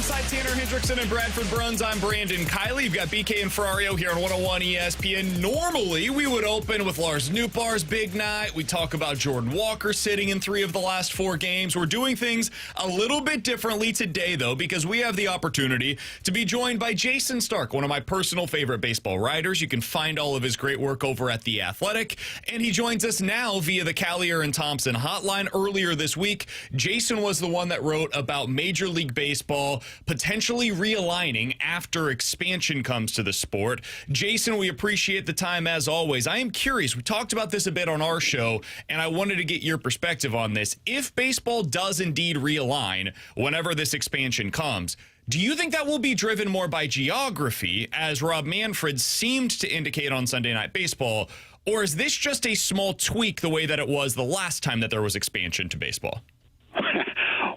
Alongside Tanner Hendrickson and Bradford Bruns, I'm Brandon Kiley. You've got BK and Ferrario here on 101 ESPN. Normally, we would open with Lars Nootbaar's big night. We talk about Jordan Walker sitting in 3 of the last 4 games. We're doing things a little bit differently today, though, because we have the opportunity to be joined by Jayson Stark, one of my personal favorite baseball writers. You can find all of his great work over at The Athletic, and he joins us now via the Callier and Thompson hotline. Earlier this week, Jayson was the one that wrote about Major League Baseball potentially realigning after expansion comes to the sport. Jayson, we appreciate the time as always. I am curious. We talked about this a bit on our show, and I wanted to get your perspective on this. If baseball does indeed realign whenever this expansion comes, do you think that will be driven more by geography, as Rob Manfred seemed to indicate on Sunday Night Baseball, or is this just a small tweak the way that it was the last time that there was expansion to baseball?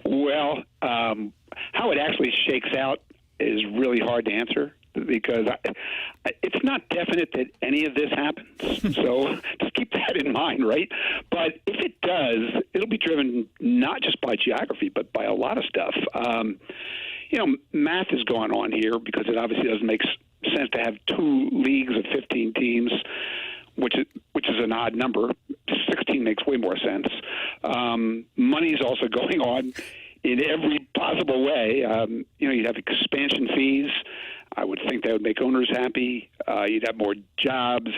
Well, how it actually shakes out is really hard to answer because it's not definite that any of this happens. So just keep that in mind, right? But if it does, it'll be driven not just by geography, but by a lot of stuff. Math is going on here because it obviously doesn't make sense to have 2 leagues of 15 teams, which is an odd number. 16 makes way more sense. Money is also going on in every possible way. You'd have expansion fees. I would think that would make owners happy. You'd have more jobs.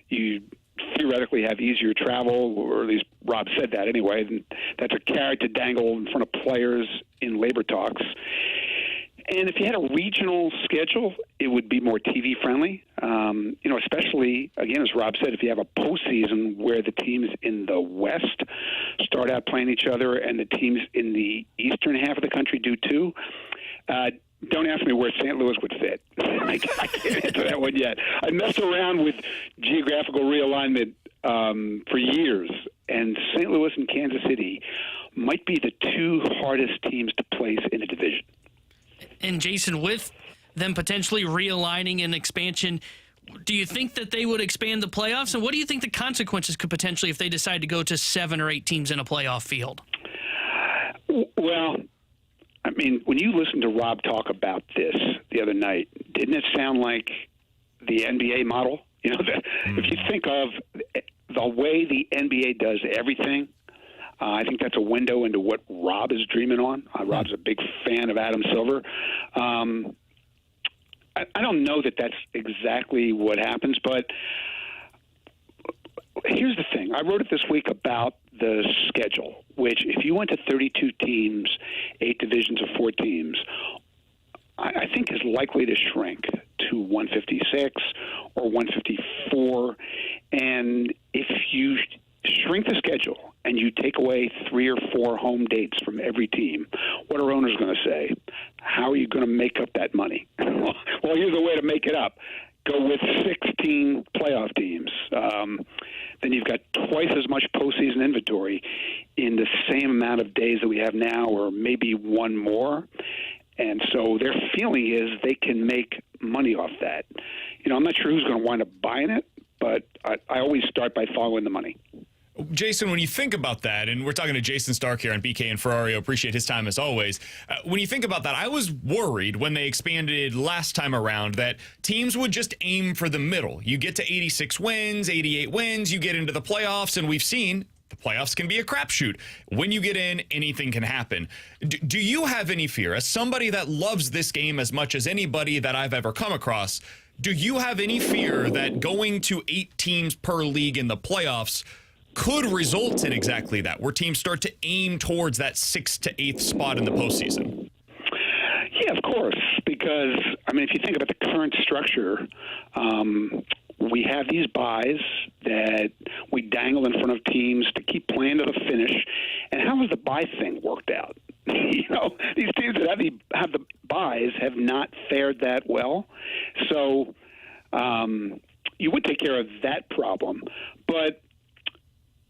You'd theoretically have easier travel, or at least Rob said that anyway. And that's a carrot to dangle in front of players in labor talks. And if you had a regional schedule, it would be more TV friendly. Especially, again, as Rob said, if you have a postseason where the teams in the West start out playing each other and the teams in the eastern half of the country do too. Don't ask me where St. Louis would fit. I can't answer that one yet. I messed around with geographical realignment for years, and St. Louis and Kansas City might be the 2 hardest teams to place in a division. And Jayson, with them potentially realigning and expansion, do you think that they would expand the playoffs? And what do you think the consequences could potentially if they decide to go to 7 or 8 teams in a playoff field? Well, I mean, when you listen to Rob talk about this the other night, didn't it sound like the NBA model? If you think of the way the NBA does everything, I think that's a window into what Rob is dreaming on. Rob's a big fan of Adam Silver. I don't know that that's exactly what happens, but here's the thing. I wrote it this week about the schedule, which if you went to 32 teams, 8 divisions of 4 teams, I think is likely to shrink to 156 or 154. And if you shrink the schedule and you take away 3 or 4 home dates from every team, what are owners going to say? How are you going to make up that money? Well, here's a way to make it up. Go with 16 playoff teams. Then you've got twice as much postseason inventory in the same amount of days that we have now, or maybe 1 more. And so their feeling is they can make money off that. I'm not sure who's going to wind up buying it, but I always start by following the money. Jayson, when you think about that, and we're talking to Jayson Stark here on BK and Ferrario, appreciate his time as always. When you think about that, I was worried when they expanded last time around that teams would just aim for the middle. You get to 86 wins, 88 wins, you get into the playoffs, and we've seen the playoffs can be a crapshoot. When you get in, anything can happen. Do you have any fear, as somebody that loves this game as much as anybody that I've ever come across, do you have any fear that going to 8 teams per league in the playoffs could result in exactly that, where teams start to aim towards that 6th to 8th spot in the postseason? Yeah, of course, because, if you think about the current structure, we have these buys that we dangle in front of teams to keep playing to the finish. And how has the buy thing worked out? These teams that have the buys have not fared that well. So you would take care of that problem. But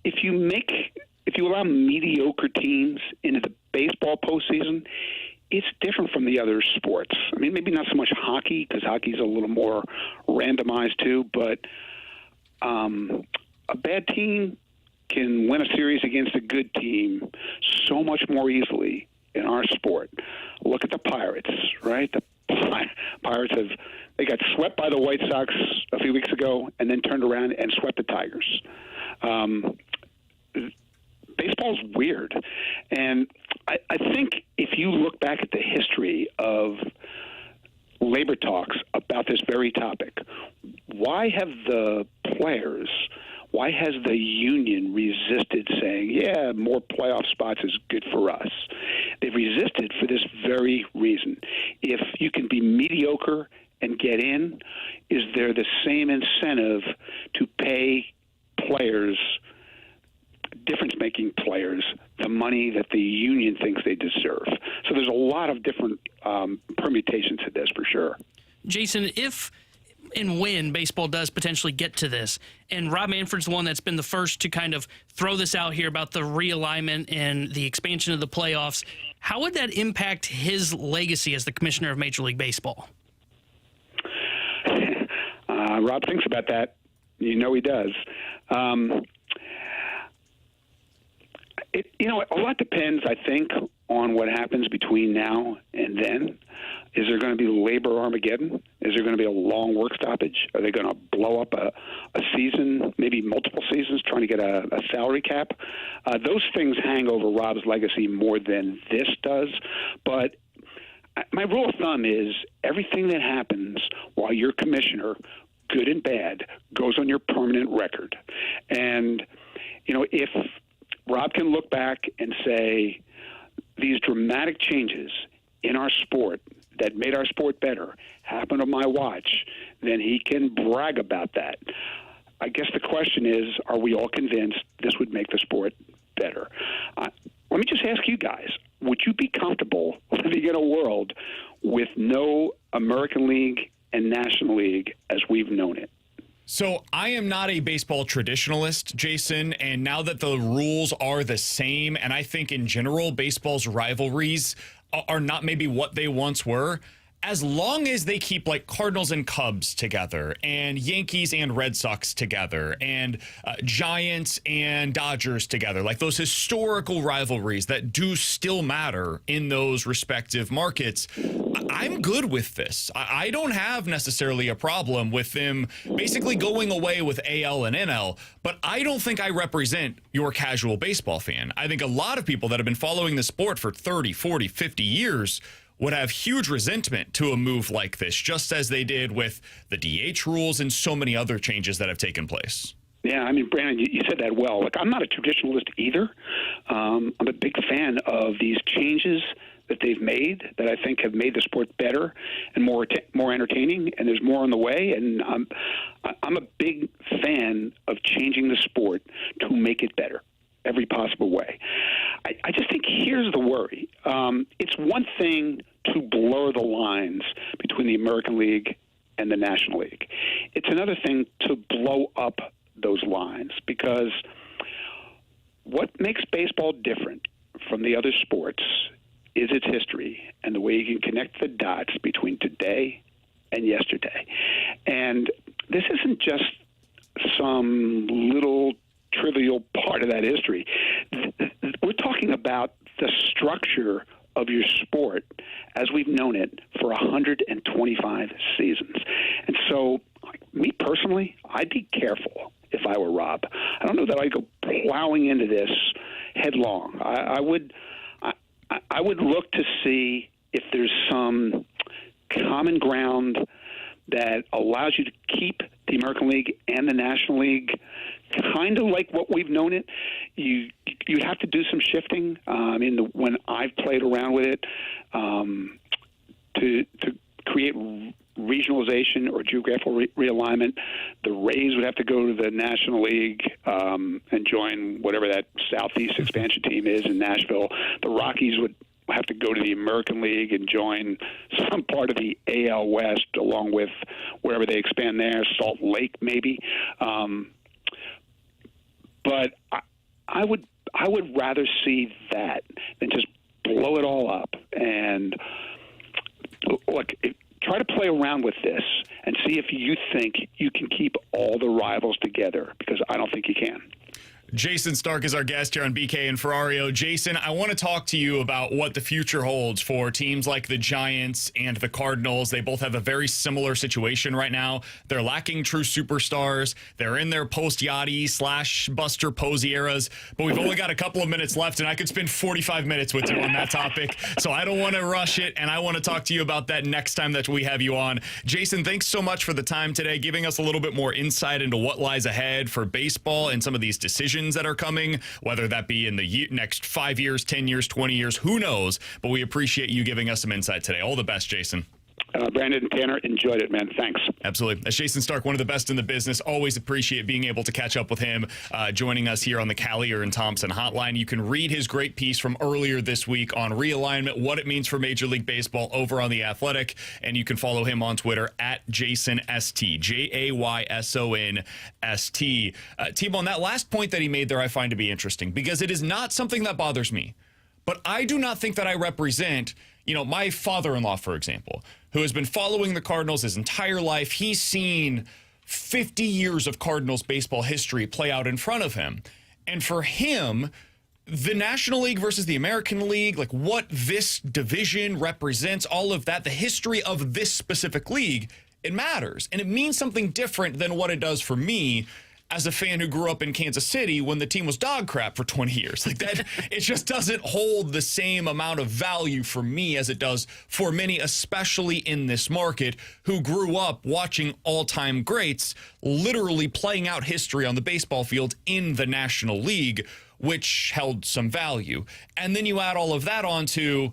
if you allow mediocre teams into the baseball postseason, it's different from the other sports. Maybe not so much hockey, because hockey's a little more randomized too, but a bad team can win a series against a good team so much more easily in our sport. look at the Pirates, right? The Pirates they got swept by the White Sox a few weeks ago and then turned around and swept the Tigers. Baseball's weird. And I think if you look back at the history of labor talks about this very topic, why has the union resisted saying, yeah, more playoff spots is good for us? They've resisted for this very reason. If you can be mediocre and get in, is there the same incentive to pay players, difference-making players, the money that the union thinks they deserve? So there's a lot of different permutations to this, for sure. Jayson, if and when baseball does potentially get to this, and Rob Manfred's the one that's been the first to kind of throw this out here about the realignment and the expansion of the playoffs, how would that impact his legacy as the commissioner of Major League Baseball? Rob thinks about that. You know he does. A lot depends, I think, on what happens between now and then. Is there going to be labor Armageddon? Is there going to be a long work stoppage? Are they going to blow up a season, maybe multiple seasons, trying to get a salary cap? Those things hang over Rob's legacy more than this does. But my rule of thumb is everything that happens while you're commissioner, good and bad, goes on your permanent record. And, if Rob can look back and say these dramatic changes in our sport that made our sport better happened on my watch, then he can brag about that. I guess the question is, are we all convinced this would make the sport better? Let me just ask you guys, would you be comfortable living in a world with no American League and National League as we've known it? So I am not a baseball traditionalist, Jayson, and now that the rules are the same, and I think in general baseball's rivalries are not maybe what they once were, as long as they keep like Cardinals and Cubs together and Yankees and Red Sox together and Giants and Dodgers together, like those historical rivalries that do still matter in those respective markets, I'm good with this. I don't have necessarily a problem with them basically going away with AL and NL, but I don't think I represent your casual baseball fan. I think a lot of people that have been following the sport for 30, 40, 50 years would have huge resentment to a move like this, just as they did with the DH rules and so many other changes that have taken place. Yeah, Brandon, you said that well. Look, I'm not a traditionalist either. I'm a big fan of these changes that they've made that I think have made the sport better and more entertaining, and there's more on the way. And I'm a big fan of changing the sport to make it better every possible way. I just think here's the worry. It's one thing to blur the lines between the American League and the National League. It's another thing to blow up those lines, because what makes baseball different from the other sports is its history and the way you can connect the dots between today and yesterday. And this isn't just some little trivial part of that history. We're talking about the structure of your sport as we've known it for 125 seasons. And so, me personally, I'd be careful if I were Rob. I don't know that I'd go plowing into this headlong. I would look to see if there's some common ground that allows you to keep the American League and the National League kind of like what we've known it. You have to do some shifting. When I've played around with it, to create regionalization or geographical realignment, the Rays would have to go to the National League and join whatever that Southeast expansion team is in Nashville. The Rockies would have to go to the American League and join some part of the AL West, along with wherever they expand there, Salt Lake maybe. But I would rather see that than just blow it all up. And look, try to play around with this and see if you think you can keep all the rivals together, because I don't think you can. Jayson Stark is our guest here on BK and Ferrario. Jayson, I want to talk to you about what the future holds for teams like the Giants and the Cardinals. They both have a very similar situation right now. They're lacking true superstars. They're in their post-Yachty / Buster Posey eras, but we've only got a couple of minutes left, and I could spend 45 minutes with you on that topic, so I don't want to rush it, and I want to talk to you about that next time that we have you on. Jayson, thanks so much for the time today, giving us a little bit more insight into what lies ahead for baseball and some of these decisions that are coming, whether that be in the next 5 years, 10 years, 20 years, who knows? But we appreciate you giving us some insight today. All the best, Jayson. Brandon and Tanner, enjoyed it, man. Thanks. Absolutely. That's Jayson Stark, one of the best in the business. Always appreciate being able to catch up with him, joining us here on the Callier and Thompson hotline. You can read his great piece from earlier this week on realignment, what it means for Major League Baseball over on The Athletic, and you can follow him on Twitter at JaysonST, JaysonST. T-Bone, that last point that he made there I find to be interesting because it is not something that bothers me, but I do not think that I represent, my father-in-law, for example, who has been following the Cardinals his entire life. He's seen 50 years of Cardinals baseball history play out in front of him. And for him, the National League versus the American League, like what this division represents, all of that, the history of this specific league, it matters. And it means something different than what it does for me as a fan who grew up in Kansas City when the team was dog crap for 20 years. Like that, it just doesn't hold the same amount of value for me as it does for many, especially in this market, who grew up watching all-time greats literally playing out history on the baseball field in the National League, which held some value. And then you add all of that onto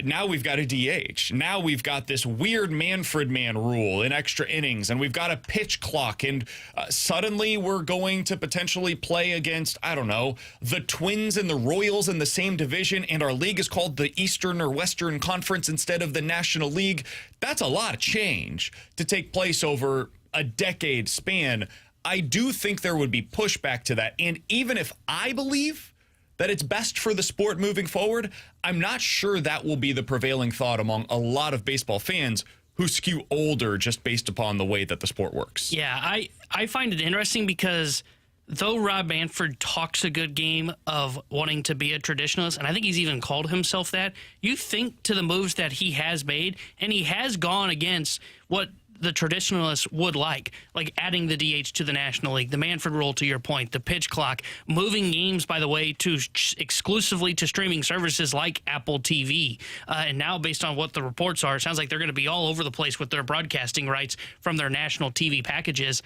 now we've got a DH. Now we've got this weird Manfred man rule in extra innings, and we've got a pitch clock, and suddenly we're going to potentially play against, I don't know, the Twins and the Royals in the same division, and our league is called the Eastern or Western Conference instead of the National League. That's a lot of change to take place over a decade span. I do think there would be pushback to that, and even if I believe that it's best for the sport moving forward, I'm not sure that will be the prevailing thought among a lot of baseball fans who skew older just based upon the way that the sport works. Yeah, I find it interesting because though Rob Manfred talks a good game of wanting to be a traditionalist, and I think he's even called himself that, you think to the moves that he has made, and he has gone against what the traditionalists would like adding the DH to the National League, the Manfred rule, to your point, the pitch clock, moving games, by the way, to exclusively to streaming services like Apple TV. And now, based on what the reports are, it sounds like they're going to be all over the place with their broadcasting rights from their national TV packages.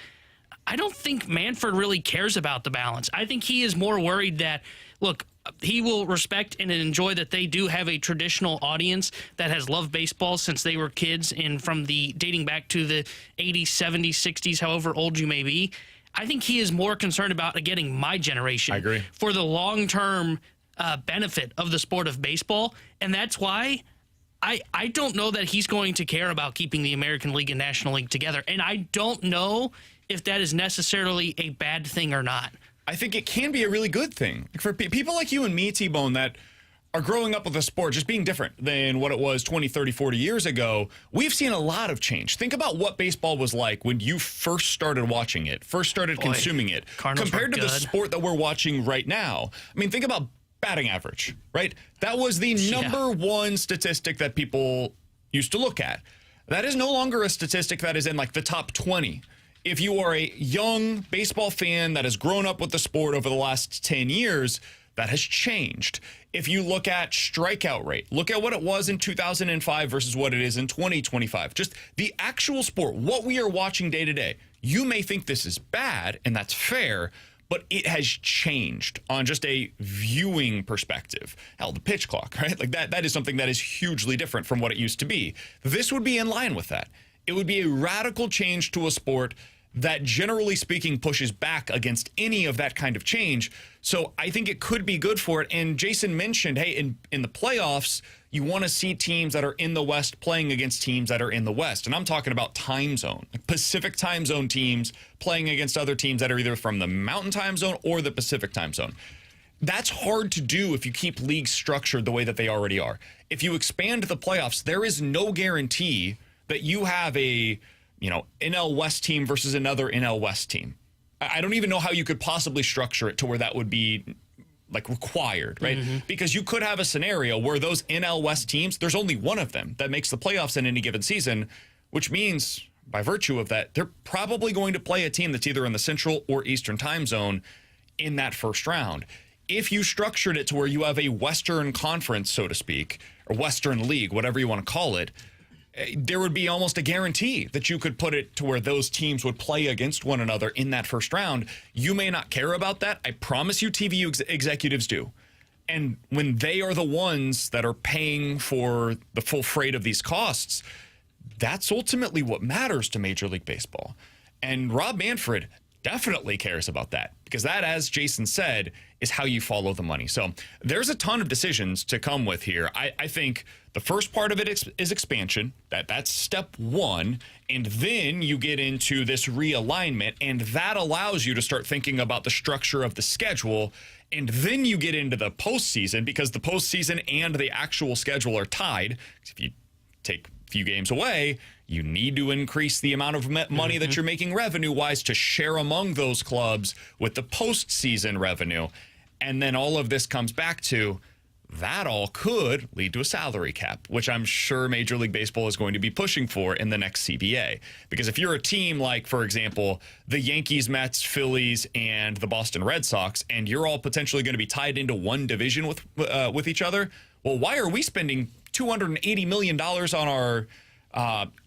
I don't think Manfred really cares about the balance. I think he is more worried that, look, he will respect and enjoy that they do have a traditional audience that has loved baseball since they were kids and from the dating back to the 80s, 70s, 60s, however old you may be. I think he is more concerned about getting my generation. I agree. For the long-term benefit of the sport of baseball. And that's why I don't know that he's going to care about keeping the American League and National League together. And I don't know if that is necessarily a bad thing or not. I think it can be a really good thing. For people like you and me, T-Bone, that are growing up with the sport just being different than what it was 20, 30, 40 years ago, we've seen a lot of change. Think about what baseball was like when you first started watching it, first started consuming it, Cardinals compared to the good. sport that we're watching right now. I mean, think about batting average, right? That was the number one statistic that people used to look at. That is no longer a statistic that is in the top 20. If you are a young baseball fan that has grown up with the sport over the last 10 years, that has changed. If you look at strikeout rate, look at what it was in 2005 versus what it is in 2025. Just the actual sport, what we are watching day to day. You may think this is bad, and that's fair, but it has changed on just a viewing perspective. Hell, the pitch clock, right? That is something that is hugely different from what it used to be. This would be in line with that. It would be a radical change to a sport that, generally speaking, pushes back against any of that kind of change. So I think it could be good for it. And Jayson mentioned, hey, in the playoffs, you want to see teams that are in the West playing against teams that are in the West. And I'm talking about time zone, Pacific time zone teams playing against other teams that are either from the Mountain time zone or the Pacific time zone. That's hard to do if you keep leagues structured the way that they already are. If you expand the playoffs, there is no guarantee that you have a NL West team versus another NL West team. I don't even know how you could possibly structure it to where that would be like required, right? Because you could have a scenario where those NL West teams, there's only one of them that makes the playoffs in any given season, which means by virtue of that, they're probably going to play a team that's either in the Central or Eastern time zone in that first round. If you structured it to where you have a Western Conference, so to speak, or Western League, whatever you want to call it, there would be almost a guarantee that you could put it to where those teams would play against one another in that first round. You may not care about that. I promise you TV executives do. And when they are the ones that are paying for the full freight of these costs, that's ultimately what matters to Major League Baseball. And Rob Manfred definitely cares about that, because that, as Jason said, is how you follow the money. So there's a ton of decisions to come with here. I think the first part of it is expansion. That's step one. And then you get into this realignment, and that allows you to start thinking about the structure of the schedule. And then you get into the postseason, because the postseason and the actual schedule are tied. If you take a few games away, you need to increase the amount of money that you're making revenue-wise to share among those clubs with the postseason revenue. And then all of this comes back to that all could lead to a salary cap, which I'm sure Major League Baseball is going to be pushing for in the next CBA. Because if you're a team like, for example, the Yankees, Mets, Phillies, and the Boston Red Sox, and you're all potentially going to be tied into one division with each other, well, why are we spending $280 million on our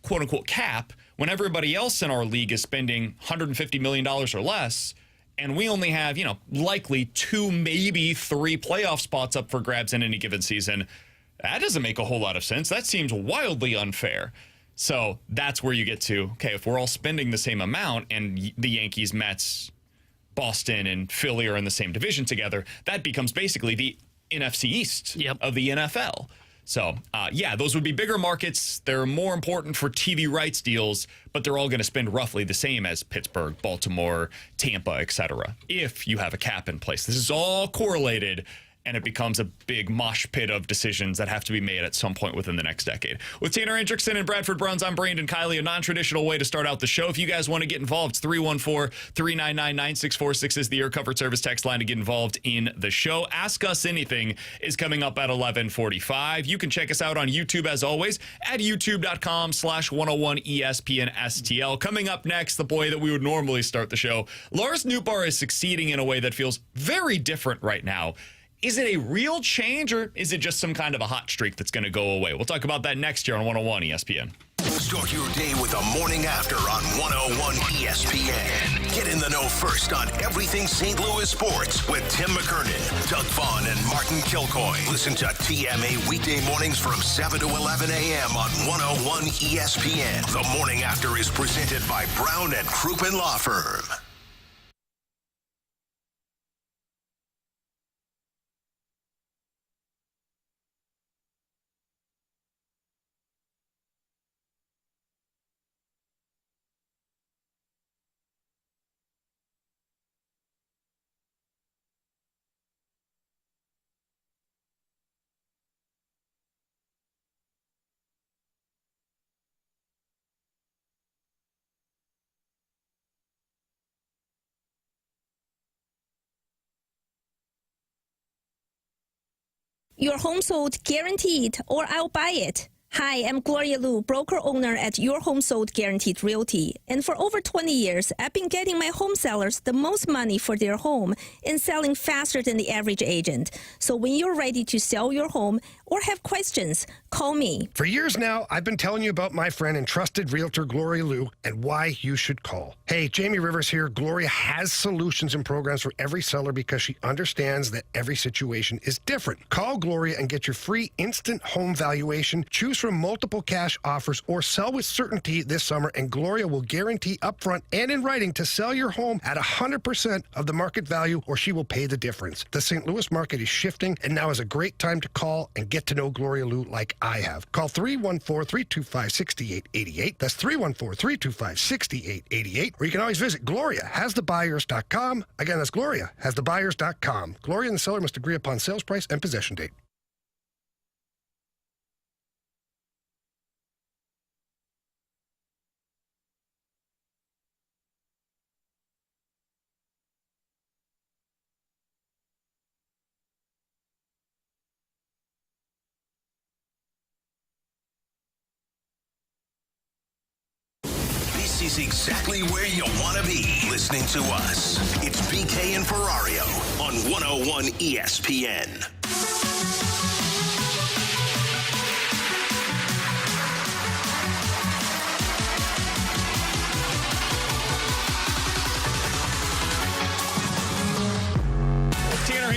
quote-unquote cap when everybody else in our league is spending $150 million or less, and we only have, likely 2, maybe 3 playoff spots up for grabs in any given season? That doesn't make a whole lot of sense. That seems wildly unfair. So that's where you get to, okay, if we're all spending the same amount and the Yankees, Mets, Boston, and Philly are in the same division together, that becomes basically the NFC East of the NFL. So, those would be bigger markets. They're more important for TV rights deals, but they're all going to spend roughly the same as Pittsburgh, Baltimore, Tampa, etc. if you have a cap in place. This is all correlated, and it becomes a big mosh pit of decisions that have to be made at some point within the next decade. With Tanner Hendrickson and Bradford Bruns, I'm Brandon Kiley. A non-traditional way to start out the show. If you guys want to get involved, it's 314-399-9646 is the Air Comfort Service text line to get involved in the show. Ask Us Anything is coming up at 11:45. You can check us out on YouTube, as always, at youtube.com/101ESPN-STL. Coming up next, the boy that we would normally start the show, Lars Nootbaar, is succeeding in a way that feels very different right now. Is it a real change, or is it just some kind of a hot streak that's going to go away? We'll talk about that next year on 101 ESPN. Start your day with the morning after on 101 ESPN. Get in the know first on everything St. Louis sports with Tim McKernan, Doug Vaughn, and Martin Kilcoy. Listen to TMA weekday mornings from 7 to 11 a.m. on 101 ESPN. The morning after is presented by Brown and Crouppen Law Firm. Your home sold guaranteed, or I'll buy it. Hi, I'm Gloria Liu, broker owner at Your Home Sold Guaranteed Realty. And for over 20 years, I've been getting my home sellers the most money for their home and selling faster than the average agent. So when you're ready to sell your home or have questions, call me. For years now, I've been telling you about my friend and trusted realtor Gloria Liu and why you should call. Hey, Jamie Rivers here. Gloria has solutions and programs for every seller because she understands that every situation is different. Call Gloria and get your free instant home valuation. Choose from multiple cash offers or sell with certainty this summer, and Gloria will guarantee upfront and in writing to sell your home at 100% of the market value, or she will pay the difference. The St. Louis market is shifting, and now is a great time to call and get to know Gloria Liu like I have. Call 314-325-6888. That's 314-325-6888. Or you can always visit GloriaHasTheBuyers.com. Again, that's GloriaHasTheBuyers.com. Gloria and the seller must agree upon sales price and possession date. is exactly where you want to be listening to us. It's BK and Ferrario on 101 ESPN.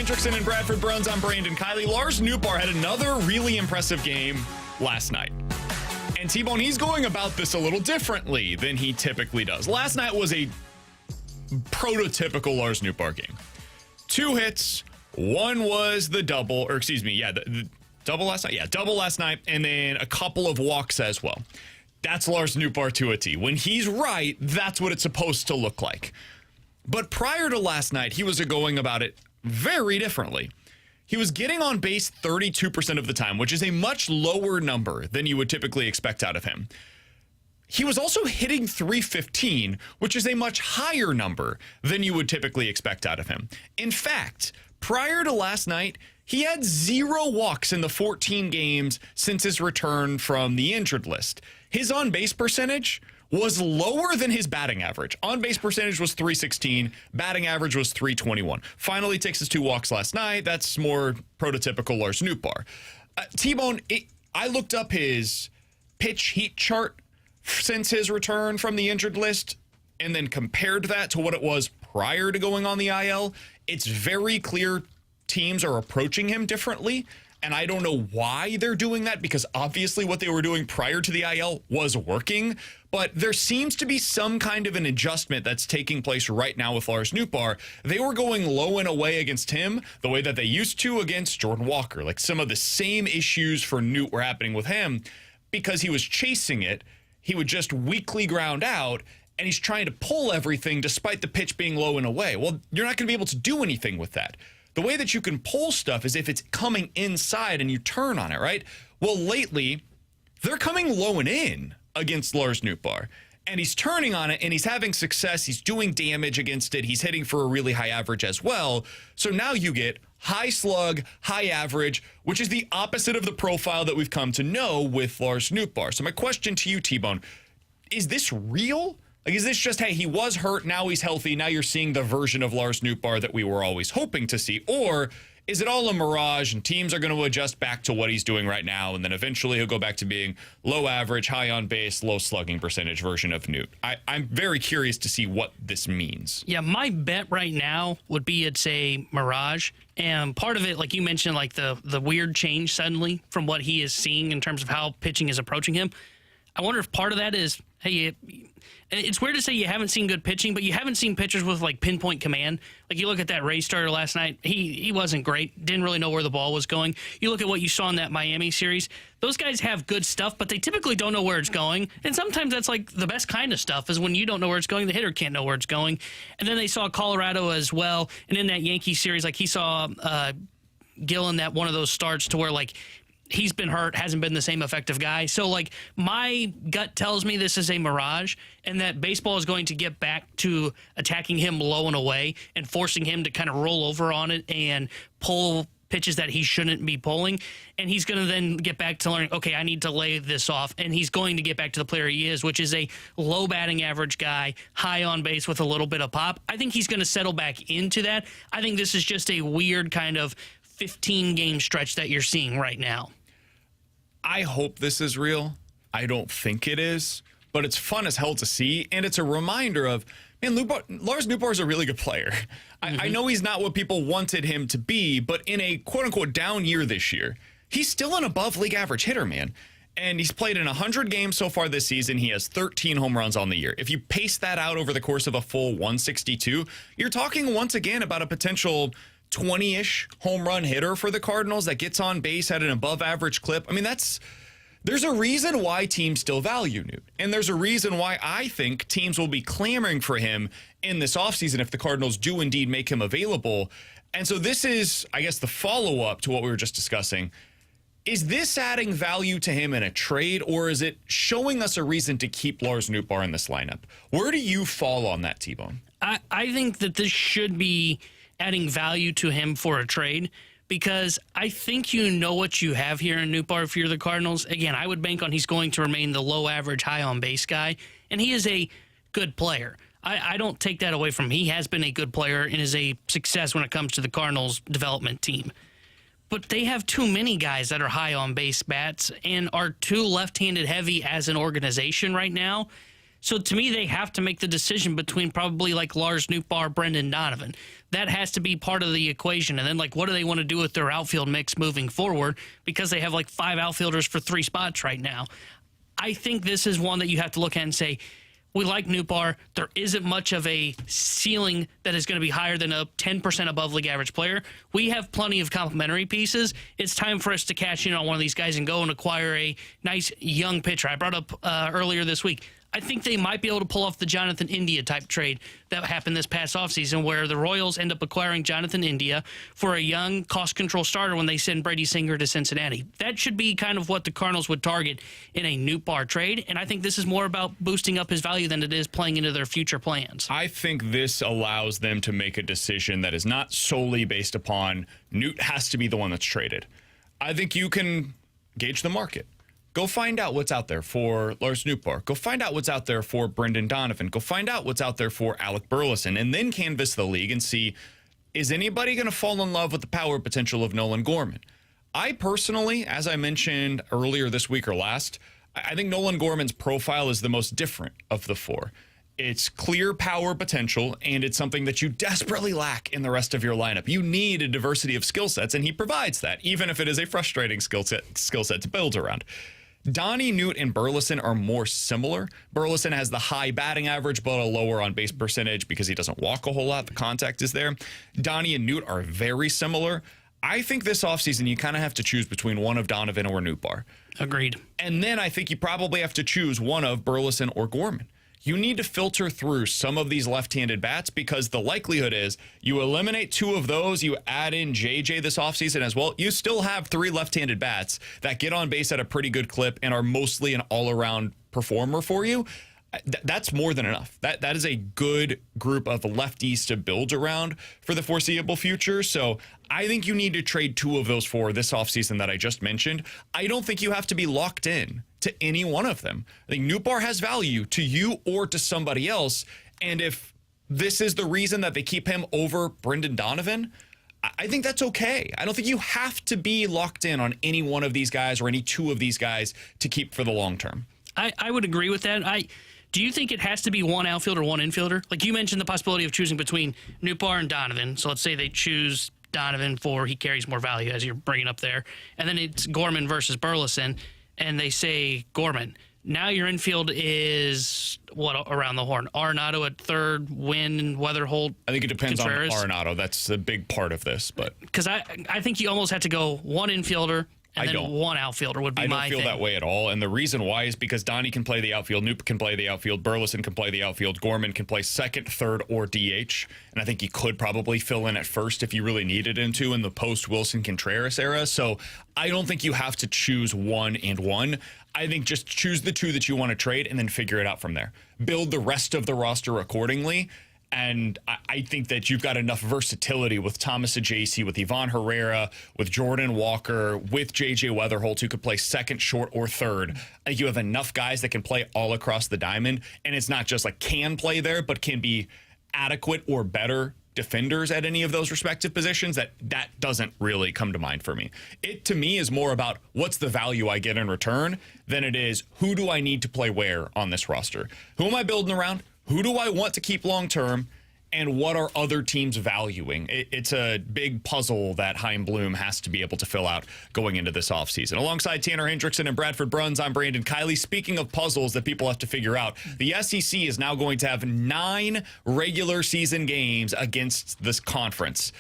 Hendrickson and Bradford Bruns. I'm Brandon Kiley. Lars Nootbaar had another really impressive game last night. And T-Bone, he's going about this a little differently than he typically does. Last night was a prototypical Lars Nootbaar game. 2 hits. One was the double, or excuse me, the double last night. Yeah, double last night, and then a couple of walks as well. That's Lars Nootbaar to a T. When he's right, that's what it's supposed to look like. But prior to last night, he was going about it very differently. He was getting on base 32% of the time, which is a much lower number than you would typically expect out of him. He was also hitting .315, which is a much higher number than you would typically expect out of him. In fact, prior to last night, he had 0 walks in the 14 games since his return from the injured list. His on-base percentage was lower than his batting average. On-base percentage was .316. Batting average was .321. Finally takes his 2 walks last night. That's more prototypical Lars Nootbaar. T-Bone, I looked up his pitch heat chart since his return from the injured list and then compared that to what it was prior to going on the IL. It's very clear teams are approaching him differently. And I don't know why they're doing that, because obviously what they were doing prior to the IL was working. But there seems to be some kind of an adjustment that's taking place right now with Lars Nootbaar. They were going low and away against him the way that they used to against Jordan Walker. Like, some of the same issues for Noot were happening with him because he was chasing it. He would just weakly ground out, and he's trying to pull everything despite the pitch being low and away. Well, you're not going to be able to do anything with that. The way that you can pull stuff is if it's coming inside and you turn on it, right? Well, lately, they're coming low and in against Lars Nootbaar. And he's turning on it, and he's having success. He's doing damage against it. He's hitting for a really high average as well. So now you get high slug, high average, which is the opposite of the profile that we've come to know with Lars Nootbaar. So my question to you, T-Bone, is this real? Like, is this just, hey, he was hurt, now he's healthy, now you're seeing the version of Lars Nootbaar that we were always hoping to see? Or is it all a mirage and teams are going to adjust back to what he's doing right now, and then eventually he'll go back to being low average, high on base, low slugging percentage version of Noot? I'm very curious to see what this means. Yeah, my bet right now would be it's a mirage. And part of it, like you mentioned, like the weird change suddenly from what he is seeing in terms of how pitching is approaching him. I wonder if part of that is, hey, it's weird to say you haven't seen good pitching, but you haven't seen pitchers with, like, pinpoint command. Like, you look at that Ray starter last night, he wasn't great, didn't really know where the ball was going. You look at what you saw in that Miami series, those guys have good stuff, but they typically don't know where it's going. And sometimes that's, like, the best kind of stuff is when you don't know where it's going, the hitter can't know where it's going. And then they saw Colorado as well. And in that Yankee series, like, he saw Gillen, that one of those starts to where, like, he's been hurt, hasn't been the same effective guy. So, like, my gut tells me this is a mirage and that baseball is going to get back to attacking him low and away and forcing him to kind of roll over on it and pull pitches that he shouldn't be pulling. And he's going to then get back to learning, okay, I need to lay this off. And he's going to get back to the player he is, which is a low batting average guy, high on base with a little bit of pop. I think he's going to settle back into that. I think this is just a weird kind of 15-game stretch that you're seeing right now. I hope this is real. I don't think it is, but it's fun as hell to see, and it's a reminder of, man, Lars Nootbaar is a really good player. I know he's not what people wanted him to be, but in a quote-unquote down year this year, he's still an above-league average hitter, man. And he's played in 100 games so far this season. He has 13 home runs on the year. If you pace that out over the course of a full 162, you're talking once again about a potential 20-ish home run hitter for the Cardinals that gets on base at an above average clip. I mean, there's a reason why teams still value Noot. And there's a reason why I think teams will be clamoring for him in this offseason if the Cardinals do indeed make him available. And so this is, I guess, the follow-up to what we were just discussing. Is this adding value to him in a trade, or is it showing us a reason to keep Lars Nootbaar in this lineup? Where do you fall on that, T-Bone? I think that this should be adding value to him for a trade, because I think you know what you have here in Nootbaar if you're the Cardinals. Again, I would bank on he's going to remain the low average, high on base guy, and he is a good player. I don't take that away from him. He has been a good player and is a success when it comes to the Cardinals development team. But they have too many guys that are high on base bats and are too left-handed heavy as an organization right now. So to me, they have to make the decision between probably like Lars Nootbaar, Brendan Donovan. That has to be part of the equation. And then like, what do they want to do with their outfield mix moving forward? Because they have like 5 outfielders for 3 spots right now. I think this is one that you have to look at and say, we like Nootbaar. There isn't much of a ceiling that is going to be higher than a 10% above league average player. We have plenty of complementary pieces. It's time for us to cash in on one of these guys and go and acquire a nice young pitcher. I brought up earlier this week, I think they might be able to pull off the Jonathan India type trade that happened this past offseason, where the Royals end up acquiring Jonathan India for a young cost control starter when they send Brady Singer to Cincinnati. That should be kind of what the Cardinals would target in a Nootbaar trade, and I think this is more about boosting up his value than it is playing into their future plans. I think this allows them to make a decision that is not solely based upon Newt has to be the one that's traded. I think you can gauge the market. Go find out what's out there for Lars Nootbaar. Go find out what's out there for Brendan Donovan. Go find out what's out there for Alec Burleson, and then canvass the league and see, is anybody going to fall in love with the power potential of Nolan Gorman? I personally, as I mentioned earlier this week or last, I think Nolan Gorman's profile is the most different of the 4. It's clear power potential, and it's something that you desperately lack in the rest of your lineup. You need a diversity of skill sets, and he provides that, even if it is a frustrating skill set to build around. Donnie, Newt, and Burleson are more similar. Burleson has the high batting average, but a lower on base percentage because he doesn't walk a whole lot. The contact is there. Donnie and Newt are very similar. I think this offseason you kind of have to choose between one of Donovan or Nootbaar. Agreed. And then I think you probably have to choose one of Burleson or Gorman. You need to filter through some of these left-handed bats because the likelihood is you eliminate 2 of those, you add in JJ this offseason as well, you still have 3 left-handed bats that get on base at a pretty good clip and are mostly an all-around performer for you. That's more than enough. That is a good group of lefties to build around for the foreseeable future. So I think you need to trade 2 of those 4 this offseason that I just mentioned. I don't think you have to be locked in to any one of them. I think Nootbaar has value to you or to somebody else. And if this is the reason that they keep him over Brendan Donovan, I think that's okay. I don't think you have to be locked in on any one of these guys or any 2 of these guys to keep for the long term. I would agree with that. Do you think it has to be one outfielder, one infielder? Like you mentioned the possibility of choosing between Nootbaar and Donovan. So let's say they choose Donovan for he carries more value, as you're bringing up there. And then it's Gorman versus Burleson, and they say Gorman. Now your infield is, what, around the horn? Arenado at third, Wynn, Weatherholt, I think it depends Contreras. on Arenado. That's a big part of this. But because I think you almost have to go one infielder, and then one outfielder would be my thing. I don't feel that way at all. And the reason why is because Donnie can play the outfield, Noop can play the outfield, Burleson can play the outfield, Gorman can play second, third, or DH. And I think he could probably fill in at first if you really needed him to in the post-Wilson Contreras era. So I don't think you have to choose one and one. I think just choose the 2 that you want to trade and then figure it out from there. Build the rest of the roster accordingly. And I think that you've got enough versatility with Thomas Ajacey, with Ivan Herrera, with Jordan Walker, with J.J. Weatherholt, who could play second, short, or third. I think you have enough guys that can play all across the diamond. And it's not just like can play there, but can be adequate or better defenders at any of those respective positions. That doesn't really come to mind for me. It, to me, is more about what's the value I get in return than it is who do I need to play where on this roster. Who am I building around? Who do I want to keep long-term, and what are other teams valuing? It's a big puzzle that Chaim Bloom has to be able to fill out going into this offseason. Alongside Tanner Hendrickson and Bradford Bruns, I'm Brandon Kiley. Speaking of puzzles that people have to figure out, the SEC is now going to have 9 regular season games against this conference.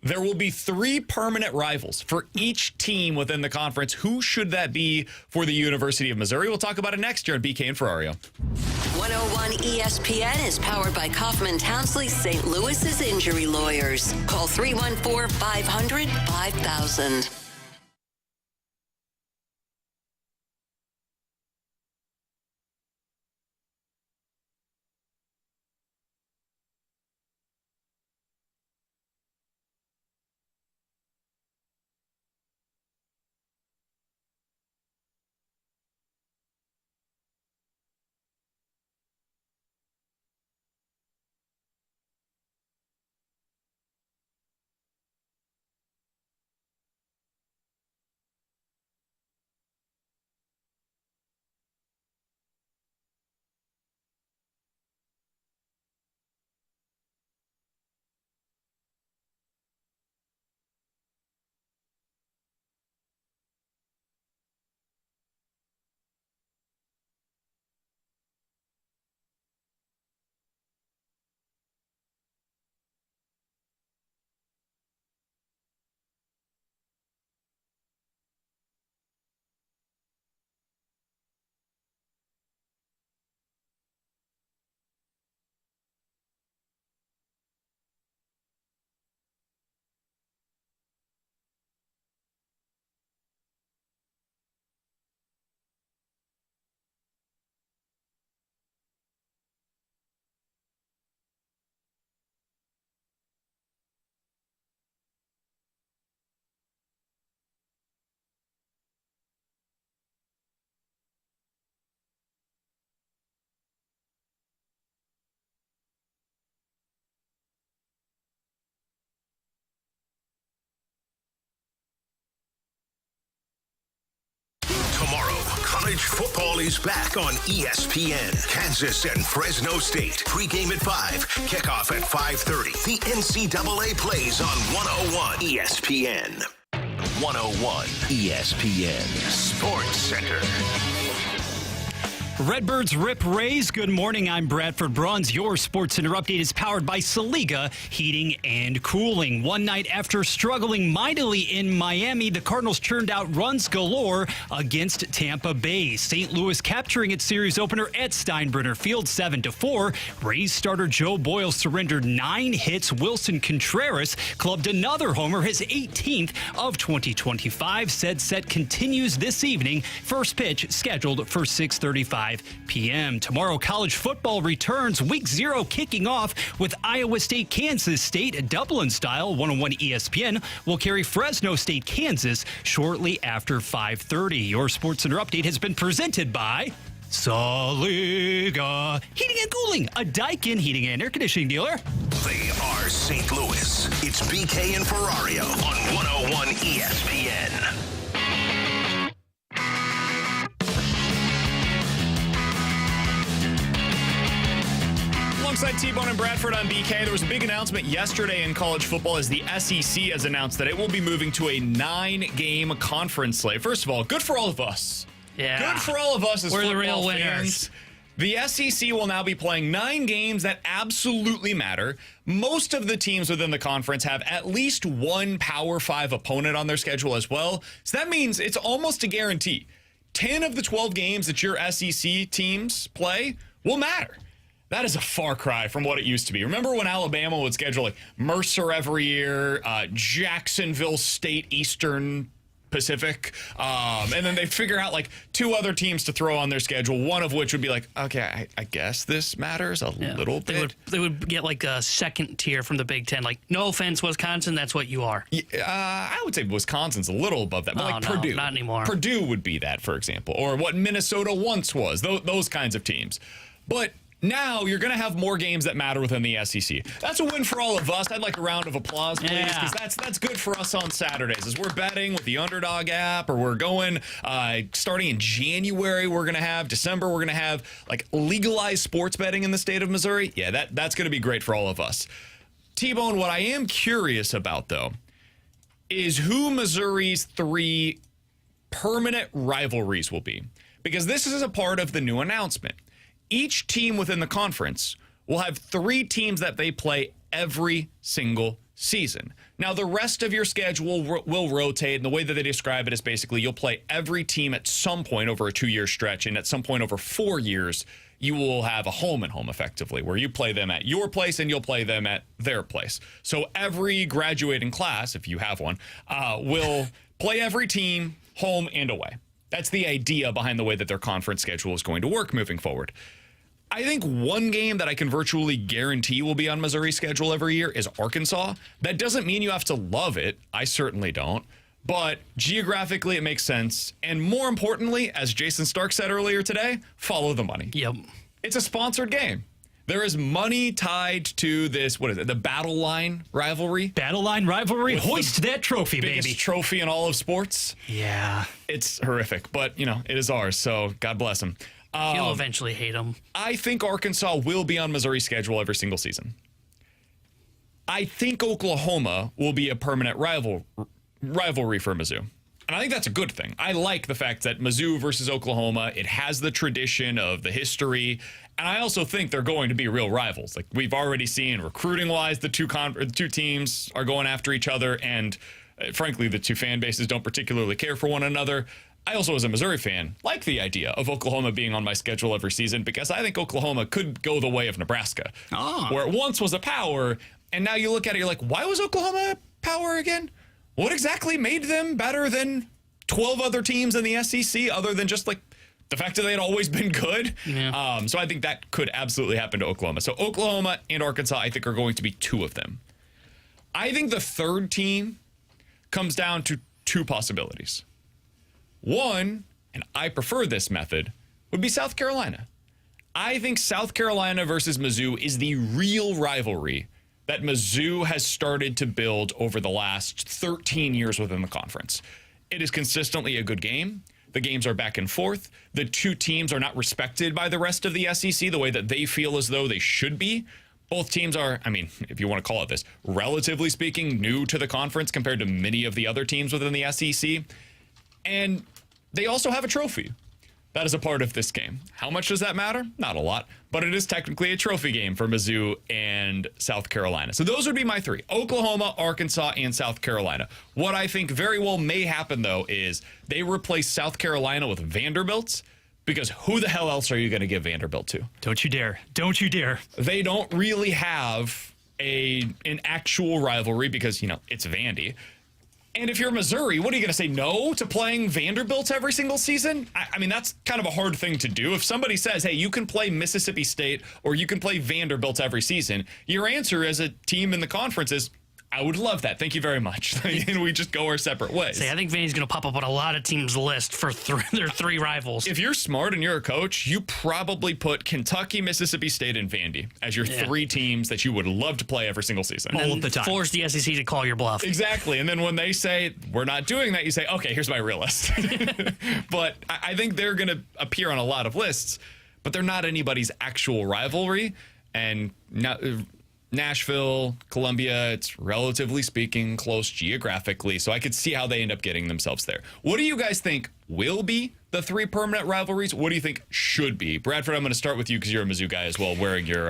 There will be 3 permanent rivals for each team within the conference. Who should that be for the University of Missouri? We'll talk about it next year on BK and Ferrario. 101 ESPN is powered by Kaufman Townsley St. Louis's injury lawyers. Call 314-500-5000. College football is back on ESPN. Kansas and Fresno State. Pregame at 5. Kickoff at 5:30. The NCAA plays on 101 ESPN. 101 ESPN Sports Center. Redbirds rip Rays. Good morning. I'm Bradford Bruns. Your Sports Center update is powered by Saliga Heating and Cooling. One night after struggling mightily in Miami, the Cardinals churned out runs galore against Tampa Bay. St. Louis capturing its series opener at Steinbrenner Field 7-4. Rays starter Joe Boyle surrendered 9 hits. Wilson Contreras clubbed another homer, his 18th of 2025. Said set continues this evening. First pitch scheduled for 6:35 p.m. Tomorrow, college football returns. Week 0 kicking off with Iowa State, Kansas State, Dublin style. 101 ESPN will carry Fresno State, Kansas shortly after 5:30. Your Sports Center update has been presented by Saliga Heating and Cooling, a Daikin heating and air conditioning dealer. They are St. Louis. It's BK and Ferrario on 101 ESPN. Alongside T-Bone and Bradford on BK, there was a big announcement yesterday in college football as the SEC has announced that it will be moving to a 9-game conference slate. First of all, good for all of us. Yeah. Good for all of us as We're football the real fans. winners. The SEC will now be playing 9 games that absolutely matter. Most of the teams within the conference have at least one Power 5 opponent on their schedule as well. So that means it's almost a guarantee. 10 of the 12 games that your SEC teams play will matter. That is a far cry from what it used to be. Remember when Alabama would schedule like Mercer every year, Jacksonville State Eastern Pacific, and then they'd figure out like 2 other teams to throw on their schedule, one of which would be like, okay, I guess this matters a little bit. They would get like a second tier from the Big Ten. Like, no offense, Wisconsin, that's what you are. I would say Wisconsin's a little above that, but like no, Purdue. not anymore. Purdue would be that, for example, or what Minnesota once was, those kinds of teams. But now you're going to have more games that matter within the SEC. That's a win for all of us. I'd like a round of applause, please, because that's good for us on Saturdays. As we're betting with the Underdog app, or we're going starting in January, we're going to have December, we're going to have like legalized sports betting in the state of Missouri. Yeah, that's going to be great for all of us. T-Bone, what I am curious about, though, is who Missouri's 3 permanent rivalries will be, because this is a part of the new announcement. Each team within the conference will have 3 teams that they play every single season. Now, the rest of your schedule will rotate, and the way that they describe it is basically you'll play every team at some point over a 2-year stretch, and at some point over 4 years, you will have a home and home, effectively, where you play them at your place and you'll play them at their place. So every graduating class, if you have one, will play every team home and away. That's the idea behind the way that their conference schedule is going to work moving forward. I think one game that I can virtually guarantee will be on Missouri's schedule every year is Arkansas. That doesn't mean you have to love it. I certainly don't. But geographically, it makes sense. And more importantly, as Jayson Stark said earlier today, follow the money. Yep. It's a sponsored game. There is money tied to this, what is it, the Battle Line rivalry? Battle Line rivalry. Hoist that trophy, biggest baby. Trophy in all of sports. Yeah. It's horrific, but, it is ours, so God bless them. You'll eventually hate them. I think Arkansas will be on Missouri's schedule every single season. I think Oklahoma will be a permanent rivalry for Mizzou. And I think that's a good thing. I like the fact that Mizzou versus Oklahoma, it has the tradition of the history. And I also think they're going to be real rivals. Like we've already seen recruiting-wise, the two teams are going after each other. And frankly, the 2 fan bases don't particularly care for one another. I also, as a Missouri fan, like the idea of Oklahoma being on my schedule every season because I think Oklahoma could go the way of Nebraska, where it once was a power, and now you look at it, you're like, why was Oklahoma a power again? What exactly made them better than 12 other teams in the SEC other than just like the fact that they had always been good? Yeah. So I think that could absolutely happen to Oklahoma. So Oklahoma and Arkansas, I think, are going to be 2 of them. I think the 3rd team comes down to 2 possibilities. One, and I prefer this method, would be South Carolina. I think South Carolina versus Mizzou is the real rivalry that Mizzou has started to build over the last 13 years within the conference. It is consistently a good game. The games are back and forth. The two teams are not respected by the rest of the SEC the way that they feel as though they should be. Both teams are, I mean, if you want to call it this, relatively speaking, new to the conference compared to many of the other teams within the SEC. And they also have a trophy. That is a part of this game. How much does that matter? Not a lot, but it is technically a trophy game for Mizzou and South Carolina. So those would be my three: Oklahoma, Arkansas, and South Carolina. What I think very well may happen, though, is they replace South Carolina with Vanderbilt, because who the hell else are you going to give Vanderbilt to? Don't you dare. Don't you dare. They don't really have an actual rivalry because, it's Vandy. And if you're Missouri, what are you going to say no to playing Vanderbilt every single season? I mean, that's kind of a hard thing to do. If somebody says, hey, you can play Mississippi State or you can play Vanderbilt every season, your answer as a team in the conference is, I would love that. Thank you very much. And we just go our separate ways. I think Vandy's going to pop up on a lot of teams' list for their three rivals. If you're smart and you're a coach, you probably put Kentucky, Mississippi State, and Vandy as your three teams that you would love to play every single season. All of the time. Force the SEC to call your bluff. Exactly. And then when they say, we're not doing that, you say, okay, here's my real list. But I think they're going to appear on a lot of lists, but they're not anybody's actual rivalry. And Nashville, Columbia, it's relatively speaking close geographically, so I could see how they end up getting themselves there. What do you guys think will be the three permanent rivalries? What do you think should be? Bradford, I'm going to start with you because you're a Mizzou guy as well, wearing your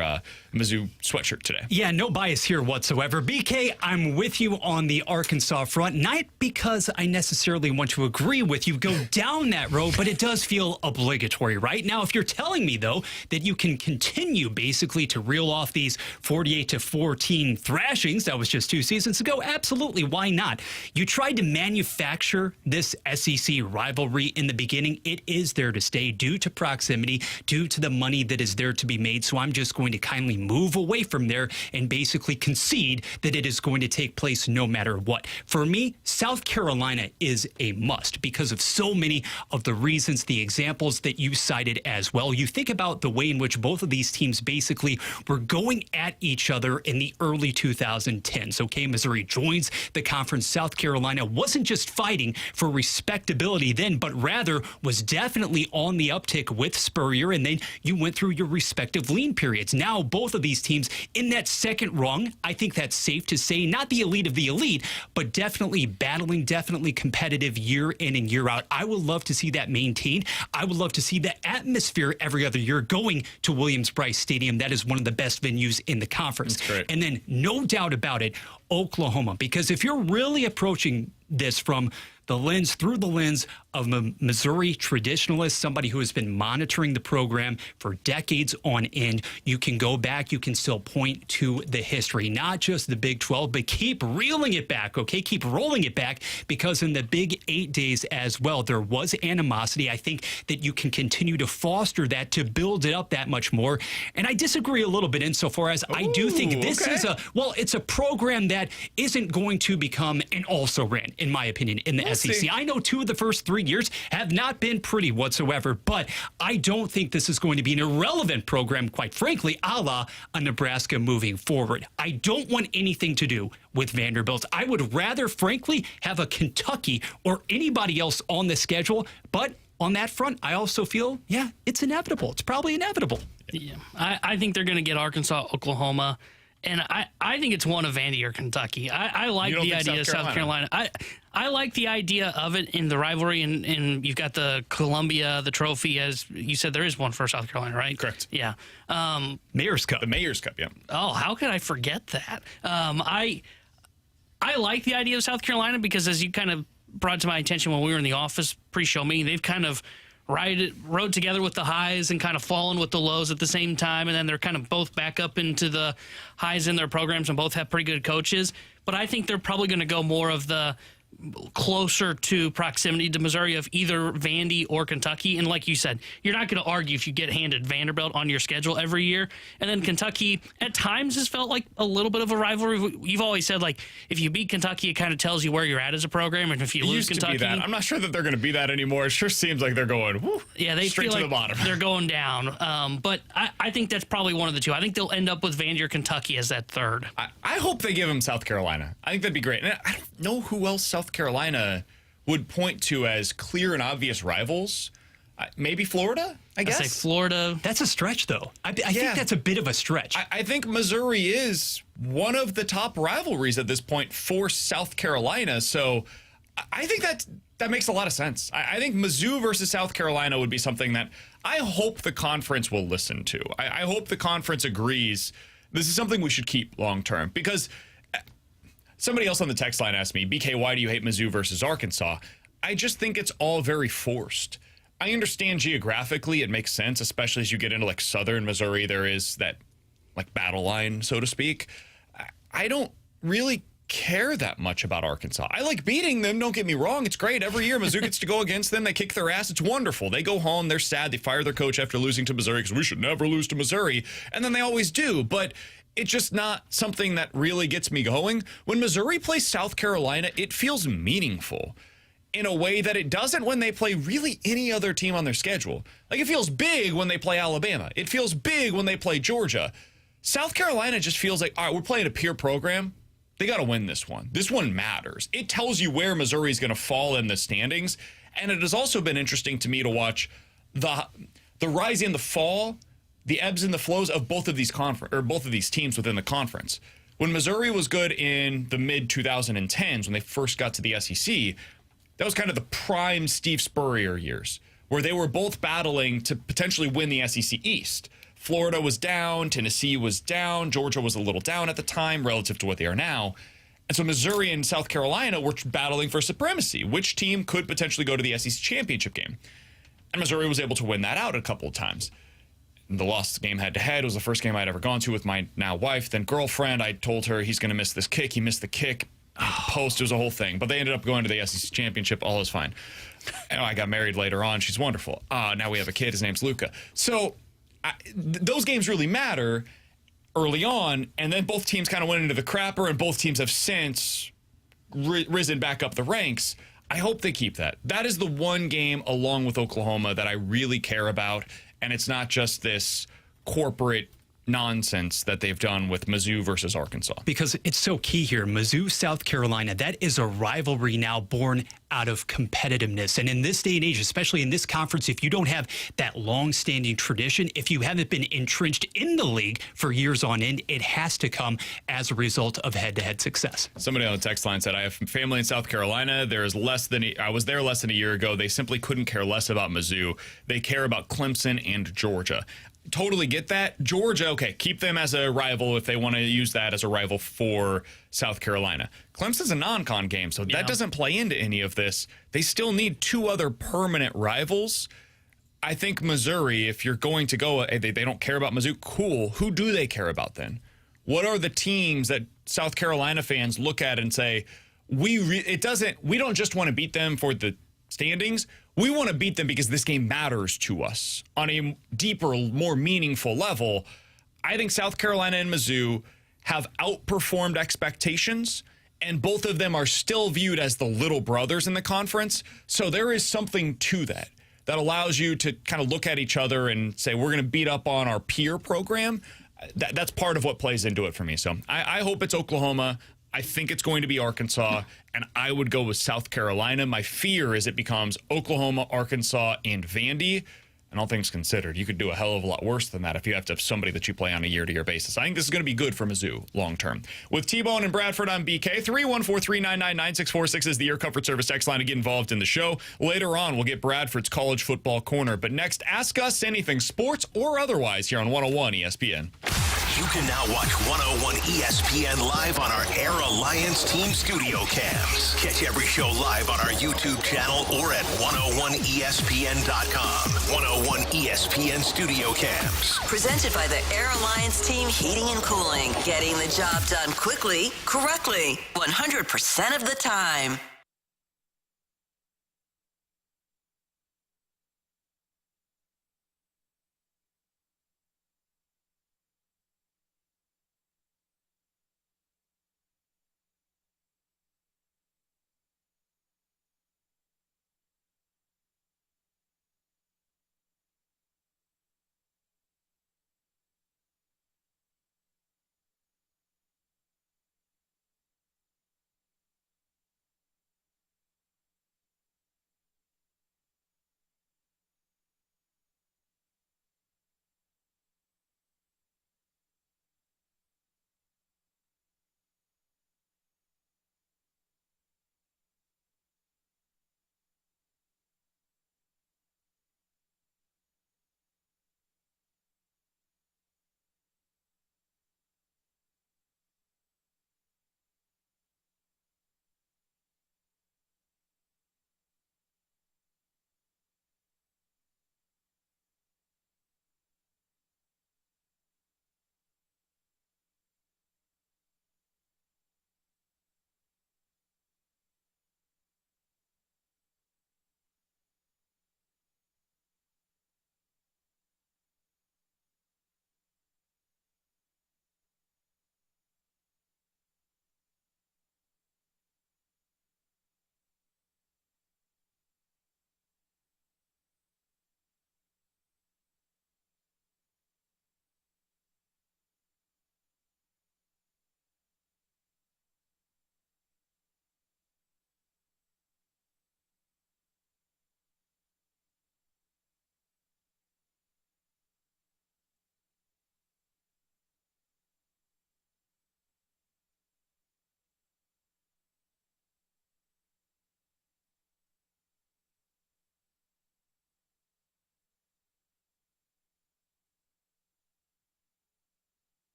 Mizzou sweatshirt today. Yeah, no bias here whatsoever. BK, I'm with you on the Arkansas front, not because I necessarily want to agree with you, go down that road, but it does feel obligatory, right? Now, if you're telling me, though, that you can continue basically to reel off these 48-14 thrashings, that was just 2 seasons ago, absolutely, why not? You tried to manufacture this SEC rivalry in the beginning. It is there to stay due to proximity, due to the money that is there to be made. So I'm just going to kindly move away from there and basically concede that it is going to take place no matter what. For me, South Carolina is a must because of so many of the reasons, the examples that you cited as well. You think about the way in which both of these teams basically were going at each other in the early 2010s. Okay, Missouri joins the conference. South Carolina wasn't just fighting for respectability then, but rather was definitely on the uptick with Spurrier, and then you went through your respective lean periods. Now, both of these teams in that second rung, I think that's safe to say, not the elite of the elite, but definitely battling, definitely competitive year in and year out. I would love to see that maintained. I would love to see the atmosphere every other year going to Williams-Brice Stadium. That is one of the best venues in the conference. That's great. And then, no doubt about it, Oklahoma, because if you're really approaching this from through the lens of a Missouri traditionalist, somebody who has been monitoring the program for decades on end, you can go back, you can still point to the history, not just the Big 12, but keep reeling it back, okay? Keep rolling it back, because in the Big 8 days as well, there was animosity. I think that you can continue to foster that, to build it up that much more. And I disagree a little bit insofar as I do think this is it's a program that isn't going to become an also-ran, in my opinion, in the SEC. I know 2 of the first 3 years have not been pretty whatsoever, but I don't think this is going to be an irrelevant program, quite frankly, a la a Nebraska moving forward. I don't want anything to do with Vanderbilt. I would rather, frankly, have a Kentucky or anybody else on the schedule, but on that front, I also feel, it's inevitable. It's probably inevitable. Yeah, I think they're going to get Arkansas, Oklahoma, and I think it's one of Vandy or Kentucky. I like the idea of South Carolina. I like the idea of it in the rivalry, and you've got the Columbia, the trophy, as you said, there is one for South Carolina, right? Correct. Yeah. Mayor's Cup. The Mayor's Cup, yeah. Oh, how could I forget that? I like the idea of South Carolina because, as you kind of brought to my attention when we were in the office pre-show meeting, they've kind of rode together with the highs and kind of fallen with the lows at the same time, and then they're kind of both back up into the highs in their programs and both have pretty good coaches. But I think they're probably going to go more of the closer to proximity to Missouri of either Vandy or Kentucky. And like you said, you're not going to argue if you get handed Vanderbilt on your schedule every year. And then Kentucky at times has felt like a little bit of a rivalry. You've always said, like, if you beat Kentucky, it kind of tells you where you're at as a program. And if you lose Kentucky, to be that. I'm not sure that they're going to be that anymore. It sure seems like they're going they straight feel to like the bottom. They're going down. But I think that's probably one of the two. I think they'll end up with Vandy or Kentucky as that third. I hope they give them South Carolina. I think that'd be great. And I don't know who else South Carolina would point to as clear and obvious rivals. Maybe Florida, I guess. I say Florida. That's a stretch, though. I think that's a bit of a stretch. I think Missouri is one of the top rivalries at this point for South Carolina. So I think that makes a lot of sense. I think Mizzou versus South Carolina would be something that I hope the conference will listen to. I hope the conference agrees this is something we should keep long term. Because somebody else on the text line asked me, BK, why do you hate Mizzou versus Arkansas? I just think it's all very forced. I understand geographically it makes sense, especially as you get into like southern Missouri. There is that like battle line, so to speak. I don't really care that much about Arkansas. I like beating them, don't get me wrong. It's great. Every year Mizzou gets to go against them. They kick their ass. It's wonderful. They go home. They're sad. They fire their coach after losing to Missouri because we should never lose to Missouri. And then they always do. But it's just not something that really gets me going. When Missouri plays South Carolina, it feels meaningful in a way that it doesn't when they play really any other team on their schedule. Like, it feels big when they play Alabama. It feels big when they play Georgia. South Carolina just feels like, all right, we're playing a peer program. They got to win this one. This one matters. It tells you where Missouri is going to fall in the standings. And it has also been interesting to me to watch the rise and the fall, the ebbs and the flows of both of these teams within the conference. When Missouri was good in the mid-2010s, when they first got to the SEC, that was kind of the prime Steve Spurrier years, where they were both battling to potentially win the SEC East. Florida was down, Tennessee was down, Georgia was a little down at the time relative to what they are now. And so Missouri and South Carolina were battling for supremacy. Which team could potentially go to the SEC championship game? And Missouri was able to win that out a couple of times. And the lost game head-to-head was the first game I'd ever gone to with my now wife, then girlfriend. I told her he's going to miss this kick. He missed the kick. Post, it was a whole thing. But they ended up going to the SEC championship. All is fine. And I got married later on. She's wonderful. Now we have a kid. His name's Luca. So those games really matter early on, and then both teams kind of went into the crapper, and both teams have since risen back up the ranks. I hope they keep that. That is the one game, along with Oklahoma, that I really care about, and it's not just this corporate nonsense that they've done with Mizzou versus Arkansas. Because it's so key here. Mizzou, South Carolina, that is a rivalry now born out of competitiveness. And in this day and age, especially in this conference, if you don't have that long-standing tradition, if you haven't been entrenched in the league for years on end, it has to come as a result of head-to-head success. Somebody on the text line said, I have family in South Carolina. I was there less than a year ago. They simply couldn't care less about Mizzou. They care about Clemson and Georgia. Totally get that. Georgia, okay, keep them as a rival if they want to use that as a rival for South Carolina. Clemson's a non-con game, so that doesn't play into any of this. They still need two other permanent rivals. I think Missouri, if you're going to go, they don't care about Mizzou, cool. Who do they care about then? What are the teams that South Carolina fans look at and say, we don't just want to beat them for the standings. We want to beat them because this game matters to us on a deeper, more meaningful level. I think South Carolina and Mizzou have outperformed expectations, and both of them are still viewed as the little brothers in the conference. So there is something to that allows you to kind of look at each other and say, we're going to beat up on our peer program. That's part of what plays into it for me. So I hope it's Oklahoma. I think it's going to be Arkansas, and I would go with South Carolina. My fear is it becomes Oklahoma, Arkansas, and Vandy. And all things considered, you could do a hell of a lot worse than that if you have to have somebody that you play on a year-to-year basis. I think this is going to be good for Mizzou long-term. With T-Bone and Bradford, I'm BK. 314-399-9646 is the Air Comfort Service text line to get involved in the show. Later on, we'll get Bradford's College Football Corner. But next, ask us anything sports or otherwise here on 101 ESPN. You can now watch 101 ESPN live on our Air Alliance team studio cams. Catch every show live on our YouTube channel or at 101ESPN.com. 101 ESPN studio cams. Presented by the Air Alliance team heating and cooling. Getting the job done quickly, correctly, 100% of the time.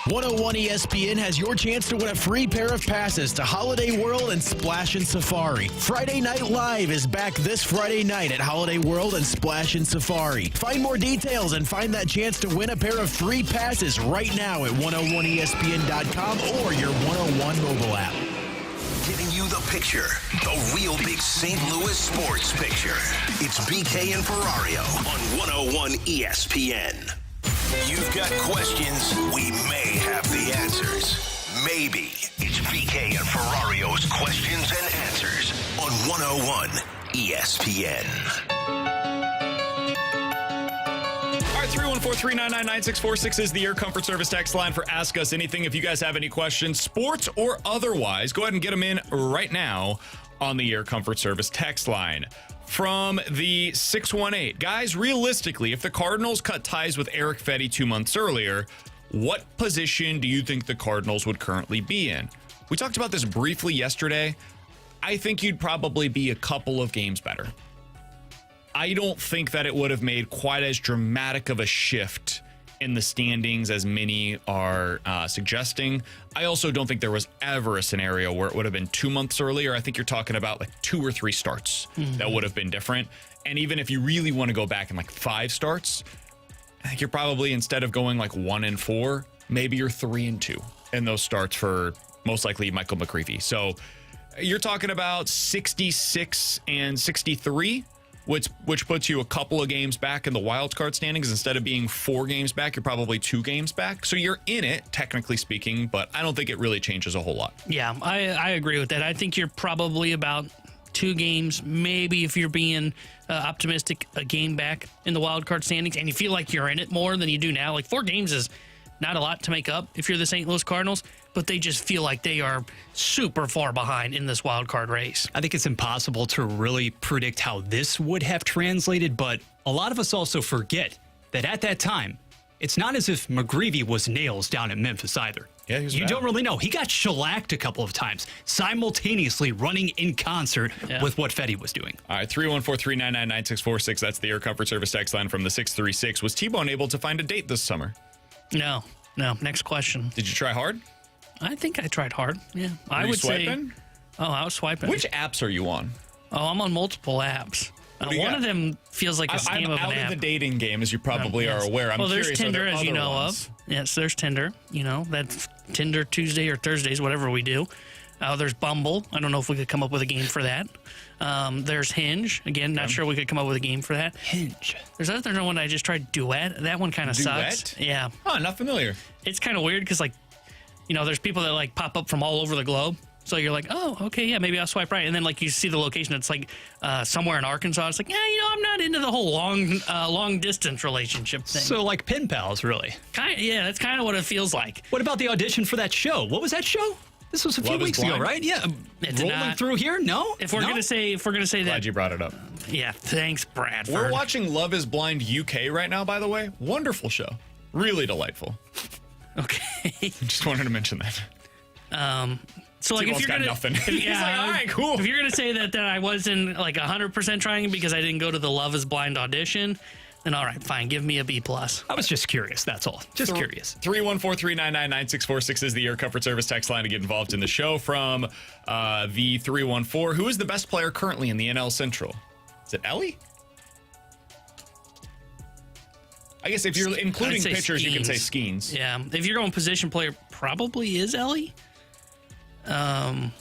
101 ESPN has your chance to win a free pair of passes to Holiday World and Splash and Safari. Friday Night Live is back this Friday night at Holiday World and Splash and Safari. Find more details and find that chance to win a pair of free passes right now at 101ESPN.com or your 101 mobile app. Giving you the picture, the real big St. Louis sports picture. It's BK and Ferrario on 101 ESPN. You've got questions, we may have the answers. Maybe. It's BK and Ferrario's questions and answers on 101 ESPN. All right, 314-399-9646 is the Air Comfort Service text line for Ask Us Anything. If you guys have any questions, sports or otherwise, go ahead and get them in right now on the Air Comfort Service text line. From the 618, guys, realistically, if the Cardinals cut ties with Eric Fetty 2 months earlier, what position do you think the Cardinals would currently be in? We talked about this briefly yesterday. I think you'd probably be a couple of games better. I don't think that it would have made quite as dramatic of a shift in the standings as many are suggesting. I also don't think there was ever a scenario where it would have been 2 months earlier. I think you're talking about like 2 or 3 starts that would have been different. And even if you really want to go back in like 5 starts, I think you're probably, instead of going like 1-4, maybe you're 3-2 in those starts for most likely Michael McCreevy. So you're talking about 66 and 63. Which puts you a couple of games back in the wild card standings. Instead of being 4 games back, you're probably 2 games back. So you're in it, technically speaking, but I don't think it really changes a whole lot. Yeah, I agree with that. I think you're probably about 2 games, maybe if you're being optimistic, a game back in the wild card standings, and you feel like you're in it more than you do now. Like 4 games is not a lot to make up if you're the St. Louis Cardinals, but they just feel like they are super far behind in this wild card race. I think it's impossible to really predict how this would have translated, but a lot of us also forget that at that time, it's not as if McGreevy was nails down in Memphis either. Yeah, he was you bad. don't really know. He got shellacked a couple of times, simultaneously running in concert with what Fetty was doing. All right, 314-399-9646. That's the Air Comfort Service text line from the 636. Was T-Bone able to find a date this summer? No. Next question. Did you try hard? I think I tried hard. Yeah, I would swiping? say. Oh, I was swiping. Which apps are you on? Oh, I'm on multiple apps. One of them feels like a scam I'm of out an app. of the dating game, as you probably are aware. I'm well, curious, there's Tinder, as you know ones? of. Yes, there's Tinder. You know, that's Tinder Tuesday or Thursdays, whatever we do. There's Bumble. I don't know if we could come up with a game for that. There's Hinge. Again, not sure we could come up with a game for that. Hinge. There's another one I just tried, Duet. That one kind of sucks. Yeah. Oh, not familiar. It's kind of weird because, like, you know, there's people that, like, pop up from all over the globe. So you're like, oh, okay, yeah, maybe I'll swipe right. And then, like, you see the location. It's, like, somewhere in Arkansas. It's like, yeah, you know, I'm not into the whole long-distance relationship thing. So, like, pen pals, really? Yeah, that's kind of what it feels like. What about the audition for that show? What was that show? This was a few weeks ago, right? Yeah. Rolling through here? No? If we're gonna say that. Glad you brought it up. Yeah, thanks, Bradford. We're watching Love is Blind UK right now, by the way. Wonderful show. Really delightful. Okay. Just wanted to mention that. So, like, if you're gonna, nothing. He's like, all right, cool. If you're gonna say that I wasn't like 100% trying because I didn't go to the Love is Blind audition, then all right, fine, give me a B+. I was just curious, that's all. Just curious. 314-399-9646 is the Air Comfort Service text line to get involved in the show. From the 314, who is the best player currently in the NL Central? Is it Ellie? I guess if you're including pitchers, you can say Skeens. Yeah, if you're going position player, probably is Ellie. I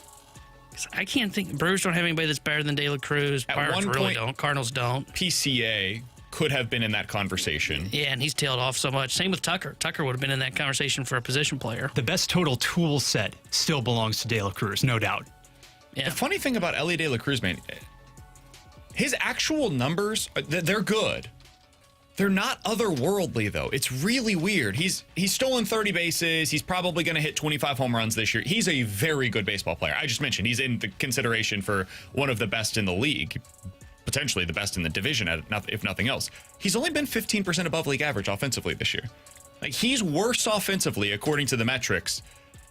can't think. Brewers don't have anybody that's better than De La Cruz. Pirates really don't. Cardinals don't. PCA could have been in that conversation. Yeah, and he's tailed off so much. Same with Tucker. Tucker would have been in that conversation for a position player. The best total tool set still belongs to De La Cruz, no doubt. Yeah. The funny thing about Ellie De La Cruz, man, his actual numbers, they're good. They're not otherworldly, though. It's really weird. He's stolen 30 bases. He's probably going to hit 25 home runs this year. He's a very good baseball player. I just mentioned he's in the consideration for one of the best in the league, potentially the best in the division, if nothing else. He's only been 15% above league average offensively this year. Like, he's worse offensively, according to the metrics,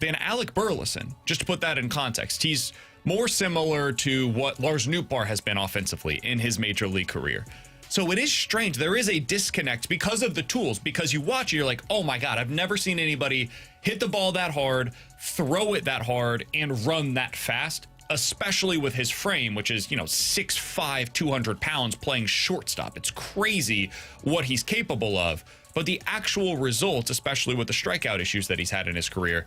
than Alec Burleson. Just to put that in context, he's more similar to what Lars Nootbaar has been offensively in his major league career. So it is strange. There is a disconnect because of the tools, because you watch it, you're like, oh my God, I've never seen anybody hit the ball that hard, throw it that hard, and run that fast, especially with his frame, which is, 6'5", 200 pounds playing shortstop. It's crazy what he's capable of. But the actual results, especially with the strikeout issues that he's had in his career,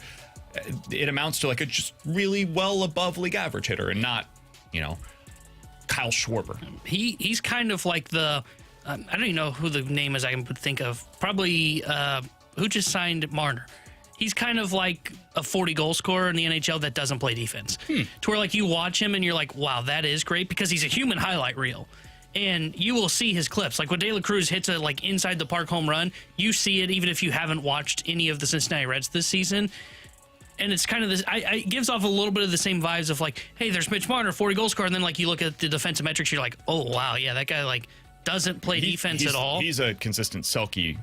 it amounts to like a just really well above league average hitter and not, Kyle Schwarber. He's kind of like the, I don't even know who the name is I can think of. Probably who just signed Marner. He's kind of like a 40-goal scorer in the NHL that doesn't play defense. To where like you watch him and you're like, wow, that is great, because he's a human highlight reel. And you will see his clips. Like when De La Cruz hits a like inside the park home run, you see it even if you haven't watched any of the Cincinnati Reds this season. And it's kind of this, it gives off a little bit of the same vibes of like, hey, there's Mitch Marner, 40-goal scorer. And then like you look at the defensive metrics, you're like, oh, wow, yeah, that guy like doesn't play defense at all. He's a consistent Selke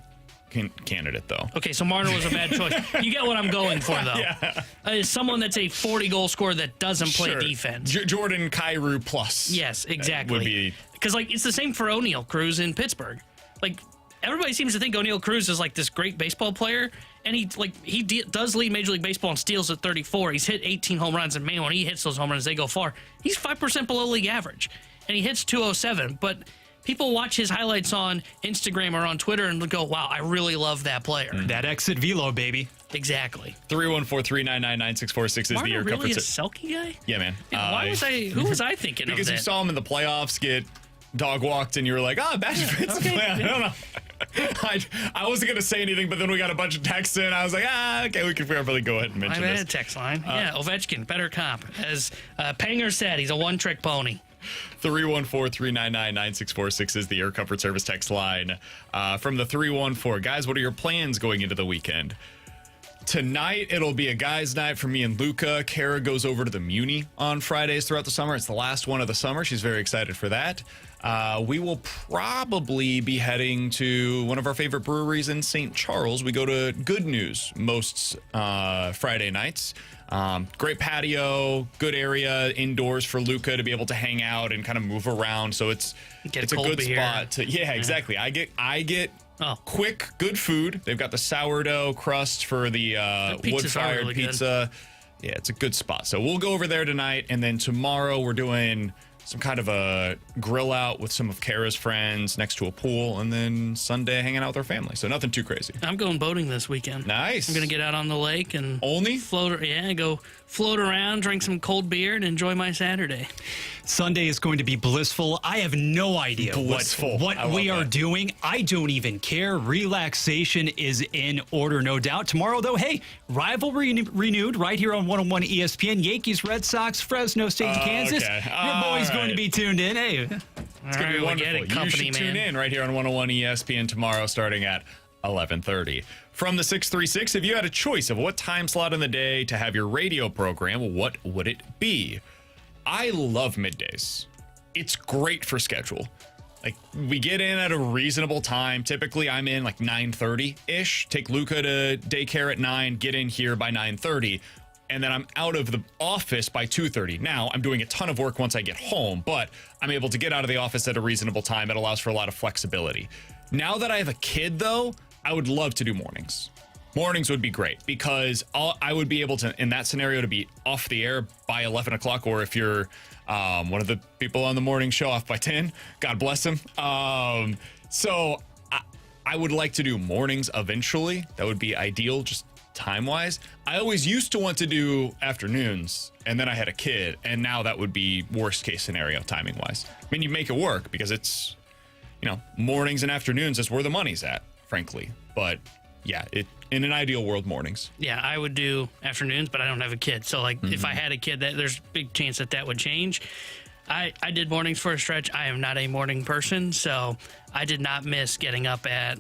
candidate, though. Okay, so Marner was a bad choice. You get what I'm going for, though. Yeah. Someone that's a 40-goal scorer that doesn't play defense. Jordan Kyrou plus. Yes, exactly. Would be, because like it's the same for O'Neal Cruz in Pittsburgh. Like everybody seems to think O'Neal Cruz is like this great baseball player, and he does lead Major League Baseball in steals at 34. He's hit 18 home runs, and man, when he hits those home runs, they go far. He's 5% below league average, and he hits 207. But people watch his highlights on Instagram or on Twitter and go, wow, I really love that player. That exit velo, baby. Exactly. 314-399-9646 is the air really comfort. A Selke guy? Yeah, man. Who was I thinking of? Because you saw him in the playoffs get dog walked, and you were like, bad defensive play. I don't know. I wasn't going to say anything, but then we got a bunch of texts in. I was like, okay, we can probably go ahead and mention this. I'm at a text line. Ovechkin, better comp. As Panger said, he's a one-trick pony. 314-399-9646 is the Air Comfort Service text line. From the 314, guys, what are your plans going into the weekend? Tonight, it'll be a guys' night for me and Luca. Kara goes over to the Muni on Fridays throughout the summer. It's the last one of the summer. She's very excited for that. We will probably be heading to one of our favorite breweries in St. Charles. We go to Good News most Friday nights. Great patio, good area indoors for Luca to be able to hang out and kind of move around. So it's a good beer. Spot to, exactly. I get quick, good food. They've got the sourdough crust for the wood-fired really pizza. Good. Yeah, it's a good spot. So we'll go over there tonight, and then tomorrow we're doing some kind of a grill out with some of Kara's friends next to a pool, and then Sunday hanging out with our family. So nothing too crazy. I'm going boating this weekend. Nice. I'm going to get out on the lake and go float around, drink some cold beer, and enjoy my Saturday. Sunday is going to be blissful. I have no idea what we are doing. I don't even care. Relaxation is in order, no doubt. Tomorrow, though, hey, rivalry renewed right here on 101 ESPN. Yankees, Red Sox, Fresno State, Kansas. Okay. Your boy's going to be tuned in. Hey, it's going to be wonderful. You should tune in right here on 101 ESPN tomorrow starting at 11:30. From the 636, if you had a choice of what time slot in the day to have your radio program, what would it be? I love middays. It's great for schedule. Like, we get in at a reasonable time. Typically, I'm in like 9:30-ish. Take Luca to daycare at 9, get in here by 9:30, and then I'm out of the office by 2:30. Now, I'm doing a ton of work once I get home, but I'm able to get out of the office at a reasonable time. It allows for a lot of flexibility. Now that I have a kid, though, I would love to do mornings. Mornings would be great because I would be able to, in that scenario, to be off the air by 11 o'clock, or if you're one of the people on the morning show, off by 10, God bless him. So I would like to do mornings eventually. That would be ideal, just time-wise. I always used to want to do afternoons, and then I had a kid, and now that would be worst-case scenario timing-wise. I mean, you make it work because it's, mornings and afternoons is where the money's at, frankly. But yeah, in an ideal world, mornings. Yeah, I would do afternoons, but I don't have a kid. So, if I had a kid, there's a big chance that would change. I did mornings for a stretch. I am not a morning person, so I did not miss getting up at,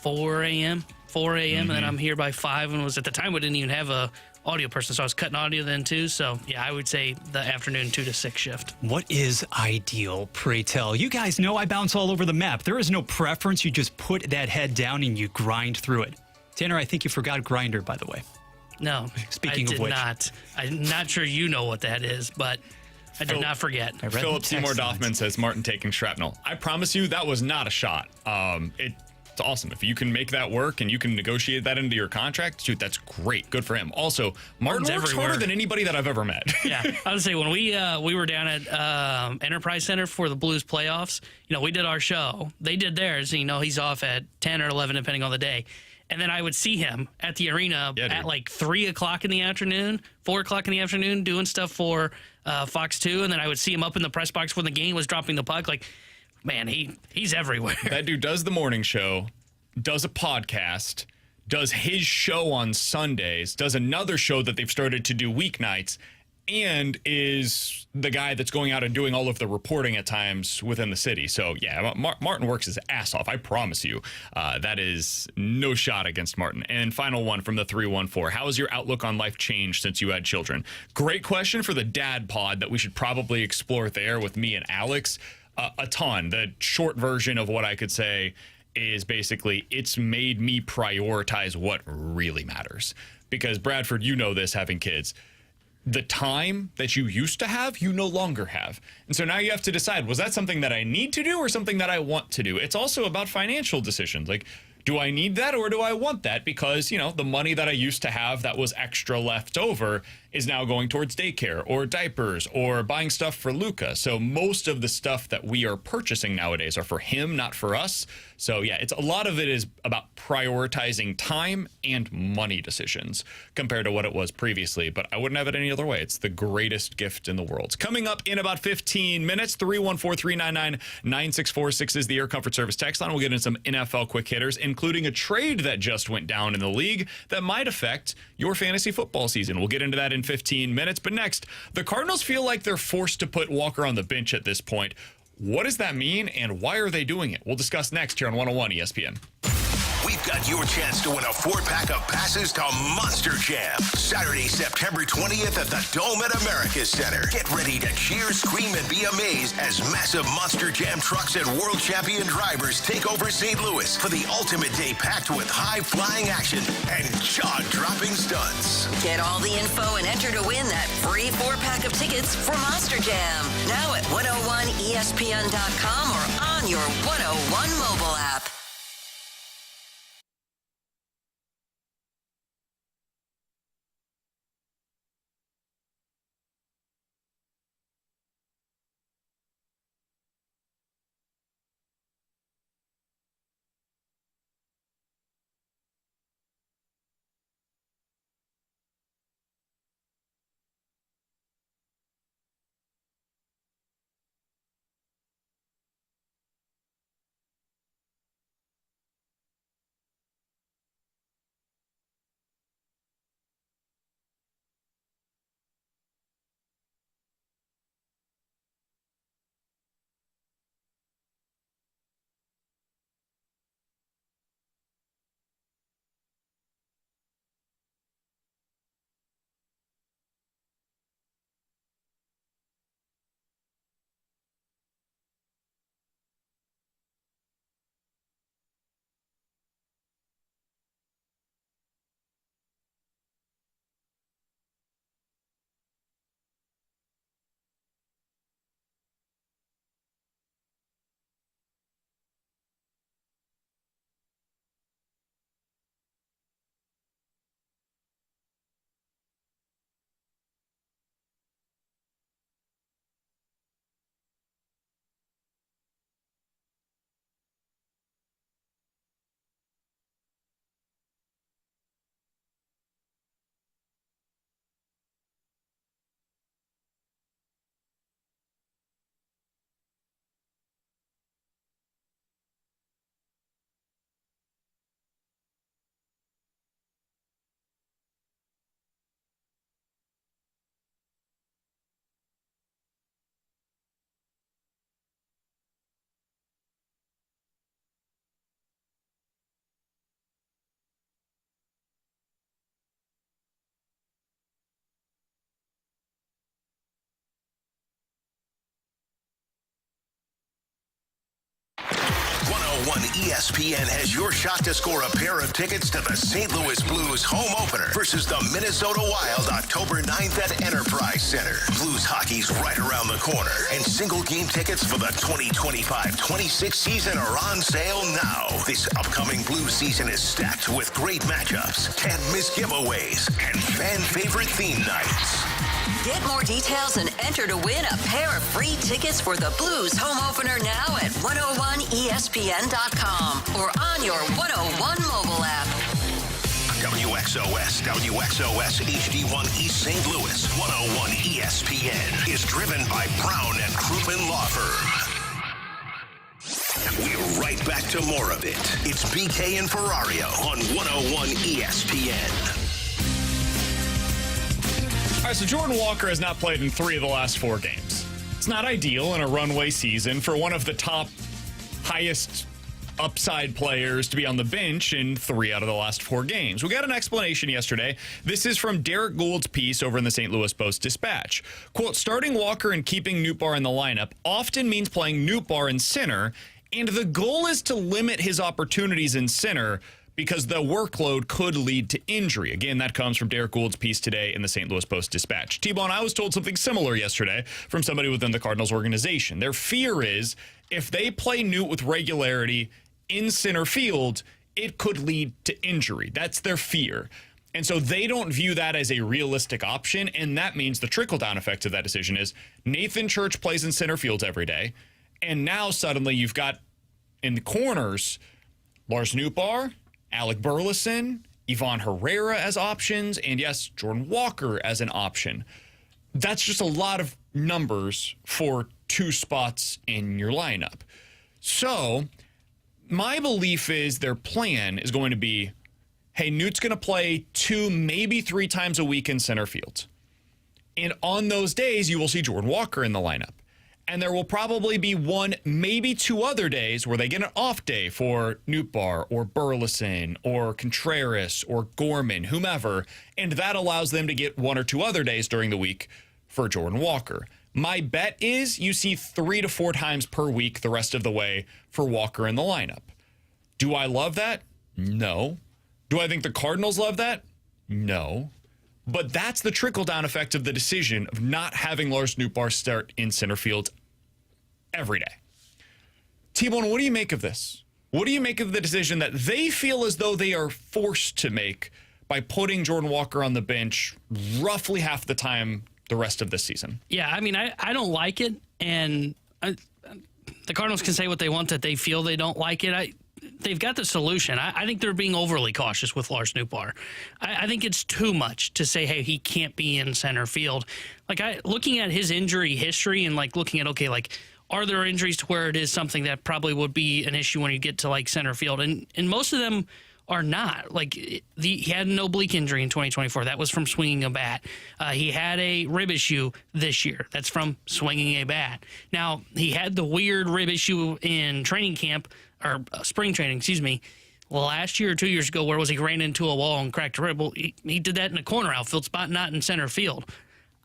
4 a.m.? 4 a.m., and I'm here by 5, and at the time we didn't even have a audio person, so I was cutting audio then too. So yeah, I would say the afternoon 2 to 6 shift. What is ideal, pray tell? You guys know I bounce all over the map. There is no preference. You just put that head down and you grind through it. Tanner, I think you forgot Grinder, by the way. No, Speaking I of which, not. I'm not sure you know what that is, but I did not forget. Philip Seymour Doffman says Martin taking shrapnel. I promise you that was not a shot. It's awesome. If you can make that work and you can negotiate that into your contract, dude, that's great. Good for him. Also, Martin works harder than anybody that I've ever met. Yeah, I would say when we were down at Enterprise Center for the Blues playoffs, we did our show. They did theirs. He's off at 10 or 11, depending on the day. And then I would see him at the arena at like 3 o'clock in the afternoon, 4 o'clock in the afternoon, doing stuff for Fox 2. And then I would see him up in the press box when the game was dropping the puck. Like, man, he's everywhere. That dude does the morning show, does a podcast, does his show on Sundays, does another show that they've started to do weeknights, and is the guy that's going out and doing all of the reporting at times within the city. So, yeah, Martin works his ass off. I promise you. That is no shot against Martin. And final one from the 314. How has your outlook on life changed since you had children? Great question for the dad pod that we should probably explore there with me and Alex. A ton. The short version of what I could say is basically it's made me prioritize what really matters. Because, Bradford, you know this, having kids. The time that you used to have, you no longer have. And so now you have to decide, was that something that I need to do or something that I want to do? It's also about financial decisions. Like, do I need that or do I want that? Because, the money that I used to have that was extra left over is now going towards daycare or diapers or buying stuff for Luca. So most of the stuff that we are purchasing nowadays are for him, not for us. So yeah, a lot of it is about prioritizing time and money decisions compared to what it was previously. But I wouldn't have it any other way. It's the greatest gift in the world. Coming up in about 15 minutes, 314-399-9646 is the Air Comfort Service text line. We'll get into some NFL quick hitters, including a trade that just went down in the league that might affect your fantasy football season. We'll get into that in 15 minutes. But next, the Cardinals feel like they're forced to put Walker on the bench at this point. What does that mean, and why are they doing it? We'll discuss next here on 101 ESPN. We've got your chance to win a 4-pack of passes to Monster Jam. Saturday, September 20th at the Dome at America's Center. Get ready to cheer, scream, and be amazed as massive Monster Jam trucks and world champion drivers take over St. Louis for the ultimate day packed with high-flying action and jaw-dropping stunts. Get all the info and enter to win that free 4-pack of tickets for Monster Jam. Now at 101ESPN.com or on your 101 mobile app. ESPN has your shot to score a pair of tickets to the St. Louis Blues home opener versus the Minnesota Wild October 9th at Enterprise Center. Blues hockey's right around the corner, and single game tickets for the 2025-26 season are on sale now. This upcoming Blues season is stacked with great matchups, can't miss giveaways, and fan favorite theme nights. Get more details and enter to win a pair of free tickets for the Blues home opener now at 101ESPN.com or on your 101 mobile app. WXOS HD1 East St. Louis 101 ESPN is driven by Brown and Crouppen Law Firm. We're right back to more of it. It's BK and Ferrario on 101 ESPN. All right, so Jordan Walker has not played in 3 of the last 4 games. It's not ideal in a runway season for one of the top highest upside players to be on the bench in 3 out of the last 4 games. We got an explanation yesterday. This is from Derek Gould's piece over in the St. Louis Post-Dispatch. Quote, starting Walker and keeping Nootbaar in the lineup often means playing Nootbaar in center, and the goal is to limit his opportunities in center because the workload could lead to injury. Again, that comes from Derek Gould's piece today in the St. Louis Post-Dispatch. T-Bone, I was told something similar yesterday from somebody within the Cardinals organization. Their fear is if they play Noot with regularity in center field, it could lead to injury. That's their fear. And so they don't view that as a realistic option, and that means the trickle-down effect of that decision is Nathan Church plays in center field every day, and now suddenly you've got in the corners Lars Nootbaar, Alec Burleson, Ivan Herrera as options, and yes, Jordan Walker as an option. That's just a lot of numbers for 2 spots in your lineup. So my belief is their plan is going to be, hey, Noot's going to play 2, maybe 3 times a week in center field. And on those days, you will see Jordan Walker in the lineup. And there will probably be 1, maybe 2 other days where they get an off day for Nootbaar or Burleson or Contreras or Gorman, whomever, and that allows them to get 1 or 2 other days during the week for Jordan Walker. My bet is you see 3 to 4 times per week the rest of the way for Walker in the lineup. Do I love that? No. Do I think the Cardinals love that? No. But that's the trickle-down effect of the decision of not having Lars Nootbaar start in center field every day. T-Bone, what do you make of this? What do you make of the decision that they feel as though they are forced to make by putting Jordan Walker on the bench roughly half the time the rest of this season? Yeah, I mean, I don't like it, and the Cardinals can say what they want that they feel they don't like it. They've got the solution. I think they're being overly cautious with Lars Nootbaar. I think it's too much to say, hey, he can't be in center field. Looking at his injury history and looking at, okay, are there injuries to where it is something that probably would be an issue when you get to center field? And most of them are not. He had an oblique injury in 2024. That was from swinging a bat. He had a rib issue this year. That's from swinging a bat. Now, he had the weird rib issue in training camp, or spring training, last year or 2 years ago, where he ran into a wall and cracked a rib. Well, he did that in a corner outfield spot, not in center field.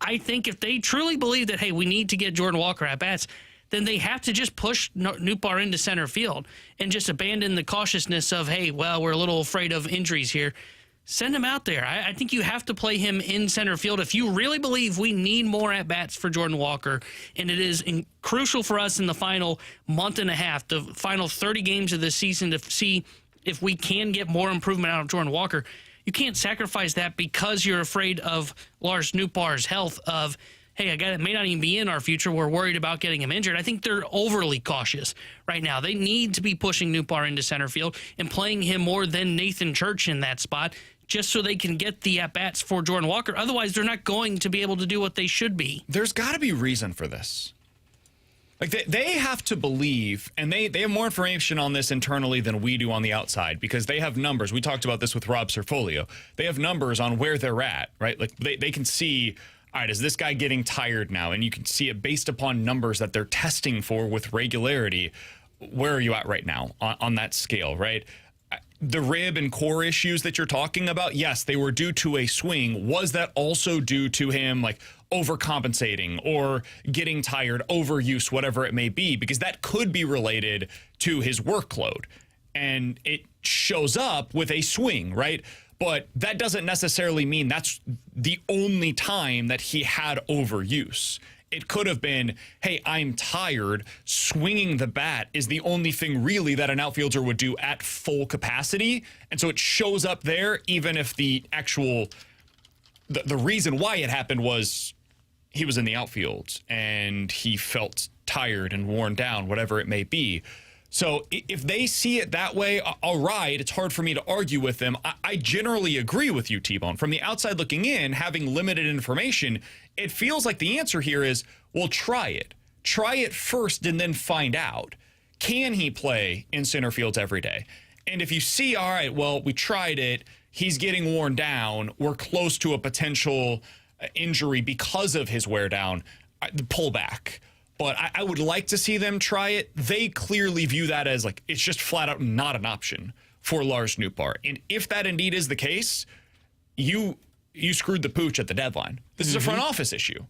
I think if they truly believe that, hey, we need to get Jordan Walker at bats, then they have to just push Nootbaar into center field and just abandon the cautiousness of, hey, well, we're a little afraid of injuries here. Send him out there. I think you have to play him in center field if you really believe we need more at-bats for Jordan Walker, and it is crucial for us in the final month and a half, the final 30 games of this season, to see if we can get more improvement out of Jordan Walker. You can't sacrifice that because you're afraid of Lars Nootbaar's health of, hey, a guy that may not even be in our future, we're worried about getting him injured. I think they're overly cautious right now. They need to be pushing Nootbaar into center field and playing him more than Nathan Church in that spot, just so they can get the at-bats for Jordan Walker. Otherwise, they're not going to be able to do what they should be. There's got to be reason for this. They have to believe, and they have more information on this internally than we do on the outside, because they have numbers. We talked about this with Rob Serfolio. They have numbers on where they're at, right? They can see, all right, is this guy getting tired now? And you can see it based upon numbers that they're testing for with regularity. Where are you at right now on that scale, right? The rib and core issues that you're talking about, yes, they were due to a swing. Was that also due to him overcompensating or getting tired, overuse, whatever it may be, because that could be related to his workload. And it shows up with a swing, right? But that doesn't necessarily mean that's the only time that he had overuse. It could have been, hey, I'm tired. Swinging the bat is the only thing really that an outfielder would do at full capacity. And so it shows up there, even if the actual, the reason why it happened was he was in the outfield and he felt tired and worn down, whatever it may be. So if they see it that way, all right, it's hard for me to argue with them. I generally agree with you, T-Bone. From the outside looking in, having limited information, it feels like the answer here is, well, try it. Try it first and then find out. Can he play in center field every day? And if you see, all right, well, we tried it, he's getting worn down, we're close to a potential injury because of his wear down, pull back. But I would like to see them try it. They clearly view that as like, it's just flat out not an option for Lars Nootbaar. And if that indeed is the case, you screwed the pooch at the deadline. This is a front office issue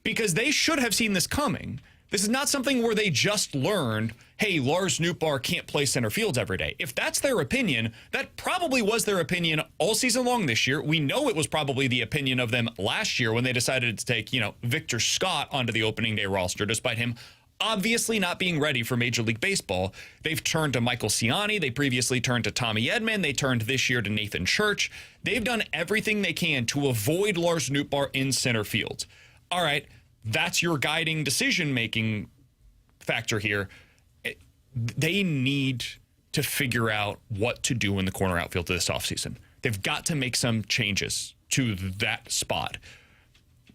because they should have seen this coming. This is not something where they just learned, hey, Lars Nootbaar can't play center field every day. If that's their opinion, that probably was their opinion all season long this year. We know it was probably the opinion of them last year when they decided to take, Victor Scott onto the opening day roster, despite him obviously not being ready for Major League Baseball. They've turned to Michael Ciani. They previously turned to Tommy Edman. They turned this year to Nathan Church. They've done everything they can to avoid Lars Nootbaar in center field. All right. That's your guiding decision-making factor here. They need to figure out what to do in the corner outfield this offseason. They've got to make some changes to that spot.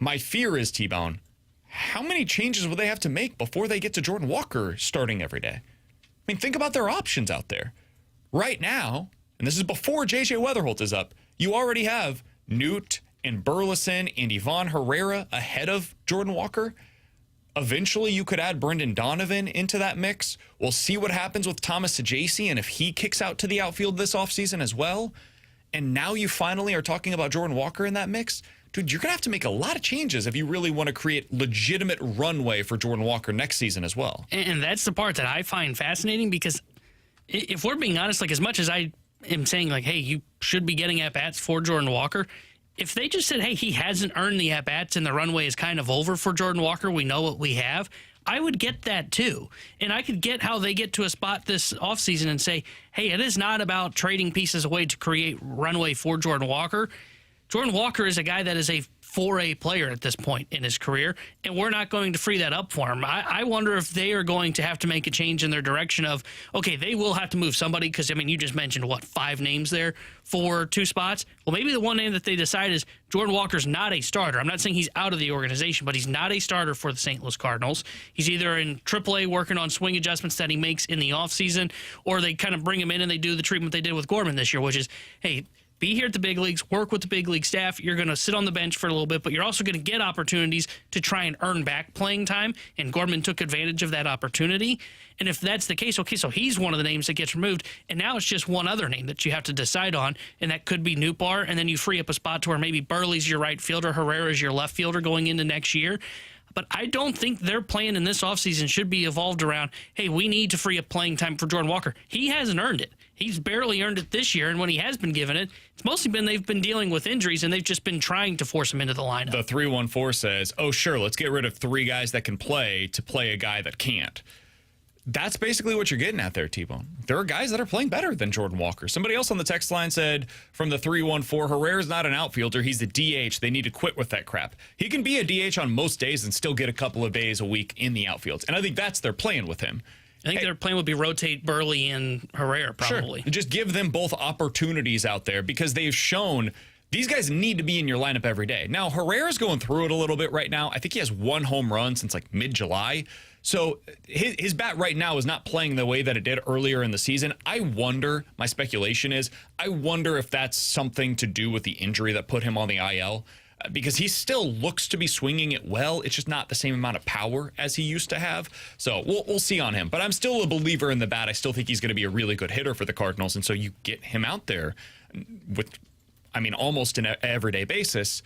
My fear is, T-Bone, how many changes will they have to make before they get to Jordan Walker starting every day? I mean, think about their options out there. Right now, and this is before J.J. Weatherholt is up, you already have Newt and Burleson and Ivan Herrera ahead of Jordan Walker. Eventually, you could add Brendan Donovan into that mix. We'll see what happens with Thomas Sajaci and if he kicks out to the outfield this offseason as well. And now you finally are talking about Jordan Walker in that mix. Dude, you're going to have to make a lot of changes if you really want to create legitimate runway for Jordan Walker next season as well. And that's the part that I find fascinating because if we're being honest, like as much as I am saying like, hey, you should be getting at-bats for Jordan Walker, if they just said, hey, he hasn't earned the at-bats and the runway is kind of over for Jordan Walker, we know what we have, I would get that too. And I could get how they get to a spot this offseason and say, hey, it is not about trading pieces away to create runway for Jordan Walker. Jordan Walker is a guy that is a 4A player at this point in his career, and we're not going to free that up for him. I wonder if they are going to have to make a change in their direction of, okay, they will have to move somebody because, I mean, you just mentioned, 5 names there for 2 spots? Well, maybe the one name that they decide is Jordan Walker's not a starter. I'm not saying he's out of the organization, but he's not a starter for the St. Louis Cardinals. He's either in AAA working on swing adjustments that he makes in the offseason, or they kind of bring him in and they do the treatment they did with Gorman this year, which is, hey, be here at the big leagues, work with the big league staff. You're going to sit on the bench for a little bit, but you're also going to get opportunities to try and earn back playing time, and Gorman took advantage of that opportunity. And if that's the case, okay, so he's one of the names that gets removed, and now it's just one other name that you have to decide on, and that could be Nootbaar, and then you free up a spot to where maybe Burley's your right fielder, Herrera's your left fielder going into next year. But I don't think their plan in this offseason should be evolved around, hey, we need to free up playing time for Jordan Walker. He hasn't earned it. He's barely earned it this year, and when he has been given it, it's mostly been they've been dealing with injuries, and they've just been trying to force him into the lineup. The 314 says, oh, sure, let's get rid of 3 guys that can play to play a guy that can't. That's basically what you're getting at there, T-Bone. There are guys that are playing better than Jordan Walker. Somebody else on the text line said from the 314, Herrera's not an outfielder. He's a DH. They need to quit with that crap. He can be a DH on most days and still get a couple of days a week in the outfield. And I think that's their plan with him. I think their plan would be rotate Burley and Herrera, probably. Sure. Just give them both opportunities out there because they've shown these guys need to be in your lineup every day. Now, Herrera's going through it a little bit right now. I think he has 1 home run since like mid-July. So his bat right now is not playing the way that it did earlier in the season. I wonder, my speculation is, I wonder if that's something to do with the injury that put him on the IL. Because he still looks to be swinging it well. It's just not the same amount of power as he used to have. So we'll see on him. But I'm still a believer in the bat. I still think he's going to be a really good hitter for the Cardinals. And so you get him out there with, almost an everyday basis.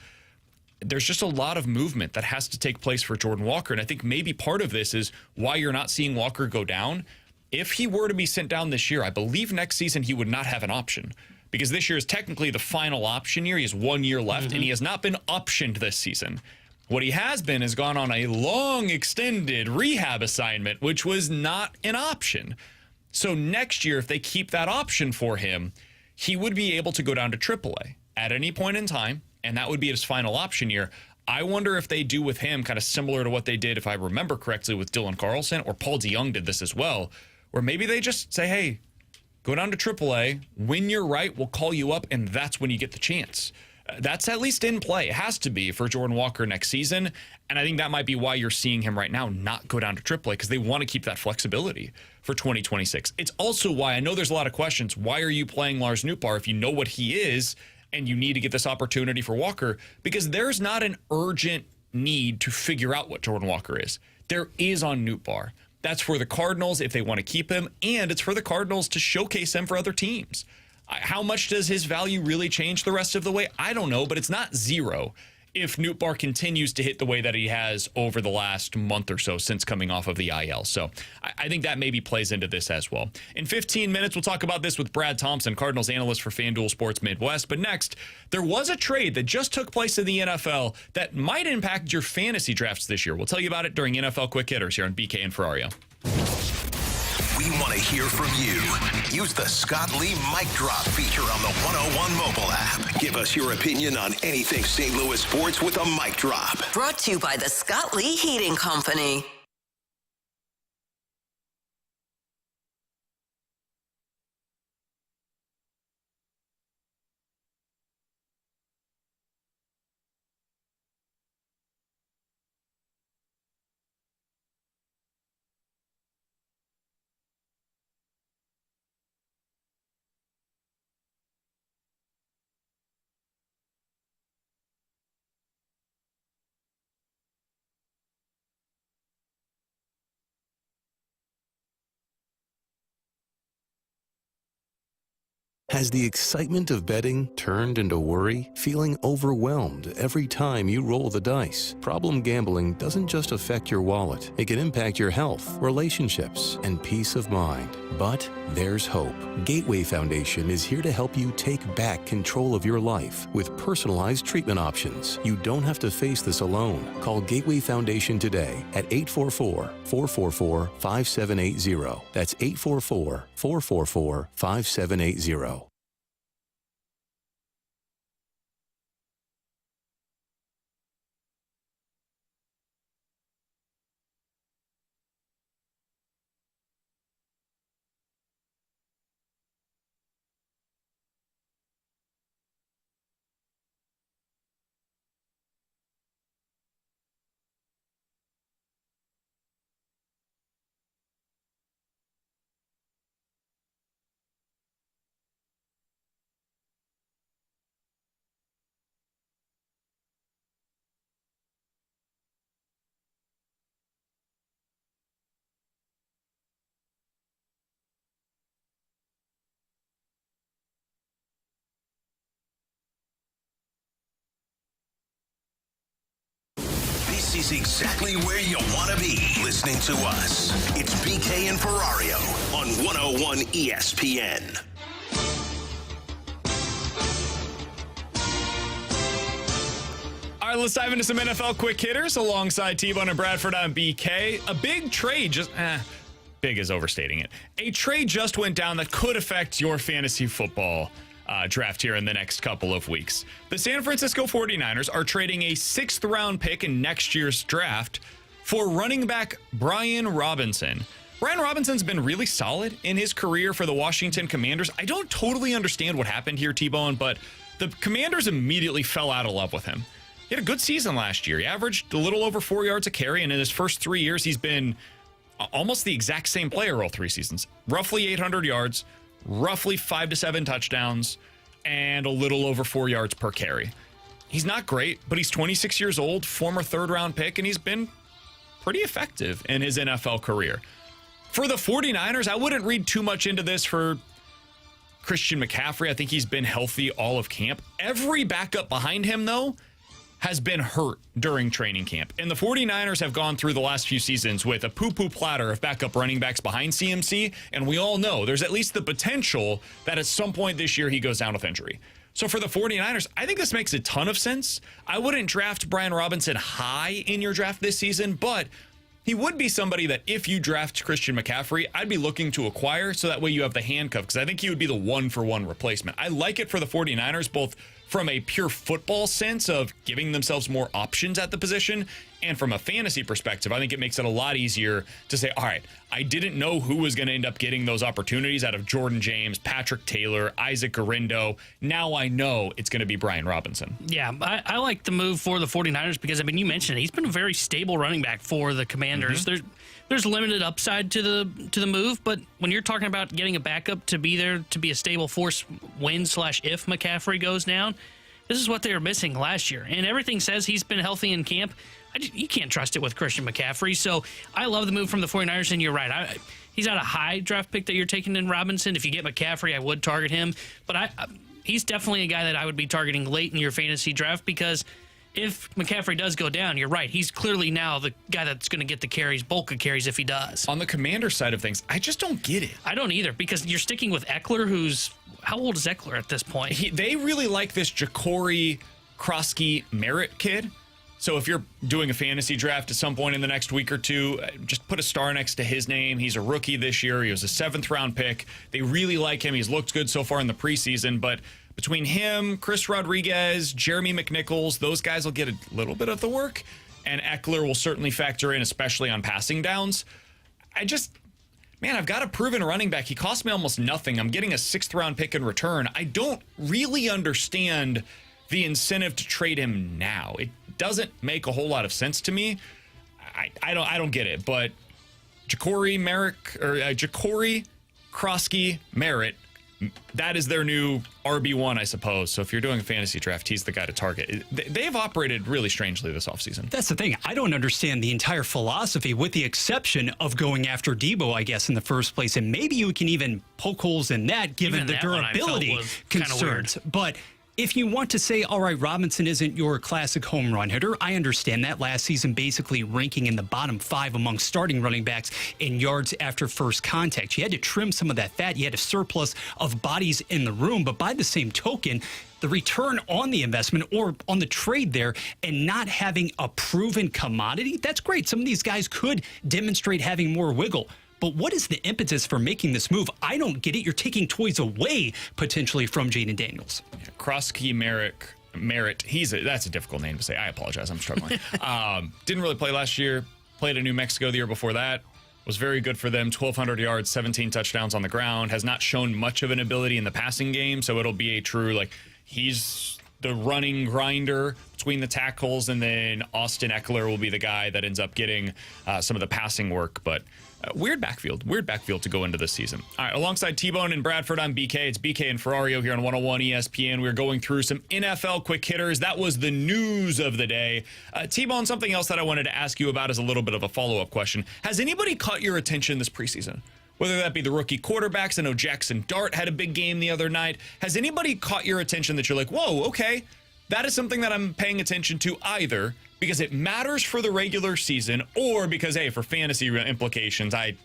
there's just a lot of movement that has to take place for Jordan Walker. And I think maybe part of this is why you're not seeing Walker go down. If he were to be sent down this year, I believe next season he would not have an option, because this year is technically the final option year. He has 1 year left, and he has not been optioned this season. What he has been is gone on a long, extended rehab assignment, which was not an option. So next year, if they keep that option for him, he would be able to go down to AAA at any point in time, and that would be his final option year. I wonder if they do with him kind of similar to what they did, if I remember correctly, with Dylan Carlson, or Paul DeYoung did this as well, where maybe they just say, hey, go down to AAA. When you're right, we'll call you up, and that's when you get the chance. That's at least in play. It has to be for Jordan Walker next season, and I think that might be why you're seeing him right now not go down to AAA, because they want to keep that flexibility for 2026. It's also why I know there's a lot of questions. Why are you playing Lars Nootbaar if you know what he is and you need to get this opportunity for Walker? Because there's not an urgent need to figure out what Jordan Walker is. There is on Nootbaar. That's for the Cardinals if they want to keep him, and it's for the Cardinals to showcase him for other teams. How much does his value really change the rest of the way? I don't know, but it's not zero if Nootbaar continues to hit the way that he has over the last month or so since coming off of the IL. So I think that maybe plays into this as well. In 15 minutes, we'll talk about this with Brad Thompson, Cardinals analyst for FanDuel Sports Midwest. But next, there was a trade that just took place in the NFL that might impact your fantasy drafts this year. We'll tell you about it during NFL Quick Hitters here on BK and Ferrario. We want to hear from you. Use the Scott Lee Mic Drop feature on the 101 mobile app. Give us your opinion on anything St. Louis sports with a mic drop. Brought to you by the Scott Lee Heating Company. Has the excitement of betting turned into worry? Feeling overwhelmed every time you roll the dice? Problem gambling doesn't just affect your wallet. It can impact your health, relationships, and peace of mind. But there's hope. Gateway Foundation is here to help you take back control of your life with personalized treatment options. You don't have to face this alone. Call Gateway Foundation today at 844-444-5780. That's 844-444-5780. This is exactly where you want to be listening to us. It's BK and Ferrario on 101 ESPN. All right, let's dive into some NFL quick hitters alongside T-Bone and Bradford on BK. A big trade big is overstating it. A trade just went down that could affect your fantasy football draft here in the next couple of weeks. The San Francisco 49ers are trading a 6th round pick in next year's draft for running back Brian Robinson. Brian Robinson's been really solid in his career for the Washington Commanders. I don't totally understand what happened here, T-Bone, but the Commanders immediately fell out of love with him. He had a good season last year. He averaged a little over 4 yards a carry, and in his first 3 years, he's been almost the exact same player all 3 seasons. Roughly 800 yards, roughly 5 to 7 touchdowns, and a little over 4 yards per carry. He's not great, but he's 26 years old, former 3rd-round pick, and he's been pretty effective in his NFL career. For the 49ers, I wouldn't read too much into this for Christian McCaffrey. I think he's been healthy all of camp. Every backup behind him, though, has been hurt during training camp. And the 49ers have gone through the last few seasons with a poo-poo platter of backup running backs behind CMC, and we all know there's at least the potential that at some point this year he goes down with injury. So for the 49ers, I think this makes a ton of sense. I wouldn't draft Brian Robinson high in your draft this season, but he would be somebody that if you draft Christian McCaffrey, I'd be looking to acquire so that way you have the handcuff, because I think he would be the one-for-one replacement. I like it for the 49ers, both from a pure football sense of giving themselves more options at the position, and from a fantasy perspective, I think it makes it a lot easier to say, all right, I didn't know who was going to end up getting those opportunities out of Jordan James, Patrick Taylor, Isaac Garindo. Now I know it's going to be Brian Robinson. Yeah, I like the move for the 49ers because, I mean, you mentioned it. He's been a very stable running back for the Commanders. Mm-hmm. There's limited upside to the move, but when you're talking about getting a backup to be there to be a stable force when/if McCaffrey goes down, this is what they were missing last year. And everything says he's been healthy in camp. You can't trust it with Christian McCaffrey. So I love the move from the 49ers, and you're right. He's not a high draft pick that you're taking in Robinson. If you get McCaffrey, I would target him. But he's definitely a guy that I would be targeting late in your fantasy draft because if McCaffrey does go down, you're right. He's clearly now the guy that's going to get the carries, bulk of carries if he does. On the Commander side of things, I just don't get it. I don't either because you're sticking with Eckler, who's – how old is Eckler at this point? They really like this Ja'Cory Krosky Merritt kid. So if you're doing a fantasy draft at some point in the next week or two, just put a star next to his name. He's a rookie this year. He was a 7th-round pick. They really like him. He's looked good so far in the preseason. But between him, Chris Rodriguez, Jeremy McNichols, those guys will get a little bit of the work. And Eckler will certainly factor in, especially on passing downs. I've got a proven running back. He cost me almost nothing. I'm getting a 6th-round pick in return. I don't really understand the incentive to trade him now. It doesn't make a whole lot of sense to me. I don't get it. But Ja'Cory Krosky Merritt, that is their new RB1, I suppose. So if you're doing a fantasy draft, he's the guy to target. They've operated really strangely this offseason. That's the thing. I don't understand the entire philosophy, with the exception of going after Debo, I guess, in the first place. And maybe you can even poke holes in that, given Even the that durability concerns. But if you want to say, all right, Robinson isn't your classic home run hitter, I understand that. Last season, basically ranking in the bottom 5 among starting running backs in yards after first contact. You had to trim some of that fat. You had a surplus of bodies in the room. But by the same token, the return on the investment or on the trade there and not having a proven commodity, that's great. Some of these guys could demonstrate having more wiggle. But what is the impetus for making this move? I don't get it. You're taking toys away potentially from Jaden Daniels. Yeah, Krosky Merritt. That's a difficult name to say. I apologize. I'm struggling. Didn't really play last year. Played in New Mexico the year before that. Was very good for them. 1,200 yards, 17 touchdowns on the ground. Has not shown much of an ability in the passing game. So it'll be a true, he's the running grinder between the tackles, and then Austin Eckler will be the guy that ends up getting some of the passing work. But weird backfield to go into this season. All right, alongside T-Bone and Bradford, I'm BK. It's BK and Ferrario here on 101 ESPN. We're going through some NFL quick hitters. That was the news of the day. T-Bone, something else that I wanted to ask you about is a little bit of a follow-up question. Has anybody caught your attention this preseason? Whether that be the rookie quarterbacks. I know Jackson Dart had a big game the other night. Has anybody caught your attention that you're like, whoa, okay, that is something that I'm paying attention to, either because it matters for the regular season or because, hey, for fantasy implications, I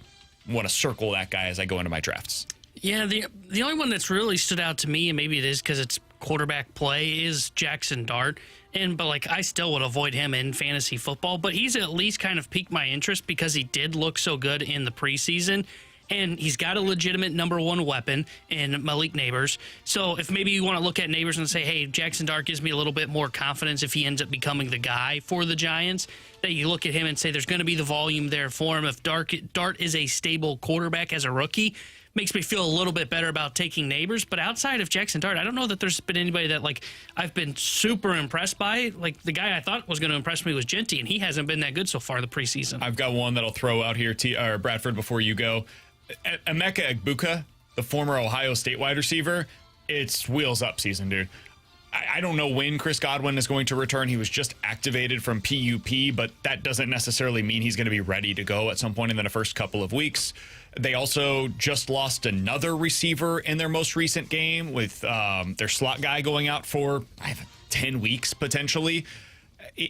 want to circle that guy as I go into my drafts? Yeah, the only one that's really stood out to me, and maybe it is because it's quarterback play, is Jackson Dart. But I still would avoid him in fantasy football. But he's at least kind of piqued my interest because he did look so good in the preseason. And he's got a legitimate number one weapon in Malik Neighbors. So if maybe you want to look at Neighbors and say, hey, Jackson Dart gives me a little bit more confidence if he ends up becoming the guy for the Giants, that you look at him and say there's going to be the volume there for him. If Dart is a stable quarterback as a rookie, makes me feel a little bit better about taking Neighbors. But outside of Jackson Dart, I don't know that there's been anybody that I've been super impressed by. The guy I thought was going to impress me was Genty, and he hasn't been that good so far the preseason. I've got one that'll throw out here, Bradford, before you go. Emeka Egbuka, the former Ohio State wide receiver, it's wheels up season, dude. I don't know when Chris Godwin is going to return. He was just activated from PUP, but that doesn't necessarily mean he's going to be ready to go at some point in the first couple of weeks. They also just lost another receiver in their most recent game with their slot guy going out for 10 weeks potentially.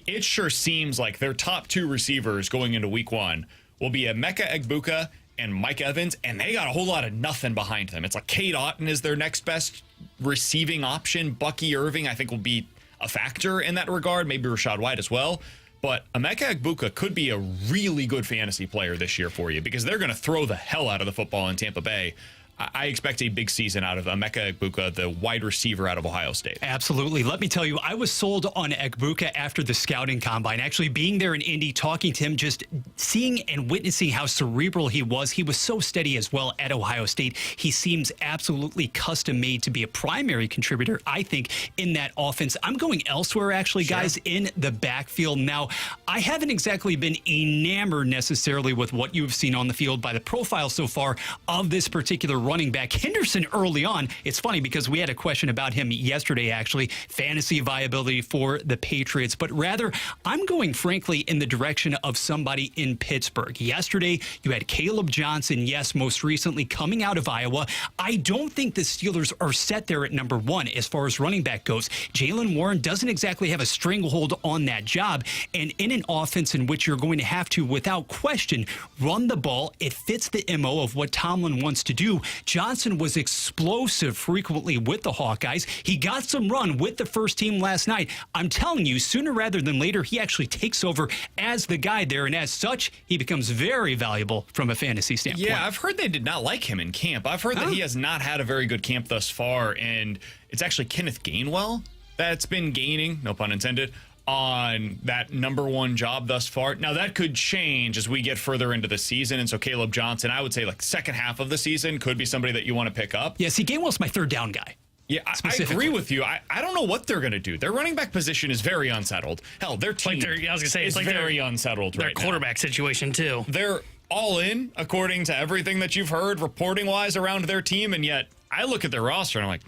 it sure seems like their top 2 receivers going into week 1 will be Emeka Egbuka and Mike Evans, and they got a whole lot of nothing behind them. It's like Cade Otton is their next best receiving option. Bucky Irving, I think, will be a factor in that regard. Maybe Rachaad White as well. But Emeka Egbuka could be a really good fantasy player this year for you because they're going to throw the hell out of the football in Tampa Bay. I expect a big season out of Emeka Egbuka, the wide receiver out of Ohio State. Absolutely. Let me tell you, I was sold on Egbuka after the scouting combine. Actually being there in Indy, talking to him, just seeing and witnessing how cerebral he was. He was so steady as well at Ohio State. He seems absolutely custom made to be a primary contributor, I think, in that offense. I'm going elsewhere, actually, guys, in the backfield. Now, I haven't exactly been enamored necessarily with what you've seen on the field by the profile so far of this particular running back. Henderson early on, it's funny because we had a question about him yesterday, actually, fantasy viability for the Patriots, but rather I'm going frankly in the direction of somebody in Pittsburgh. Yesterday, you had Caleb Johnson, yes, most recently coming out of Iowa. I don't think the Steelers are set there at number 1 as far as running back goes. Jaylen Warren doesn't exactly have a stranglehold on that job, and in an offense in which you're going to have to, without question, run the ball, it fits the MO of what Tomlin wants to do. Johnson was explosive frequently with the Hawkeyes. He got some run with the first team last night. I'm telling you, sooner rather than later, he actually takes over as the guy there, and as such, he becomes very valuable from a fantasy standpoint. Yeah, I've heard they did not like him in camp. I've heard that he has not had a very good camp thus far, and it's actually Kenneth Gainwell that's been gaining, no pun intended, on that number 1 job thus far. Now, that could change as we get further into the season, and so Caleb Johnson, I would say, like, second half of the season could be somebody that you want to pick up. Yeah, see, Gainwell's my third down guy. Yeah, I agree with you. I don't know what they're going to do. Their running back position is very unsettled. Hell, their team is very unsettled right now. Their quarterback situation, too. They're all in, according to everything that you've heard reporting-wise around their team, and yet I look at their roster and I'm like,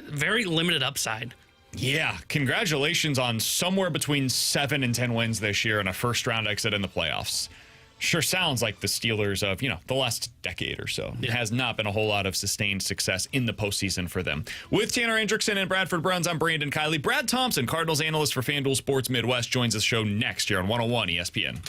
very limited upside. Yeah, congratulations on somewhere between 7 and 10 wins this year and a first-round exit in the playoffs. Sure sounds like the Steelers of, the last decade or so. It has not been a whole lot of sustained success in the postseason for them. With Tanner Hendrickson and Bradford Bruns, I'm Brandon Kiley. Brad Thompson, Cardinals analyst for FanDuel Sports Midwest, joins the show next year on 101 ESPN.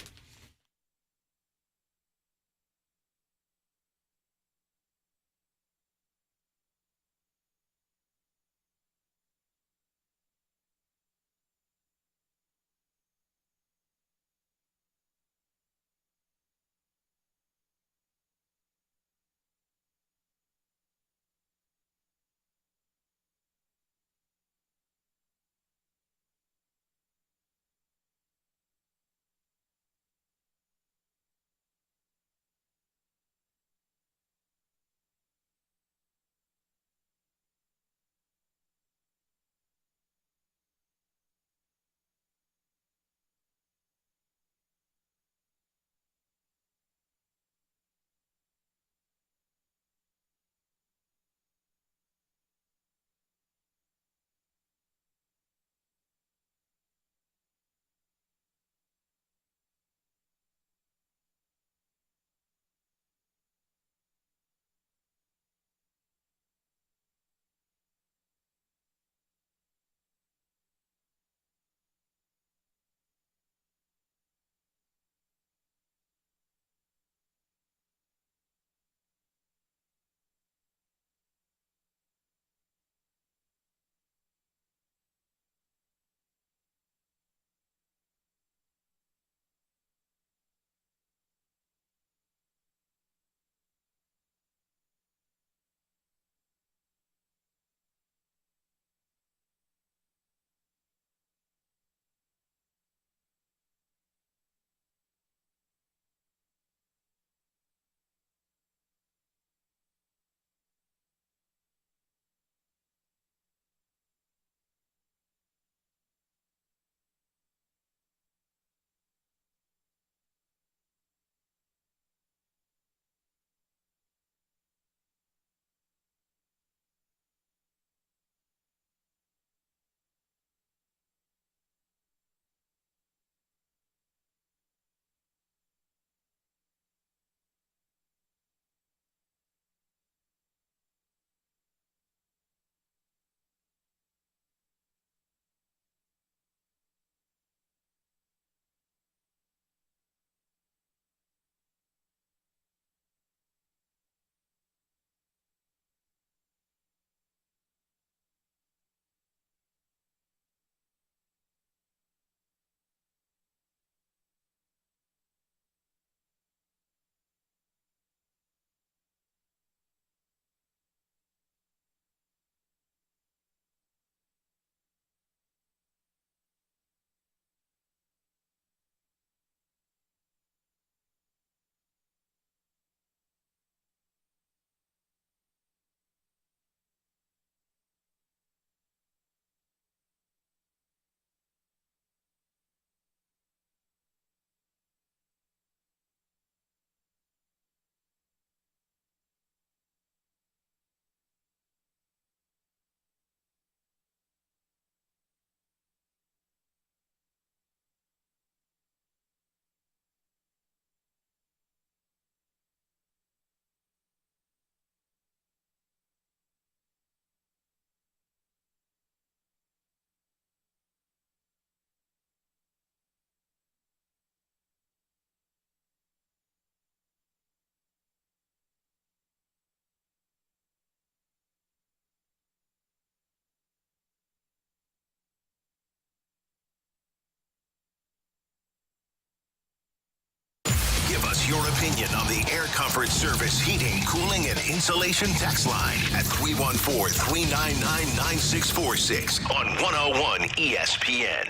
opinion on the Air Comfort Service heating, cooling, and insulation text line at 314-399-9646 on 101 ESPN.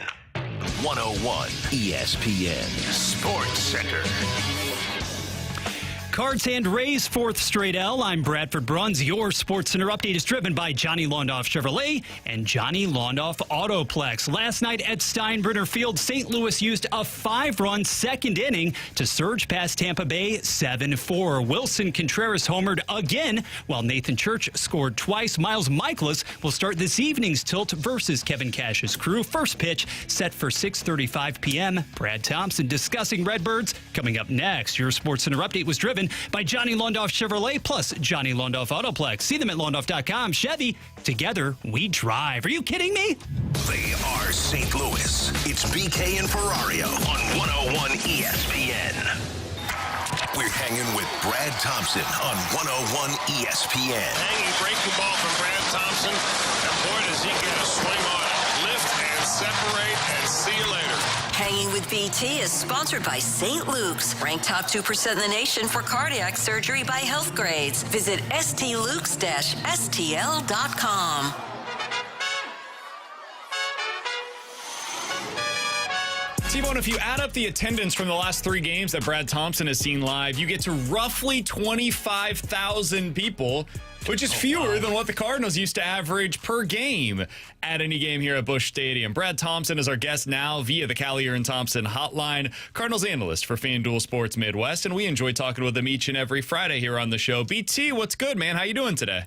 101 ESPN Sports Center. Cards and Rays, fourth straight L. I'm Bradford Bruns. Your Sports Center update is driven by Johnny Londoff Chevrolet and Johnny Londoff Autoplex. Last night at Steinbrenner Field, St. Louis used a 5-run second inning to surge past Tampa Bay 7-4. Wilson Contreras homered again, while Nathan Church scored twice. Miles Michaelis will start this evening's tilt versus Kevin Cash's crew. First pitch set for 6:35 p.m. Brad Thompson discussing Redbirds coming up next. Your Sports Center update was driven by Johnny Londoff Chevrolet plus Johnny Londoff Autoplex. See them at Londoff.com. Chevy, together we drive. Are you kidding me? They are St. Louis. It's BK and Ferrario on 101 ESPN. We're hanging with Brad Thompson on 101 ESPN. Hanging breaking ball from Brad Thompson. And boy, does he get a swing on it. Lift and separate and see you later. Hanging with BT is sponsored by St. Luke's, ranked top 2% in the nation for cardiac surgery by Health Grades. Visit stlukes-stl.com. T-Bone, if you add up the attendance from the last 3 games that Brad Thompson has seen live, you get to roughly 25,000 people, which is fewer than what the Cardinals used to average per game at any game here at Busch Stadium. Brad Thompson is our guest now via the Callier and Thompson hotline, Cardinals analyst for FanDuel Sports Midwest, and we enjoy talking with him each and every Friday here on the show. BT, what's good, man? How you doing today?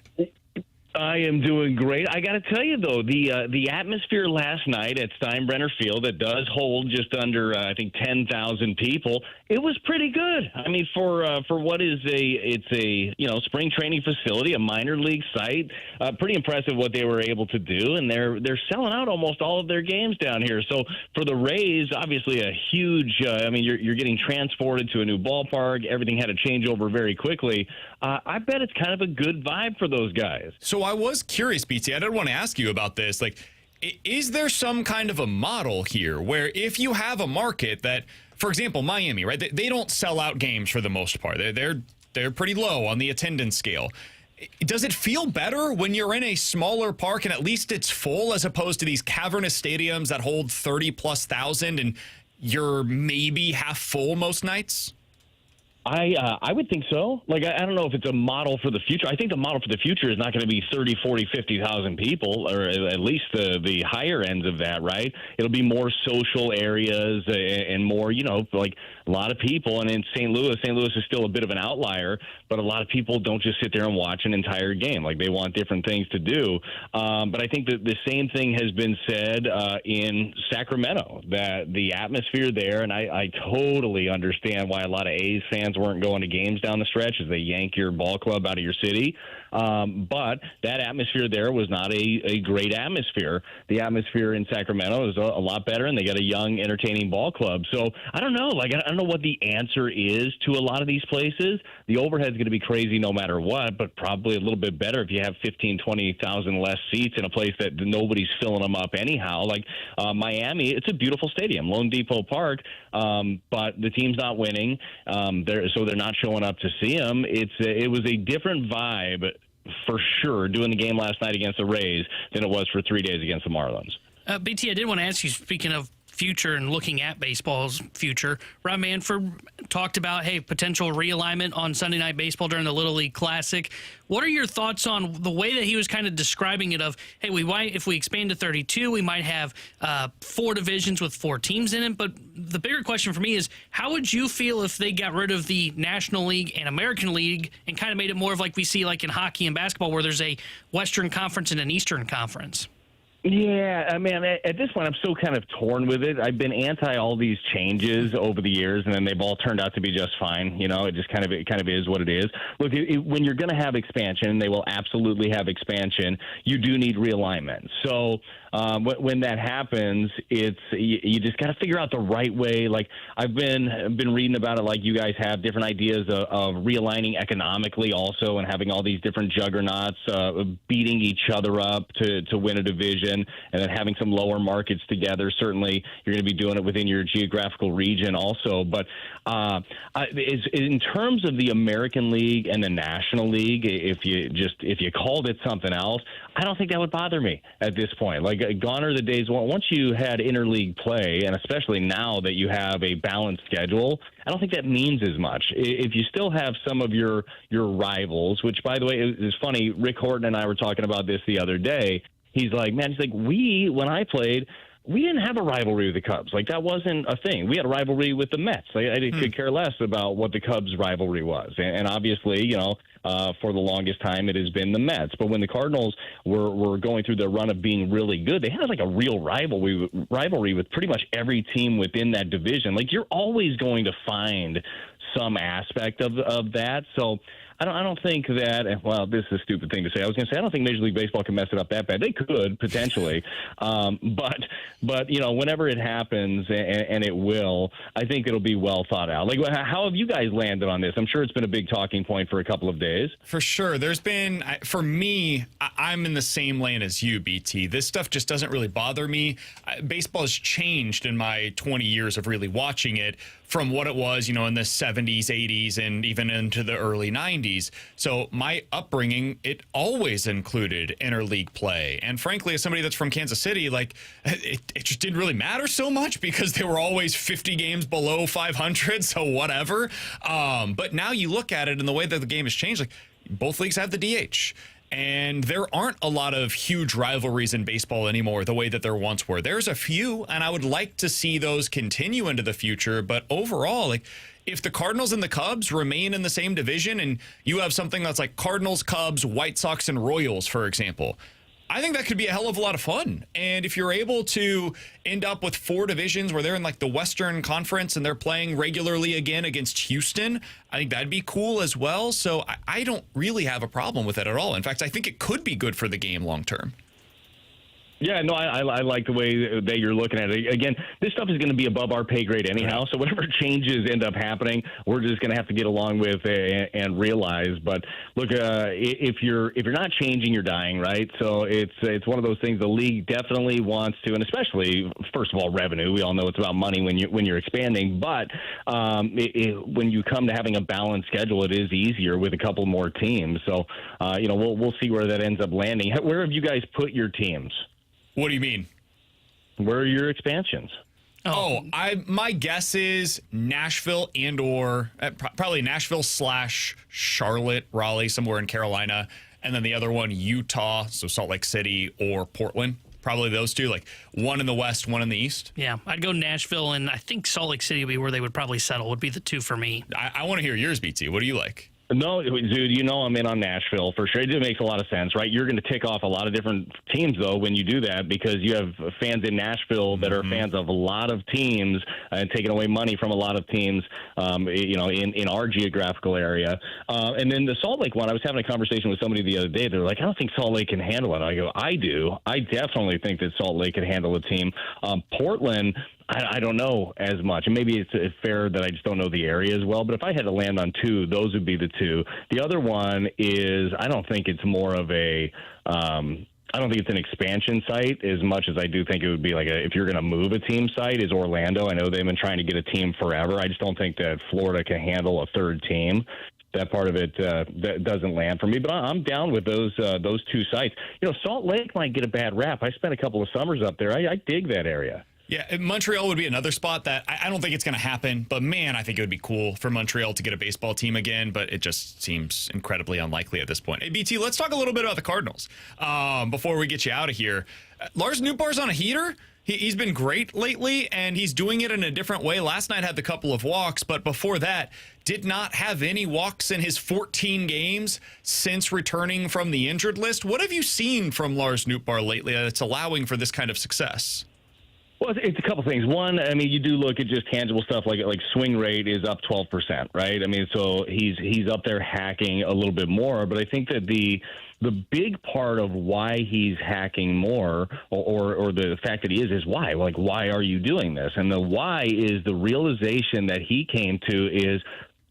I am doing great. I got to tell you, though, the atmosphere last night at Steinbrenner Field, that does hold just under, I think, 10,000 people. It was pretty good. I mean, for what is it's a spring training facility, a minor league site. Pretty impressive what they were able to do, and they're selling out almost all of their games down here. So for the Rays, obviously a huge. You're getting transported to a new ballpark. Everything had to change over very quickly. I bet it's kind of a good vibe for those guys. So I was curious, BT. I did want to ask you about this. Like, is there some kind of a model here where if you have a market that, for example, Miami, right? They don't sell out games for the most part. They're pretty low on the attendance scale. Does it feel better when you're in a smaller park and at least it's full as opposed to these cavernous stadiums that hold 30,000+ and you're maybe half full most nights? I would think so. Like, I don't know if it's a model for the future. I think the model for the future is not going to be 30, 40, 50,000 people, or at least the higher ends of that, right? It'll be more social areas and more, like a lot of people. And in St. Louis is still a bit of an outlier, but a lot of people don't just sit there and watch an entire game. Like, they want different things to do. But I think that the same thing has been said in Sacramento, that the atmosphere there, and I totally understand why a lot of A's fans weren't going to games down the stretch as they yank your ball club out of your city. But that atmosphere there was not a great atmosphere. The atmosphere in Sacramento is a lot better, and they got a young, entertaining ball club. So I don't know. Like, I don't know what the answer is to a lot of these places. The overhead's going to be crazy no matter what, but probably a little bit better if you have 15, 20,000 less seats in a place that nobody's filling them up anyhow. Like Miami, it's a beautiful stadium, Lone Depot Park, but the team's not winning. So they're not showing up to see them. It was a different vibe for sure doing the game last night against the Rays than it was for 3 days against the Marlins. BT, I did want to ask you, speaking of future and looking at baseball's future, Rob Manfred talked about, potential realignment on Sunday Night Baseball during the Little League Classic. What are your thoughts on the way that he was kind of describing it of, if we expand to 32, we might have 4 divisions with 4 teams in it. But the bigger question for me is, how would you feel if they got rid of the National League and American League and kind of made it more of like we see like in hockey and basketball where there's a Western Conference and an Eastern Conference? Yeah, I mean, at this point, I'm still kind of torn with it. I've been anti all these changes over the years, and then they've all turned out to be just fine. It just kind of is what it is. Look, when you're going to have expansion, and they will absolutely have expansion, you do need realignment. So when that happens, you just got to figure out the right way. Like I've been reading about it, like you guys have different ideas of realigning economically also, and having all these different juggernauts beating each other up to win a division, and then having some lower markets together. Certainly, you're going to be doing it within your geographical region also. But in terms of the American League and the National League, if you called it something else, I don't think that would bother me at this point. Like, gone are the days once you had interleague play, and especially now that you have a balanced schedule, I don't think that means as much. If you still have some of your rivals, which, by the way, is funny. Rick Horton and I were talking about this the other day. He's like, when I played, we didn't have a rivalry with the Cubs. Like, that wasn't a thing. We had a rivalry with the Mets. I could care less about what the Cubs rivalry was. And obviously, for the longest time, it has been the Mets. But when the Cardinals were going through the run of being really good, they had like a real rivalry with pretty much every team within that division. Like, you're always going to find some aspect of that. So I don't think that, well, this is a stupid thing to say. I was going to say, I don't think Major League Baseball can mess it up that bad. They could, potentially. But whenever it happens, and it will, I think it'll be well thought out. Like, how have you guys landed on this? I'm sure it's been a big talking point for a couple of days. For sure. There's been, for me, I'm in the same lane as you, BT. This stuff just doesn't really bother me. Baseball has changed in my 20 years of really watching it from what it was, in the 70s, 80s, and even into the early 90s. So my upbringing, it always included interleague play. And frankly, as somebody that's from Kansas City, like, it just didn't really matter so much because they were always 50 games below 500, so whatever. But now you look at it and the way that the game has changed, like, both leagues have the DH. And there aren't a lot of huge rivalries in baseball anymore the way that there once were. There's a few, and I would like to see those continue into the future. But overall, like, if the Cardinals and the Cubs remain in the same division and you have something that's like Cardinals, Cubs, White Sox, and Royals, for example, I think that could be a hell of a lot of fun. And if you're able to end up with 4 divisions where they're in like the Western Conference and they're playing regularly again against Houston, I think that'd be cool as well. So I don't really have a problem with it at all. In fact, I think it could be good for the game long term. Yeah, no, I like the way that you're looking at it. Again, this stuff is going to be above our pay grade anyhow, so whatever changes end up happening, we're just going to have to get along with and realize. But look, if you're not changing, you're dying, right? So it's one of those things the league definitely wants to, and especially, first of all, revenue. We all know it's about money when you're expanding, but when you come to having a balanced schedule, it is easier with a couple more teams. So we'll see where that ends up landing. Where have you guys put your teams? What do you mean? Where are your expansions? My guess is Nashville and/or probably Nashville / Charlotte, Raleigh, somewhere in Carolina, and then the other one Utah, so Salt Lake City or Portland. Probably those two, like one in the West, one in the East. Yeah, I'd go Nashville, and I think Salt Lake City would be where they would probably settle. Would be the two for me. I want to hear yours, BT. What do you like? No, dude, I'm in on Nashville for sure. It makes a lot of sense, right? You're going to tick off a lot of different teams, though, when you do that, because you have fans in Nashville that are fans of a lot of teams and taking away money from a lot of teams, in our geographical area. And then the Salt Lake one, I was having a conversation with somebody the other day. They're like, I don't think Salt Lake can handle it. I go, I do. I definitely think that Salt Lake can handle a team. Portland, I don't know as much. And maybe it's fair that I just don't know the area as well. But if I had to land on two, those would be the two. The other one is I don't think it's more of a I don't think it's an expansion site as much as I do think it would be like if you're going to move a team site is Orlando. I know they've been trying to get a team forever. I just don't think that Florida can handle a third team. That part of it that doesn't land for me, but I'm down with those two sites. Salt Lake might get a bad rap. I spent a couple of summers up there. I dig that area. Yeah, Montreal would be another spot that I don't think it's going to happen, but man, I think it would be cool for Montreal to get a baseball team again, but it just seems incredibly unlikely at this point. Hey, BT, let's talk a little bit about the Cardinals before we get you out of here. Lars Nootbaar's on a heater. He's been great lately, and he's doing it in a different way. Last night had the couple of walks, but before that, did not have any walks in his 14 games since returning from the injured list. What have you seen from Lars Nootbaar lately that's allowing for this kind of success? Well, it's a couple things. One, I mean, you do look at just tangible stuff like swing rate is up 12%, right? I mean, so he's up there hacking a little bit more. But I think that the big part of why he's hacking more, or the fact that he is why. Like, why are you doing this? And the why is the realization that he came to is,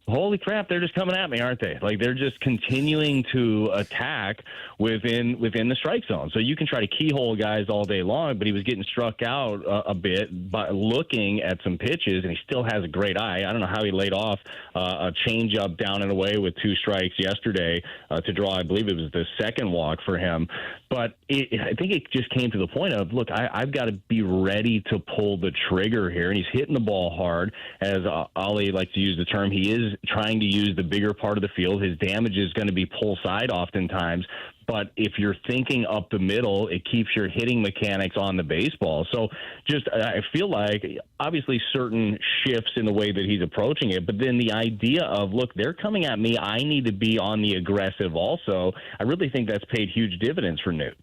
holy crap, they're just coming at me, aren't they? Like, they're just continuing to attack within the strike zone. So you can try to keyhole guys all day long, but he was getting struck out a bit by looking at some pitches, and he still has a great eye. I don't know how he laid off a changeup down and away with 2 strikes yesterday to draw, I believe it was the second walk for him. But I think it just came to the point of, look, I've got to be ready to pull the trigger here. And he's hitting the ball hard. As Ollie likes to use the term, he is trying to use the bigger part of the field. His damage is going to be pull side oftentimes. But if you're thinking up the middle, it keeps your hitting mechanics on the baseball. So I feel like obviously certain shifts in the way that he's approaching it, but then the idea of, look, they're coming at me, I need to be on the aggressive also. I really think that's paid huge dividends for Newt.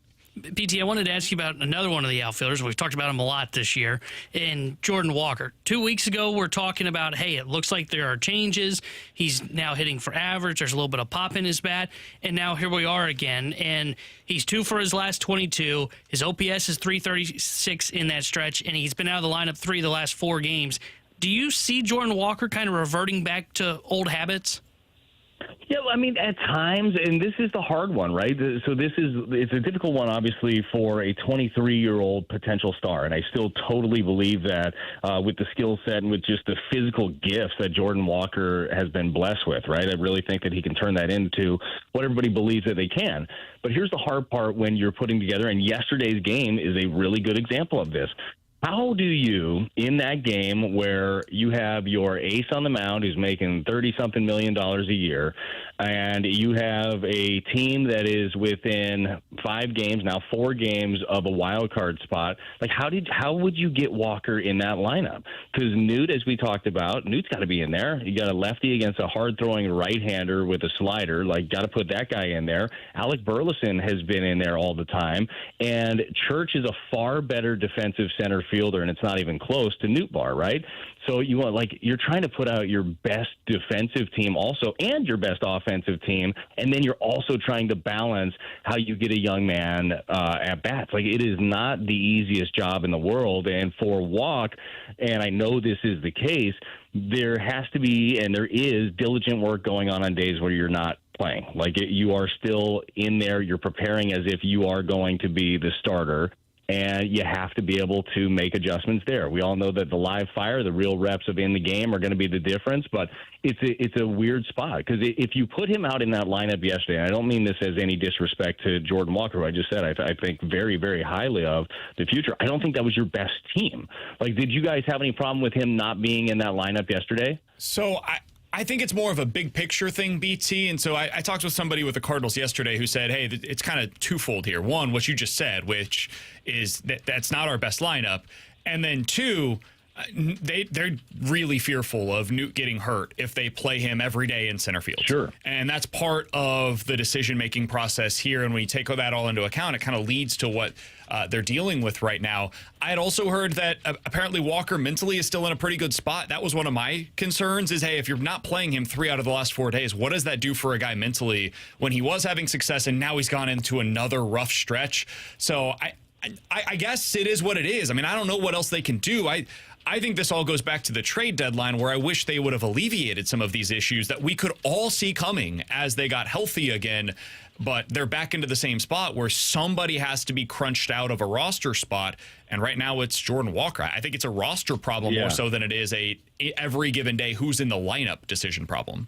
PT, I wanted to ask you about another one of the outfielders. We've talked about him a lot this year, and Jordan Walker. 2 weeks ago, we're talking about, hey, it looks like there are changes. He's now hitting for average. There's a little bit of pop in his bat, and now here we are again, and he's 2 for his last 22. His OPS is 336 in that stretch, and he's been out of the lineup 3 of the last 4 games. Do you see Jordan Walker kind of reverting back to old habits? Yeah, I mean, at times, and this is the hard one, right? So it's a difficult one, obviously, for a 23-year-old potential star. And I still totally believe that with the skill set and with just the physical gifts that Jordan Walker has been blessed with, right? I really think that he can turn that into what everybody believes that they can. But here's the hard part when you're putting together, and yesterday's game is a really good example of this. How do you, in that game where you have your ace on the mound who's making $30-something million a year, and you have a team that is within 5 games, now 4 games of a wild card spot, like how would you get Walker in that lineup? Because Newt, as we talked about, Newt's got to be in there. You got a lefty against a hard-throwing right-hander with a slider, like got to put that guy in there. Alec Burleson has been in there all the time, and Church is a far better defensive center fielder, and it's not even close to Nootbaar, right? So you're trying to put out your best defensive team also and your best offensive team, and then you're also trying to balance how you get a young man at bats. Like, it is not the easiest job in the world, and for Walk, and I know this is the case, there has to be and there is diligent work going on days where you're not playing. Like, you are still in there, you're preparing as if you are going to be the starter. And you have to be able to make adjustments there. We all know that the live fire, the real reps of in the game are going to be the difference, but it's a weird spot because if you put him out in that lineup yesterday, and I don't mean this as any disrespect to Jordan Walker, who I just said I think very, very highly of the future. I don't think that was your best team. Like, did you guys have any problem with him not being in that lineup yesterday? So I think it's more of a big picture thing, BT. And so I talked with somebody with the Cardinals yesterday who said, hey, it's kind of twofold here. One, what you just said, which is that's not our best lineup. And then 2, they're really fearful of Newt getting hurt if they play him every day in center field. Sure. And that's part of the decision-making process here. And when you take that all into account, it kind of leads to what they're dealing with right now. I had also heard that apparently Walker mentally is still in a pretty good spot. That was one of my concerns is, hey, if you're not playing him 3 out of the last 4 days, what does that do for a guy mentally when he was having success and now he's gone into another rough stretch? So I guess it is what it is. I mean, I don't know what else they can do. I think this all goes back to the trade deadline where I wish they would have alleviated some of these issues that we could all see coming as they got healthy again. But they're back into the same spot where somebody has to be crunched out of a roster spot. And right now it's Jordan Walker. I think it's a roster problem more so than it is a every given day who's in the lineup decision problem.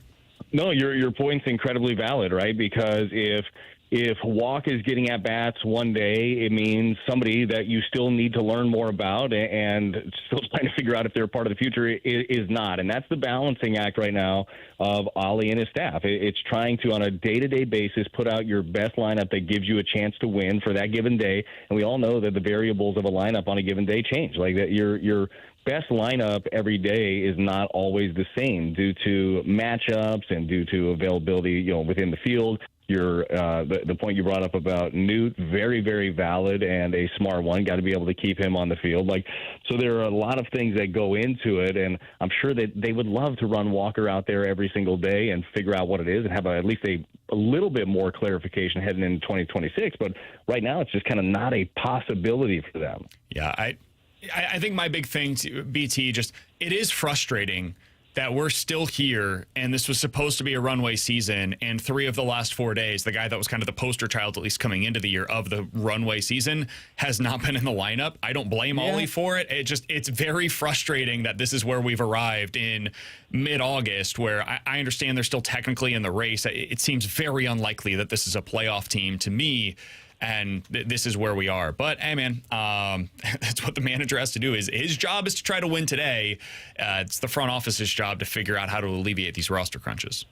No, your point's incredibly valid, right? Because if Walk is getting at bats one day, it means somebody that you still need to learn more about and still trying to figure out if they're part of the future is not. And that's the balancing act right now of Ollie and his staff. It's trying to, on a day-to-day basis, put out your best lineup that gives you a chance to win for that given day. And we all know that the variables of a lineup on a given day change. Like that, your best lineup every day is not always the same due to matchups and due to availability, within the field. the point you brought up about Newt, very, very valid and a smart one. Got to be able to keep him on the field. So there are a lot of things that go into it, and I'm sure that they would love to run Walker out there every single day and figure out what it is and have at least a little bit more clarification heading into 2026. But right now, it's just kind of not a possibility for them. Yeah, I think my big thing, BT, it is frustrating that we're still here, and this was supposed to be a runway season, and 3 of the last 4 days, the guy that was kind of the poster child, at least coming into the year, of the runway season, has not been in the lineup. I don't blame Ollie for it. It's very frustrating that this is where we've arrived in mid-August, where I understand they're still technically in the race. It seems very unlikely that this is a playoff team to me, and this is where we are. But, hey, man, that's what the manager has to do. His job is to try to win today. It's the front office's job to figure out how to alleviate these roster crunches.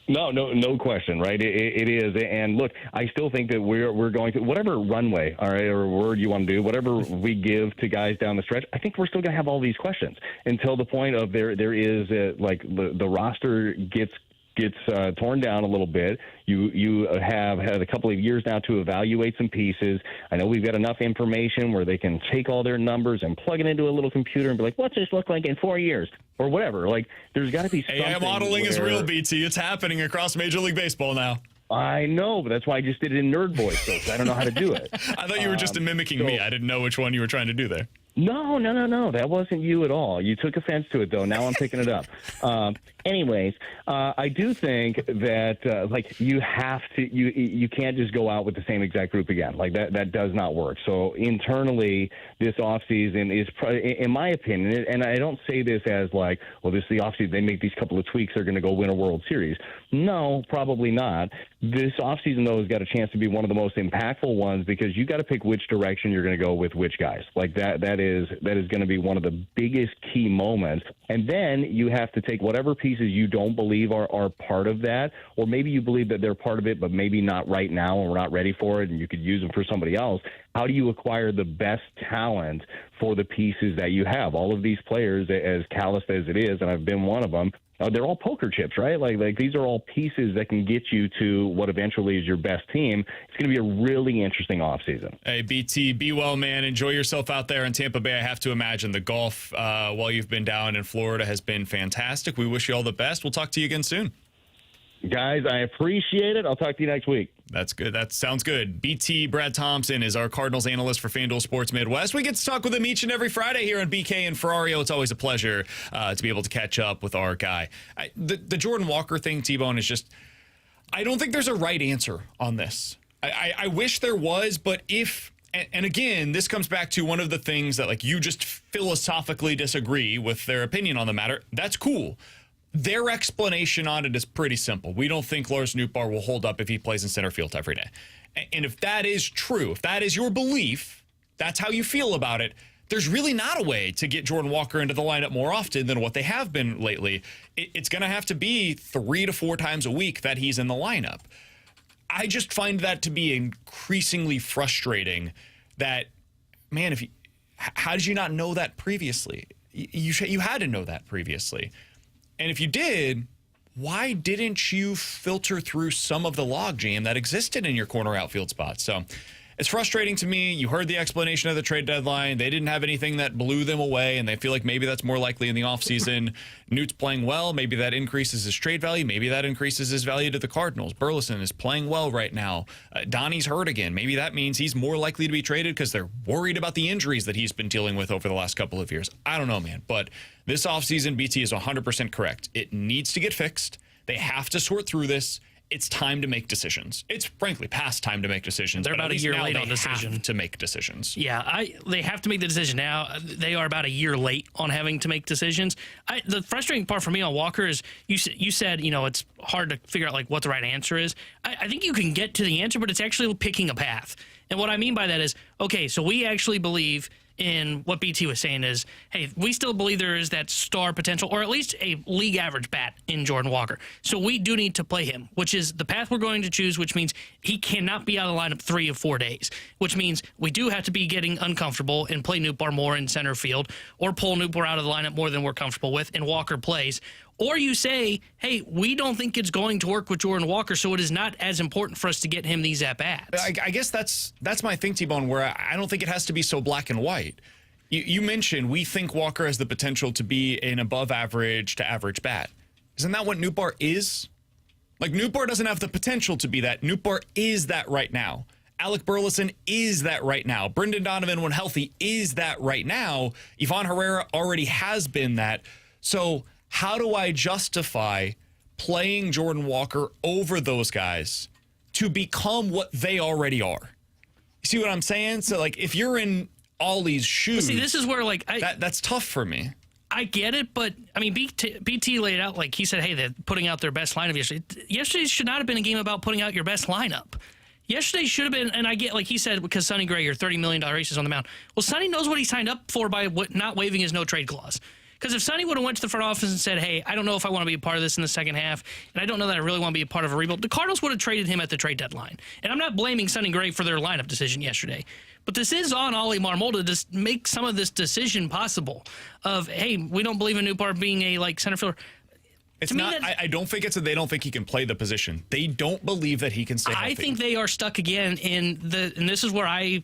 No question, right? It is. And look, I still think that we're going to, whatever runway, all right, or word you want to do, whatever we give to guys down the stretch, I think we're still going to have all these questions until the point of there is, the roster gets torn down a little bit. You have had a couple of years now to evaluate some pieces. I know we've got enough information where they can take all their numbers and plug it into a little computer and be like, what's this look like in 4 years? Or whatever. There's got to be something. AI modeling is real, BT. It's happening across Major League Baseball now. I know, but that's why I just did it in Nerd Voice, so I don't know how to do it. I thought you were just mimicking me. I didn't know which one you were trying to do there. No. That wasn't you at all. You took offense to it, though. Now I'm picking it up. Anyways, I do think that you have to you can't just go out with the same exact group again. That does not work. So internally, this offseason is, in my opinion, and I don't say this as this is the offseason. They make these couple of tweaks, they're going to go win a World Series. No, probably not. This offseason, though, has got a chance to be one of the most impactful ones because you got to pick which direction you're going to go with which guys. That is going to be one of the biggest key moments. And then you have to take whatever pieces you don't believe are part of that, or maybe you believe that they're part of it, but maybe not right now and we're not ready for it and you could use them for somebody else. How do you acquire the best talent for the pieces that you have? All of these players, as calloused as it is, and I've been one of them, they're all poker chips, right? These are all pieces that can get you to what eventually is your best team. It's going to be a really interesting offseason. Hey, BT, be well, man. Enjoy yourself out there in Tampa Bay. I have to imagine the golf while you've been down in Florida has been fantastic. We wish you all the best. We'll talk to you again soon. Guys, I appreciate it. I'll talk to you next week. That's good. That sounds good. BT, Brad Thompson, is our Cardinals analyst for FanDuel Sports Midwest. We get to talk with him each and every Friday here on BK and Ferrario. It's always a pleasure to be able to catch up with our guy. The Jordan Walker thing, T-Bone, is just, I don't think there's a right answer on this. I wish there was, but and again, this comes back to one of the things that you just philosophically disagree with their opinion on the matter. That's cool. Their explanation on it is pretty simple. We don't think Lars Nootbaar will hold up if he plays in center field every day. And if that is true, if that is your belief, that's how you feel about it, there's really not a way to get Jordan Walker into the lineup more often than what they have been lately. It's going to have to be 3 to 4 times a week that he's in the lineup. I just find that to be increasingly frustrating that, man, how did you not know that previously? You had to know that previously. And if you did, why didn't you filter through some of the logjam that existed in your corner outfield spots? So it's frustrating to me. You heard the explanation of the trade deadline. They didn't have anything that blew them away, and they feel like maybe that's more likely in the offseason. Newt's playing well. Maybe that increases his trade value. Maybe that increases his value to the Cardinals. Burleson is playing well right now. Donnie's hurt again. Maybe that means he's more likely to be traded because they're worried about the injuries that he's been dealing with over the last couple of years. I don't know, man. But this offseason, BT is 100% correct. It needs to get fixed. They have to sort through this. It's time to make decisions. It's frankly past time to make decisions. They're about a year late on decision. To make decisions. Yeah, they have to make the decision now. They are about a year late on having to make decisions. The frustrating part for me on Walker is you said it's hard to figure out what the right answer is. I think you can get to the answer, but it's actually picking a path. And what I mean by that is, okay, so we actually believe in what BT was saying is, hey, we still believe there is that star potential, or at least a league average bat in Jordan Walker. So we do need to play him, which is the path we're going to choose, which means he cannot be out of the lineup 3 of 4 days, which means we do have to be getting uncomfortable and play Nootbaar more in center field, or pull Nootbaar out of the lineup more than we're comfortable with, and Walker plays. Or you say, hey, we don't think it's going to work with Jordan Walker, so it is not as important for us to get him these at-bats. I guess that's my thing, T-Bone, where I don't think it has to be so black and white. You mentioned we think Walker has the potential to be an above-average to average bat. Isn't that what Nootbaar is? Like, Nootbaar doesn't have the potential to be that. Nootbaar is that right now. Alec Burleson is that right now. Brendan Donovan, when healthy, is that right now. Ivan Herrera already has been that. So how do I justify playing Jordan Walker over those guys to become what they already are? You see what I'm saying? So, like, if you're in Ollie's shoes, but see, this is where, like, that's tough for me. I get it, but, I mean, BT laid out, like he said, hey, they're putting out their best lineup yesterday. Yesterday should not have been a game about putting out your best lineup. Yesterday should have been, and I get, like he said, because Sonny Gray, your $30 million aces on the mound. Well, Sonny knows what he signed up for by not waiving his no-trade clause. Because if Sonny would have went to the front office and said, hey, I don't know if I want to be a part of this in the second half, and I don't know that I really want to be a part of a rebuild, the Cardinals would have traded him at the trade deadline. And I'm not blaming Sonny Gray for their lineup decision yesterday. But this is on Ollie Marmol to make some of this decision possible of, hey, we don't believe in Nootbaar being a, like, center fielder. It's not. I don't think it's that they don't think he can play the position. They don't believe that he can stay healthy. I think they are stuck again and this is where I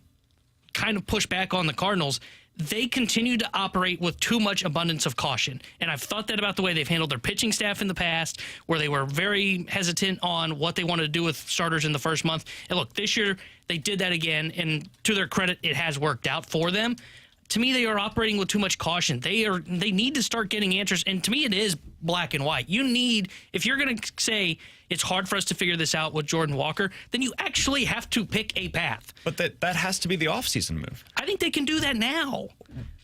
kind of push back on the Cardinals. They continue to operate with too much abundance of caution. And I've thought that about the way they've handled their pitching staff in the past, where they were very hesitant on what they wanted to do with starters in the first month. And look, this year they did that again, and to their credit, it has worked out for them. To me, they are operating with too much caution. They need to start getting answers, and to me, it is black and white. You need, if you're going to say it's hard for us to figure this out with Jordan Walker, then you actually have to pick a path. But that has to be the offseason move. I think they can do that now.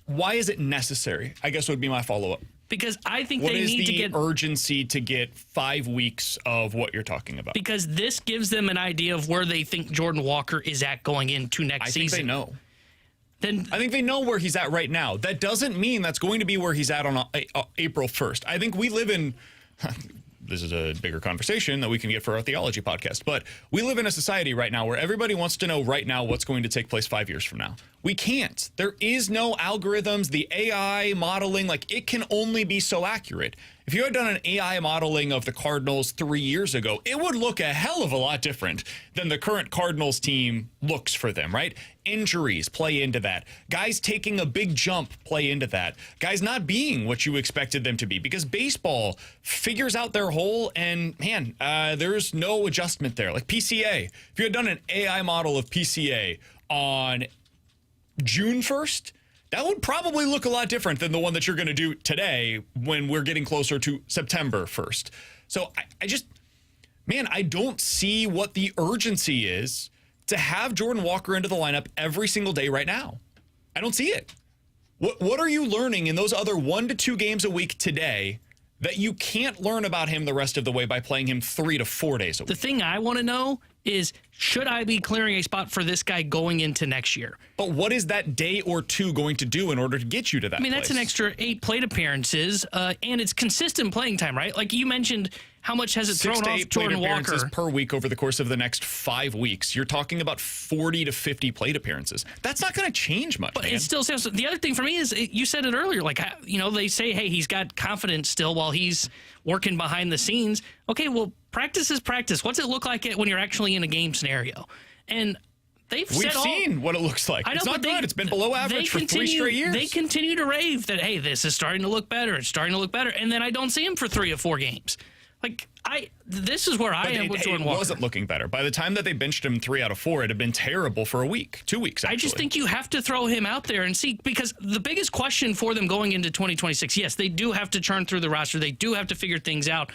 Why is it necessary? I guess would be my follow-up. Because I think they need to get... What is the urgency to get 5 weeks of what you're talking about? Because this gives them an idea of where they think Jordan Walker is at going into next season. I think they know. Then I think they know where he's at right now. That doesn't mean that's going to be where he's at on April 1st. I think we live in... This is a bigger conversation that we can get for our theology podcast. But we live in a society right now where everybody wants to know right now what's going to take place 5 years from now. We can't. There is no algorithms. The AI modeling, like, it can only be so accurate. If you had done an AI modeling of the Cardinals 3 years ago, it would look a hell of a lot different than the current Cardinals team looks for them, right? Injuries play into that. Guys taking a big jump play into that. Guys not being what you expected them to be, because baseball figures out their hole, and man, there's no adjustment there. Like PCA, if you had done an AI model of PCA on June 1st, that would probably look a lot different than the one that you're going to do today when we're getting closer to September 1st. So I don't see what the urgency is to have Jordan Walker into the lineup every single day right now. I don't see it. What are you learning in those other 1 to 2 games a week today that you can't learn about him the rest of the way by playing him 3 to 4 days a week? The thing I want to know is, should I be clearing a spot for this guy going into next year? But what is that day or two going to do in order to get you to that place? That's an extra 8 plate appearances, and it's consistent playing time, right? Like you mentioned, how much has it thrown off Jordan Walker? 6 to 8 plate appearances per week over the course of the next 5 weeks. You're talking about 40 to 50 plate appearances. That's not going to change much, But man. it still sounds... The other thing for me is, you said it earlier, like, they say, hey, he's got confidence still while he's working behind the scenes. Okay, well, practice is practice. What's it look like when you're actually in a game scenario? And we've seen what it looks like. It's not good. It's been below average for 3 straight years. They continue to rave that, hey, this is starting to look better. It's starting to look better. And then I don't see him for 3 or 4 games. Like, this is where I am with Jordan Walker. It wasn't looking better. By the time that they benched him 3 out of 4, it had been terrible for a week, 2 weeks, actually. I just think you have to throw him out there and see, because the biggest question for them going into 2026, yes, they do have to churn through the roster. They do have to figure things out.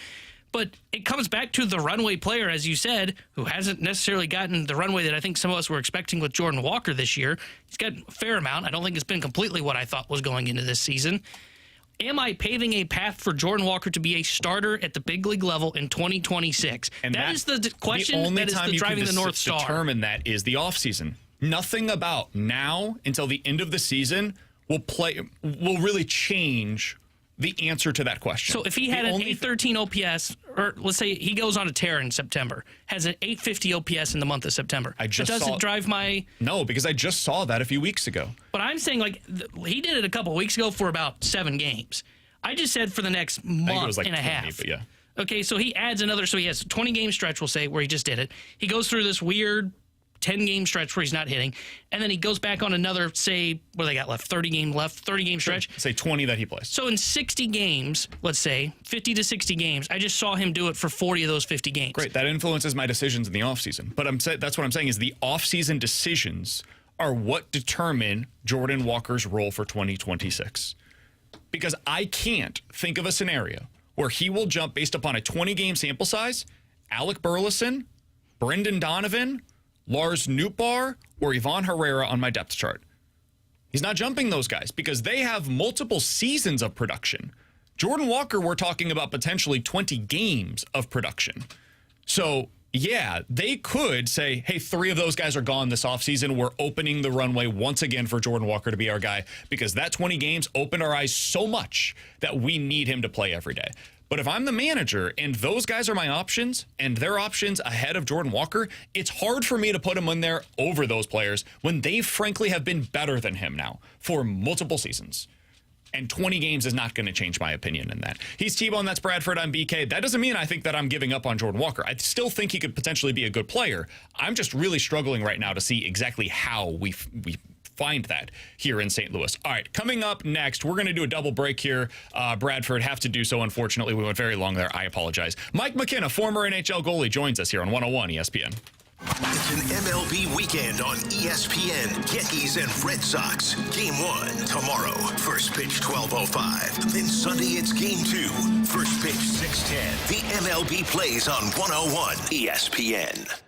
But it comes back to the runway player, as you said, who hasn't necessarily gotten the runway that I think some of us were expecting with Jordan Walker this year. He's got a fair amount. I don't think it's been completely what I thought was going into this season. Am I paving a path for Jordan Walker to be a starter at the big league level in 2026? And that is the question that is driving the North Star. Determine that is the offseason. Nothing about now until the end of the season will really change the answer to that question. So if he had an 813 OPS, or let's say he goes on a tear in September, has an 850 OPS in the month of September, No, because I just saw that a few weeks ago. But I'm saying, like, he did it a couple weeks ago for about 7 games. I just said for the next I think it month was like and a 20, half. but yeah. Okay, so he adds another. So he has a 20-game stretch, we'll say, where he just did it. He goes through this weird 10-game stretch where he's not hitting, and then he goes back on another, say, what do they got left? 30-game stretch. Say 20 that he plays. So in 60 games, let's say 50 to 60 games, I just saw him do it for 40 of those 50 games. Great, that influences my decisions in the offseason. But that's what I'm saying is the offseason decisions are what determine Jordan Walker's role for 2026. Because I can't think of a scenario where he will jump based upon a 20-game sample size, Alec Burleson, Brendan Donovan, Lars Nootbaar, or Ivan Herrera on my depth chart. He's not jumping those guys because they have multiple seasons of production. Jordan Walker, we're talking about potentially 20 games of production. So, yeah, they could say, hey, 3 of those guys are gone this offseason. We're opening the runway once again for Jordan Walker to be our guy because that 20 games opened our eyes so much that we need him to play every day. But if I'm the manager and those guys are my options and their options ahead of Jordan Walker, it's hard for me to put him in there over those players when they frankly have been better than him now for multiple seasons. And 20 games is not going to change my opinion in that. He's T-Bone, that's Bradford, I'm BK. That doesn't mean I think that I'm giving up on Jordan Walker. I still think he could potentially be a good player. I'm just really struggling right now to see exactly how we find that here in St. Louis. All right, coming up next, we're going to do a double break here. Bradford, have to do so. Unfortunately, we went very long there. I apologize. Mike McKenna, former NHL goalie, joins us here on 101 ESPN. It's an MLB weekend on ESPN. Yankees and Red Sox. Game 1 tomorrow. First pitch 12:05. Then Sunday it's Game 2. First pitch 6:10. The MLB plays on 101 ESPN.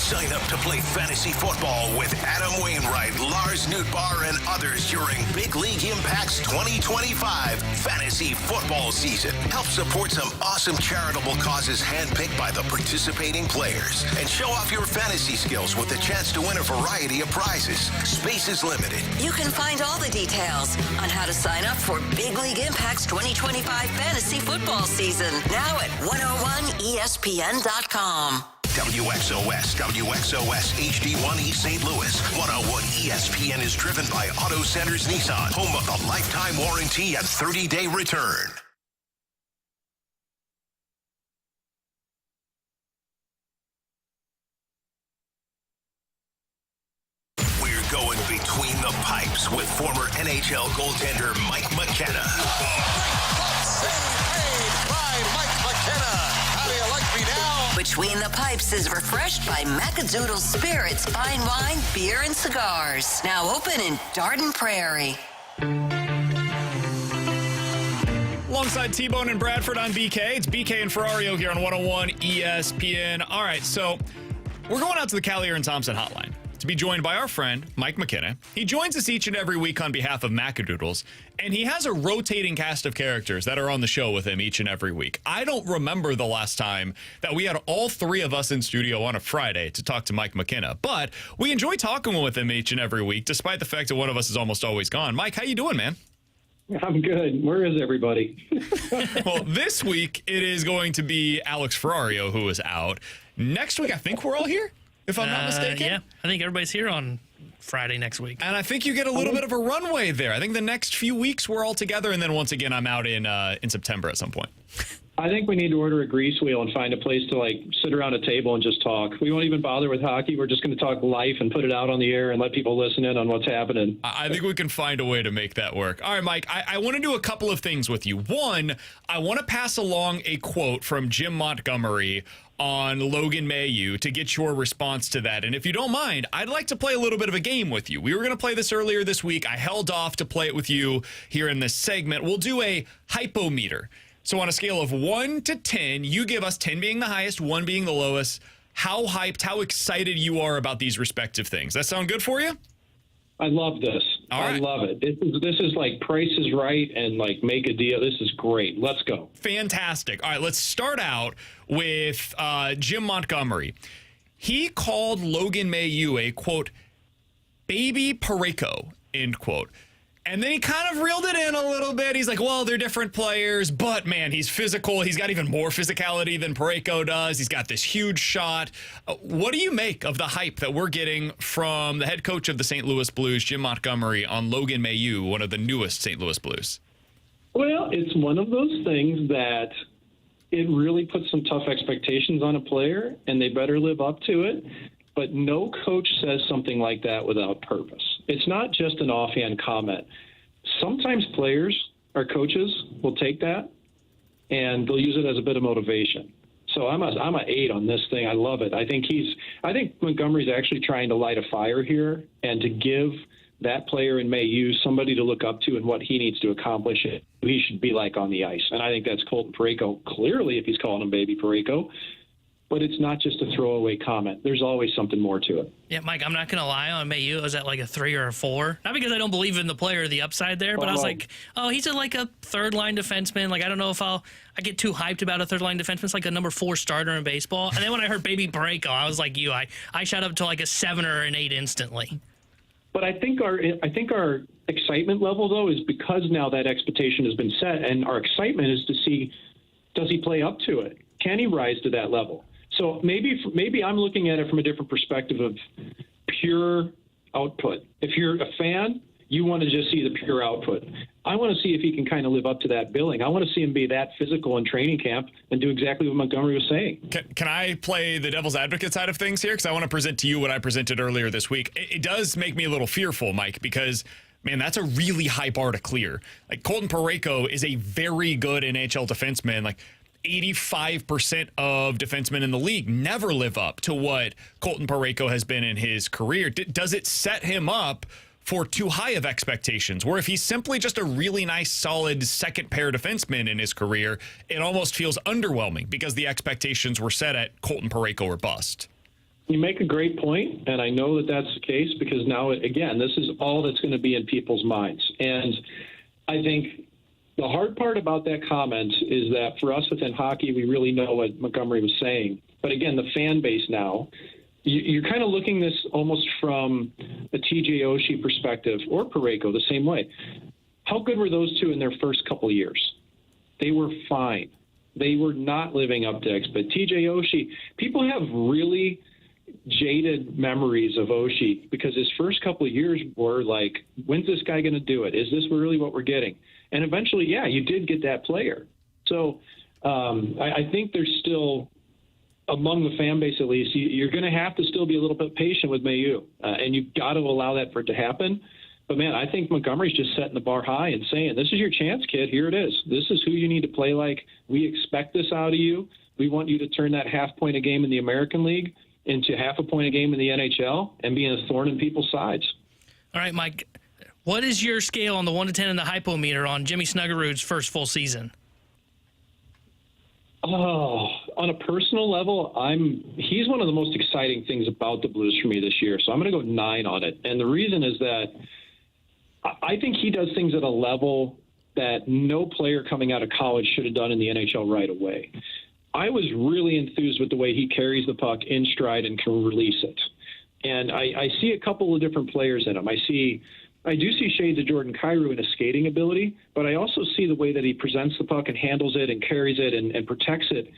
Sign up to play fantasy football with Adam Wainwright, Lars Nootbaar, and others during Big League Impact's 2025 fantasy football season. Help support some awesome charitable causes handpicked by the participating players. And show off your fantasy skills with the chance to win a variety of prizes. Space is limited. You can find all the details on how to sign up for Big League Impact's 2025 fantasy football season now at 101ESPN.com. WXOS HD1 East St. Louis. 101 ESPN is driven by Auto Centers Nissan, home of the lifetime warranty and 30-day return. We're going between the pipes with former NHL goaltender Mike McKenna. Between the Pipes is refreshed by Macadoodle Spirits, fine wine, beer, and cigars. Now open in Darden Prairie. Alongside T-Bone and Bradford on BK, it's BK and Ferrario here on 101 ESPN. All right, so we're going out to the Callier and Thompson hotline to be joined by our friend, Mike McKenna. He joins us each and every week on behalf of Macadoodles, and he has a rotating cast of characters that are on the show with him each and every week. I don't remember the last time that we had all three of us in studio on a Friday to talk to Mike McKenna, but we enjoy talking with him each and every week, despite the fact that one of us is almost always gone. Mike, how you doing, man? I'm good. Where is everybody? Well, this week it is going to be Alex Ferrario who is out. Next week, I think we're all here, if I'm not mistaken. Yeah, I think everybody's here on Friday next week. And I think you get a little bit of a runway there. I think the next few weeks we're all together, and then once again I'm out in September at some point. I think we need to order a grease wheel and find a place to sit around a table and just talk. We won't even bother with hockey. We're just going to talk life and put it out on the air and let people listen in on what's happening. I think we can find a way to make that work. All right, Mike, I want to do a couple of things with you. One, I want to pass along a quote from Jim Montgomery on Logan Mailloux to get your response to that. And if you don't mind, I'd like to play a little bit of a game with you. We were going to play this earlier this week. I held off to play it with you here in this segment. We'll do a hypometer. So on a scale of 1 to 10, you give us 10 being the highest, 1 being the lowest, how hyped, how excited you are about these respective things. That sound good for you? I love this. All right. I love it. This is like Price is Right and make a deal. This is great. Let's go. Fantastic. All right, let's start out with Jim Montgomery. He called Logan Mailloux a, quote, baby Parayko, end quote. And then he kind of reeled it in a little bit. He's like, well, they're different players, but, man, he's physical. He's got even more physicality than Parayko does. He's got this huge shot. What do you make of the hype that we're getting from the head coach of the St. Louis Blues, Jim Montgomery, on Logan Mailloux, one of the newest St. Louis Blues? Well, it's one of those things that it really puts some tough expectations on a player, and they better live up to it. But no coach says something like that without purpose. It's not just an offhand comment. Sometimes players or coaches will take that and they'll use it as a bit of motivation. So I'm a 8 on this thing. I love it. I think Montgomery's actually trying to light a fire here and to give that player in Mailloux somebody to look up to and what he needs to accomplish and who he should be like on the ice. And I think that's Colton Parayko, clearly, if he's calling him baby Parayko. But it's not just a throwaway comment. There's always something more to it. Yeah, Mike, I'm not going to lie. On Mailloux, I was at a 3 or a 4. Not because I don't believe in the player or the upside there, but I was like, oh, he's a third-line defenseman. I don't know if I get too hyped about a third-line defenseman. It's like a number 4 starter in baseball. And then when I heard baby Parayko, I was like you. I shot up to a 7 or an 8 instantly. But I think our excitement level, though, is because now that expectation has been set, and our excitement is to see, does he play up to it? Can he rise to that level? So maybe I'm looking at it from a different perspective of pure output. If you're a fan, you want to just see the pure output. I want to see if he can kind of live up to that billing. I want to see him be that physical in training camp and do exactly what Montgomery was saying. Can I play the devil's advocate side of things here? Because I want to present to you what I presented earlier this week. It does make me a little fearful, Mike, because, man, that's a really high bar to clear. Colton Parayko is a very good NHL defenseman. 85% of defensemen in the league never live up to what Colton Parayko has been in his career. Does it set him up for too high of expectations, where if he's simply just a really nice, solid second-pair defenseman in his career, it almost feels underwhelming because the expectations were set at Colton Parayko or bust? You make a great point, and I know that that's the case because now, again, this is all that's going to be in people's minds. And I think the hard part about that comment is that for us within hockey, we really know what Montgomery was saying. But again, the fan base now, you're kind of looking this almost from a TJ Oshie perspective, or Parayko the same way. How good were those two in their first couple of years? They were fine. They were not living up to expectations. But TJ Oshie, people have really jaded memories of Oshie because his first couple of years were like, when's this guy going to do it? Is this really what we're getting? And eventually, yeah, you did get that player. So I think there's still, among the fan base at least, you're going to have to still be a little bit patient with Mizzou, and you've got to allow that for it to happen. But, man, I think Montgomery's just setting the bar high and saying, this is your chance, kid. Here it is. This is who you need to play like. We expect this out of you. We want you to turn that half point a game in the American League into half a point a game in the NHL and being a thorn in people's sides. All right, Mike, what is your scale on the 1 to 10 in the hypometer on Jimmy Snuggerud's first full season? Oh, on a personal level, he's one of the most exciting things about the Blues for me this year. So I'm going to go 9 on it. And the reason is that I think he does things at a level that no player coming out of college should have done in the NHL right away. I was really enthused with the way he carries the puck in stride and can release it. And I see a couple of different players in him. I do see shades of Jordan Kyrou in his skating ability, but I also see the way that he presents the puck and handles it and carries it and protects it.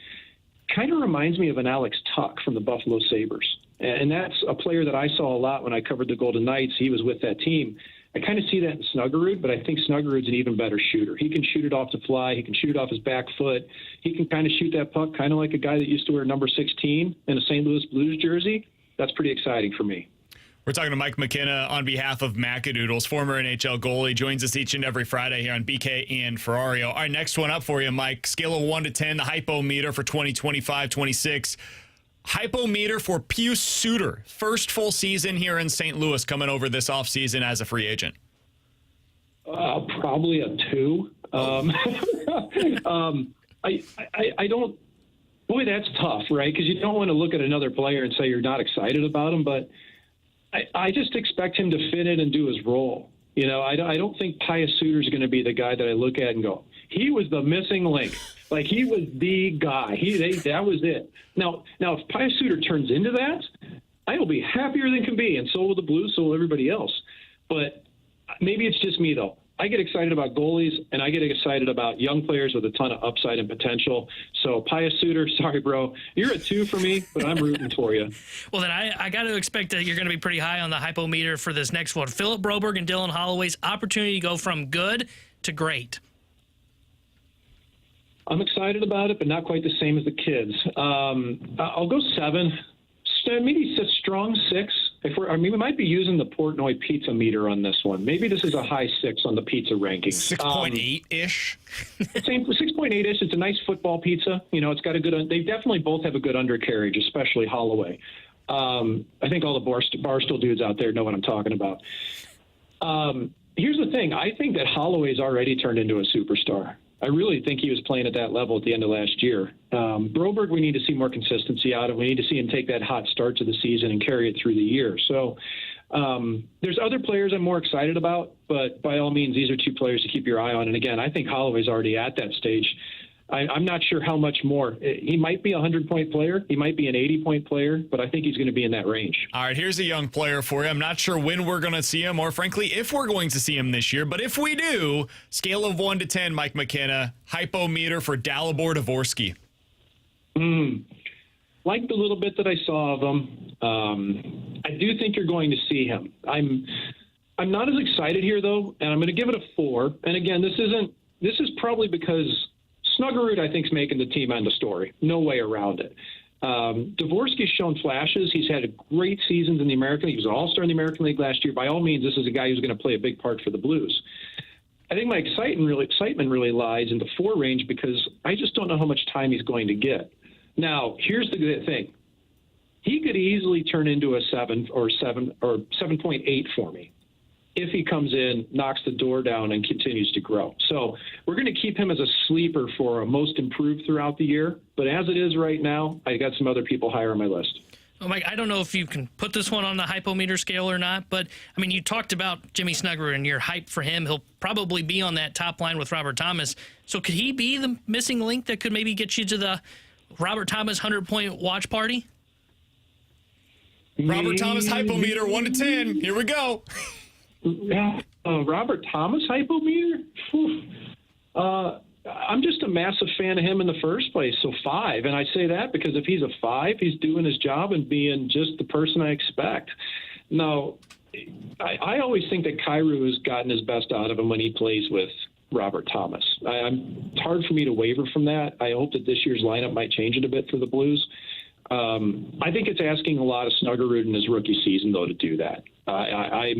Kind of reminds me of an Alex Tuck from the Buffalo Sabres. And that's a player that I saw a lot when I covered the Golden Knights. He was with that team. I kind of see that in Snuggerud, but I think Snuggerud's an even better shooter. He can shoot it off the fly. He can shoot it off his back foot. He can kind of shoot that puck kind of like a guy that used to wear number 16 in a St. Louis Blues jersey. That's pretty exciting for me. We're talking to Mike McKenna on behalf of Macadoodles, former NHL goalie, joins us each and every Friday here on BK and Ferrario. All right, next one up for you, Mike. Scale of 1 to 10, the hypometer for 2025-26. Hypometer for Pius Suter. First full season here in St. Louis, coming over this offseason as a free agent. Probably a 2. I don't. Boy, that's tough, right? Because you don't want to look at another player and say you're not excited about him, but I just expect him to fit in and do his role. You know, I don't think Pius Suter is going to be the guy that I look at and go, he was the missing link. Like, he was the guy. That was it. Now, if Pius Suter turns into that, I will be happier than can be, and so will the Blues, so will everybody else. But maybe it's just me, though. I get excited about goalies, and I get excited about young players with a ton of upside and potential. So, Pius Suter, sorry, bro. You're a 2 for me, but I'm rooting for you. Well, then I got to expect that you're going to be pretty high on the hypometer for this next one. Philip Broberg and Dylan Holloway's opportunity to go from good to great. I'm excited about it, but not quite the same as the kids. I'll go 7. Maybe a strong 6. We might be using the Portnoy pizza meter on this one. Maybe this is a high 6 on the pizza rankings. 6.8-ish? 6.8-ish. It's a nice football pizza. You know, it's got a good. They definitely both have a good undercarriage, especially Holloway. I think all the Barstool dudes out there know what I'm talking about. Here's the thing. I think that Holloway's already turned into a superstar. I really think he was playing at that level at the end of last year. Broberg, we need to see more consistency out of. We need to see him take that hot start to the season and carry it through the year. So there's other players I'm more excited about, but by all means, these are 2 players to keep your eye on. And again, I think Holloway's already at that stage. I'm not sure how much more. He might be a 100-point player. He might be an 80-point player, but I think he's going to be in that range. All right, here's a young player for you. I'm not sure when we're going to see him, or frankly, if we're going to see him this year. But if we do, scale of 1 to 10, Mike McKenna, hypometer for Dalibor Dvorsky. Like the little bit that I saw of him, I do think you're going to see him. I'm not as excited here, though, and I'm going to give it a 4. And again, this is probably because Snuggerud, I think, is making the team end of story. No way around it. Dvorsky's shown flashes. He's had great seasons in the American League. He was an all-star in the American League last year. By all means, this is a guy who's going to play a big part for the Blues. I think my excitement really lies in the 4 range because I just don't know how much time he's going to get. Now, here's the good thing. He could easily turn into a 7 or 7.8 for me if he comes in, knocks the door down, and continues to grow. So we're going to keep him as a sleeper for a most improved throughout the year. But as it is right now, I got some other people higher on my list. Oh, Mike, I don't know if you can put this one on the hypometer scale or not, but, I mean, you talked about Jimmy Snuggerud and your hype for him. He'll probably be on that top line with Robert Thomas. So could he be the missing link that could maybe get you to the Robert Thomas 100-point watch party? Robert Thomas hypometer, 1 to 10. Here we go. Robert Thomas hypometer? I'm just a massive fan of him in the first place, so 5. And I say that because if he's a 5, he's doing his job and being just the person I expect. Now, I always think that Kyrou has gotten his best out of him when he plays with Robert Thomas. It's hard for me to waver from that. I hope that this year's lineup might change it a bit for the Blues. I think it's asking a lot of Snuggerud in his rookie season, though, to do that. I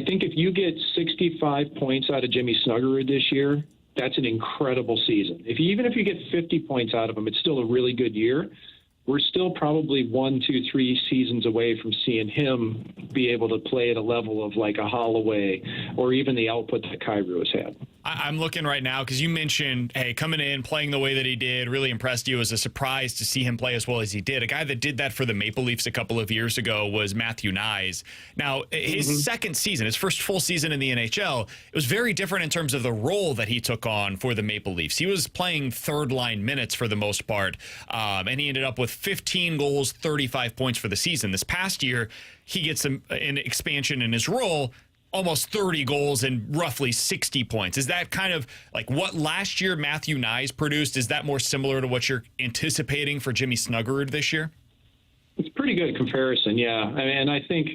think if you get 65 points out of Jimmy Snuggerud this year, that's an incredible season. Even if you get 50 points out of him, it's still a really good year. We're still probably 1, 2, 3 seasons away from seeing him be able to play at a level of like a Holloway or even the output that Kyrou has had. I'm looking right now because you mentioned, hey, coming in, playing the way that he did, really impressed you. It was a surprise to see him play as well as he did. A guy that did that for the Maple Leafs a couple of years ago was Matthew Nyes. Now, his second season, his first full season in the NHL, it was very different in terms of the role that he took on for the Maple Leafs. He was playing third-line minutes for the most part, and he ended up with 15 goals, 35 points for the season. This past year, he gets an expansion in his role, almost 30 goals and roughly 60 points. Is that kind of like what last year Matthew Nyes produced? Is that more similar to what you're anticipating for Jimmy Snuggerud this year? It's a pretty good comparison, yeah. And I think,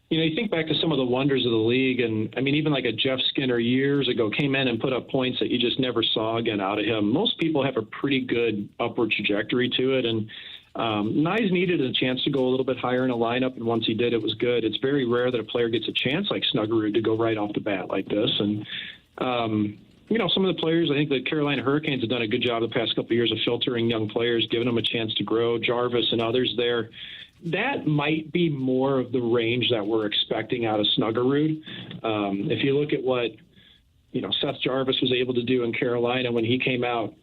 you think back to some of the wonders of the league, and I mean, even like a Jeff Skinner years ago came in and put up points that you just never saw again out of him. Most people have a pretty good upward trajectory to it, and Nyes needed a chance to go a little bit higher in a lineup, and once he did, it was good. It's very rare that a player gets a chance like Snuggerud to go right off the bat like this. And, some of the players, I think the Carolina Hurricanes have done a good job the past couple of years of filtering young players, giving them a chance to grow. Jarvis and others there. That might be more of the range that we're expecting out of Snuggerud. If you look at what, Seth Jarvis was able to do in Carolina when he came out,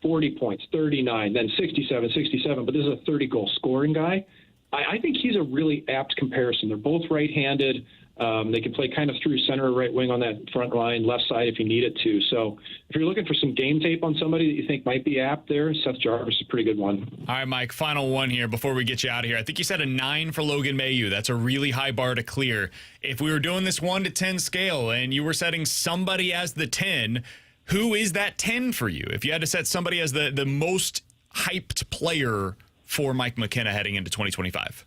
40 points, 39, then 67, but this is a 30-goal scoring guy. I think he's a really apt comparison. They're both right-handed. They can play kind of through center or right wing on that front line, left side if you need it to. So if you're looking for some game tape on somebody that you think might be apt there, Seth Jarvis is a pretty good one. All right, Mike, final one here before we get you out of here. I think you said a 9 for Logan Mailloux. That's a really high bar to clear. If we were doing this 1 to 10 scale and you were setting somebody as the 10, who is that 10 for you? If you had to set somebody as the most hyped player for Mike McKenna heading into 2025.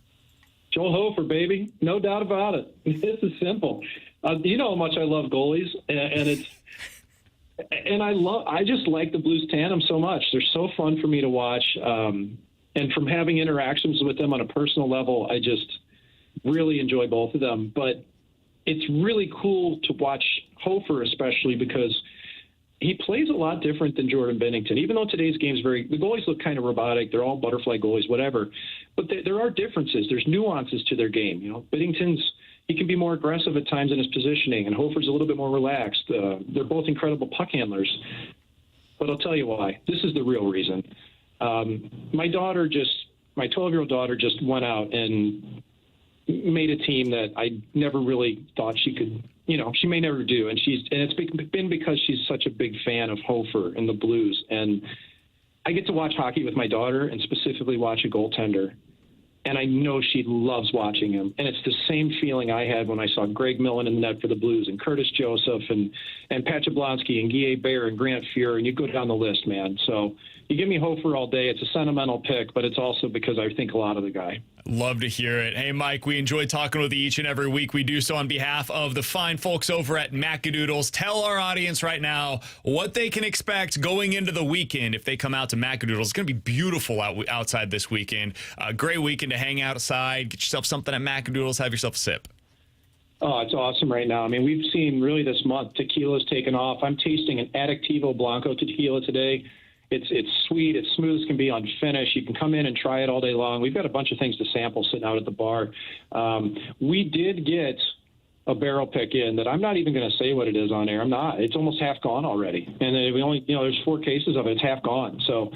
Joel Hofer, baby. No doubt about it. This is simple. You know how much I love goalies, and I just like the Blues tandem so much. They're so fun for me to watch. And from having interactions with them on a personal level, I just really enjoy both of them. But it's really cool to watch Hofer, especially because he plays a lot different than Jordan Binnington. Even though today's game is the goalies look kind of robotic. They're all butterfly goalies, whatever. But there are differences. There's nuances to their game. Binnington's, he can be more aggressive at times in his positioning, and Hofer's a little bit more relaxed. They're both incredible puck handlers. But I'll tell you why. This is the real reason. My 12-year-old daughter just went out and made a team that I never really thought she could. She may never do, and it's been because she's such a big fan of Hofer and the Blues. And I get to watch hockey with my daughter and specifically watch a goaltender, and I know she loves watching him. And it's the same feeling I had when I saw Greg Millen in the net for the Blues, and Curtis Joseph, and Pat Jablonski, and Guy Bear, and Grant Fuhr, and you go down the list, man. So you give me Hofer all day. It's a sentimental pick, but it's also because I think a lot of the guy. Love to hear it. Hey, Mike, we enjoy talking with you each and every week. We do so on behalf of the fine folks over at Macadoodles. Tell our audience right now what they can expect going into the weekend if they come out to Macadoodles. It's going to be beautiful outside this weekend. A great weekend to hang outside, get yourself something at Macadoodles, have yourself a sip. Oh, it's awesome right now. I mean, we've seen really this month, tequila's taken off. I'm tasting an Adictivo Blanco tequila today. It's sweet. It's smooth as can be on finish. You can come in and try it all day long. We've got a bunch of things to sample sitting out at the bar. We did get a barrel pick in that I'm not even going to say what it is on air. I'm not. It's almost half gone already. And we only, there's 4 cases of it. It's half gone. So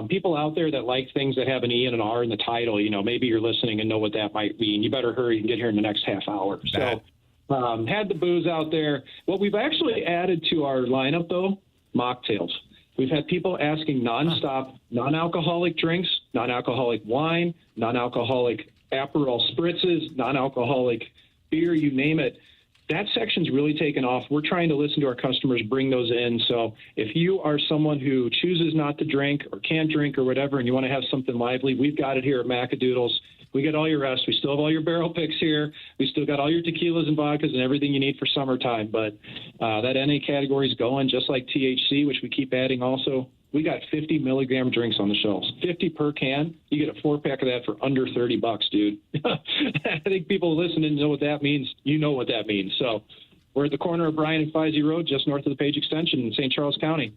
people out there that like things that have an E and an R in the title, maybe you're listening and know what that might mean. You better hurry and get here in the next half hour. So had the booze out there. What we've actually added to our lineup, though, mocktails. We've had people asking nonstop non-alcoholic drinks, non-alcoholic wine, non-alcoholic Aperol spritzes, non-alcoholic beer, you name it. That section's really taken off. We're trying to listen to our customers, bring those in. So if you are someone who chooses not to drink or can't drink or whatever, and you want to have something lively, we've got it here at Macadoodles. We get all your rest. We still have all your barrel picks here. We still got all your tequilas and vodkas and everything you need for summertime. But that NA category is going, just like THC, which we keep adding also. We got 50 milligram drinks on the shelves, 50 per can. You get a 4-pack of that for under $30, dude. I think people listening know what that means. You know what that means. So we're at the corner of Bryan and Feisey Road, just north of the Page Extension in St. Charles County.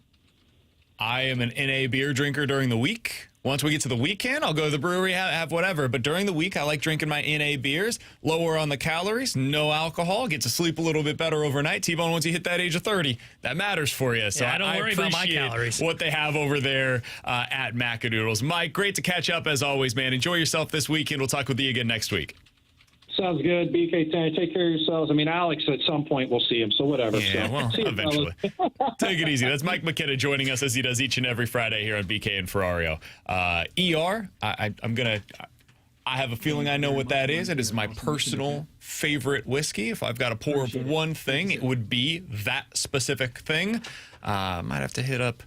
I am an NA beer drinker during the week. Once we get to the weekend, I'll go to the brewery, have whatever. But during the week, I like drinking my NA beers, lower on the calories, no alcohol, get to sleep a little bit better overnight. T-Bone, once you hit that age of 30, that matters for you. So yeah, don't worry about my calories. What they have over there at Macadoodles. Mike, great to catch up as always, man. Enjoy yourself this weekend. We'll talk with you again next week. Sounds good. BK, take care of yourselves. I mean, Alex, at some point we'll see him, so whatever. Yeah, so, well, eventually. Take it easy. That's Mike McKenna joining us as he does each and every Friday here on BK and Ferrario. ER, I have a feeling I know what that is. It is my personal favorite whiskey. If I've got to pour up one thing, it would be that specific thing. Might have to hit up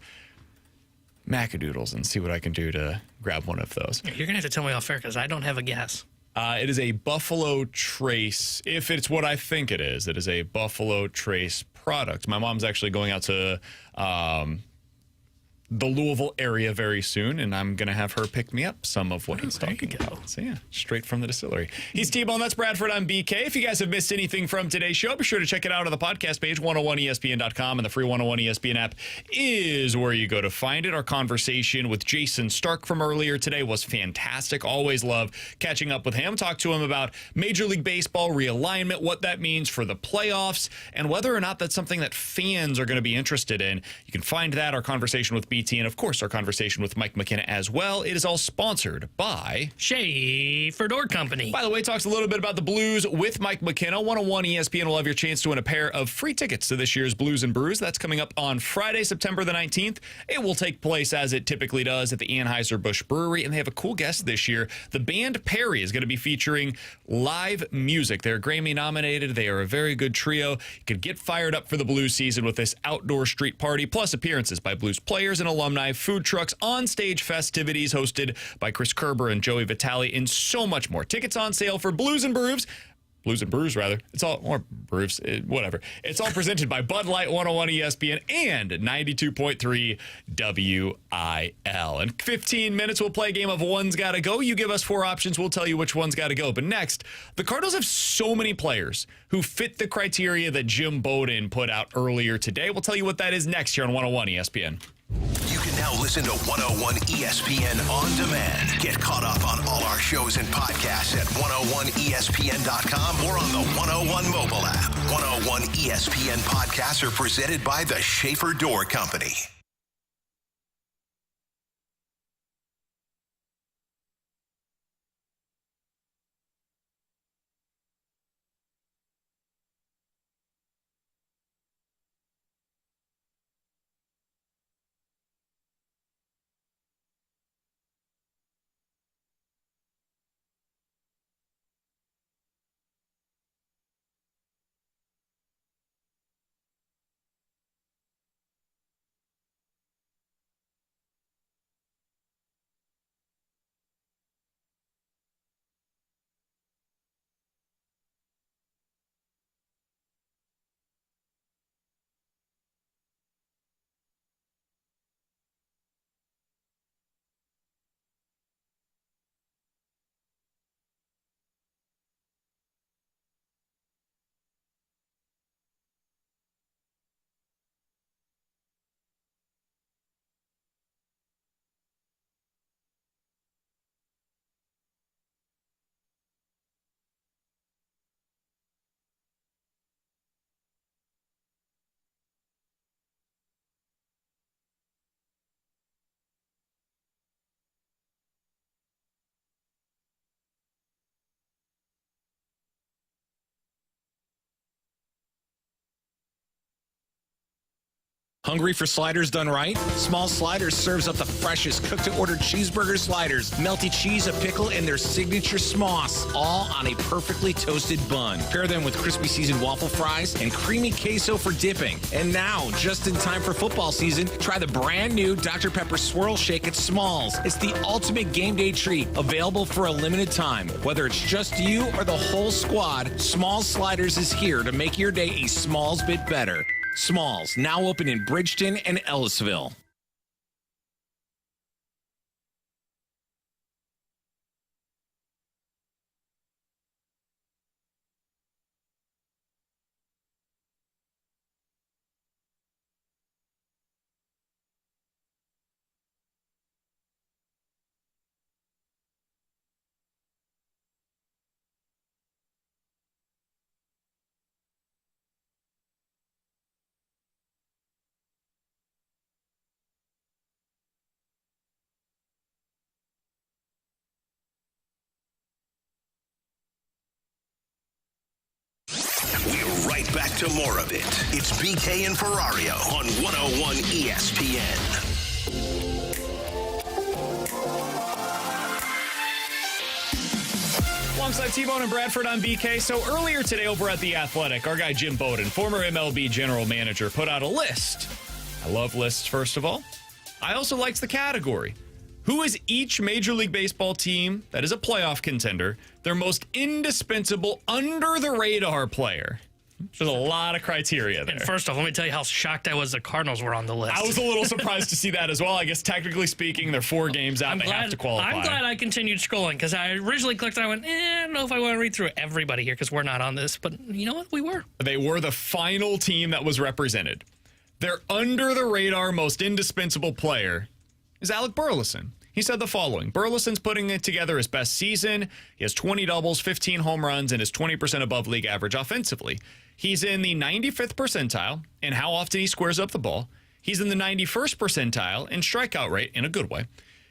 Macadoodles and see what I can do to grab one of those. You're going to have to tell me off air because I don't have a guess. It is a Buffalo Trace. If it's what I think it is a Buffalo Trace product. My mom's actually going out to the Louisville area very soon, and I'm going to have her pick me up some of what he's talking about. So, yeah, straight from the distillery. He's T-Bone. That's Bradford. I'm BK. If you guys have missed anything from today's show, be sure to check it out on the podcast page, 101ESPN.com, and the free 101 ESPN app is where you go to find it. Our conversation with Jayson Stark from earlier today was fantastic. Always love catching up with him. Talk to him about Major League Baseball realignment, what that means for the playoffs, and whether or not that's something that fans are going to be interested in. You can find that, our conversation with BT, and of course our conversation with Mike McKenna as well. It is all sponsored by Schaefer Door Company. By the way, talks a little bit about the Blues with Mike McKenna. 101 ESPN will have your chance to win a pair of free tickets to this year's Blues and Brews. That's coming up on Friday, September the 19th. It will take place as it typically does at the Anheuser-Busch Brewery, and they have a cool guest this year. The band Perry is going to be featuring live music. They're Grammy nominated. They are a very good trio. You could get fired up for the Blues season with this outdoor street party, plus appearances by Blues players and alumni, food trucks, on-stage festivities hosted by Chris Kerber and Joey Vitale, and so much more. Tickets on sale for Blues and Brews. Blues and Brews, rather. It's all, or Brews, whatever. It's all presented by Bud Light, 101 ESPN, and 92.3 WIL. In 15 minutes, we'll play a game of One's Gotta Go. You give us 4 options, we'll tell you which one's gotta go. But next, the Cardinals have so many players who fit the criteria that Jim Bowden put out earlier today. We'll tell you what that is next here on 101 ESPN. You can now listen to 101 ESPN on demand. Get caught up on all our shows and podcasts at 101ESPN.com or on the 101 mobile app. 101 ESPN podcasts are presented by the Schaefer Door Company. Hungry for sliders done right? Small Sliders serves up the freshest cooked-to-order cheeseburger sliders, melty cheese, a pickle, and their signature smoss, all on a perfectly toasted bun. Pair them with crispy seasoned waffle fries and creamy queso for dipping. And now, just in time for football season, try the brand new Dr. Pepper Swirl Shake at Smalls. It's the ultimate game day treat, available for a limited time. Whether it's just you or the whole squad, Smalls Sliders is here to make your day a Smalls bit better. Smalls, now open in Bridgeton and Ellisville. We're right back to more of it. It's BK and Ferrario on 101 ESPN. Alongside T-Bone and Bradford on BK. So earlier today over at The Athletic, our guy Jim Bowden, former MLB general manager, put out a list. I love lists, first of all. I also likes the category. Who is each Major League Baseball team that is a playoff contender their most indispensable under-the-radar player? There's a lot of criteria there. And first off, let me tell you how shocked I was the Cardinals were on the list. I was a little surprised to see that as well. I guess technically speaking, they're 4 games out. They have to qualify. I'm glad I continued scrolling because I originally clicked and I went, I don't know if I want to read through everybody here because we're not on this. But you know what? We were. They were the final team that was represented. Their under-the-radar most indispensable player is Alec Burleson. He said the following: Burleson's putting it together his best season. He has 20 doubles, 15 home runs, and is 20% above league average offensively. He's in the 95th percentile in how often he squares up the ball. He's in the 91st percentile in strikeout rate in a good way.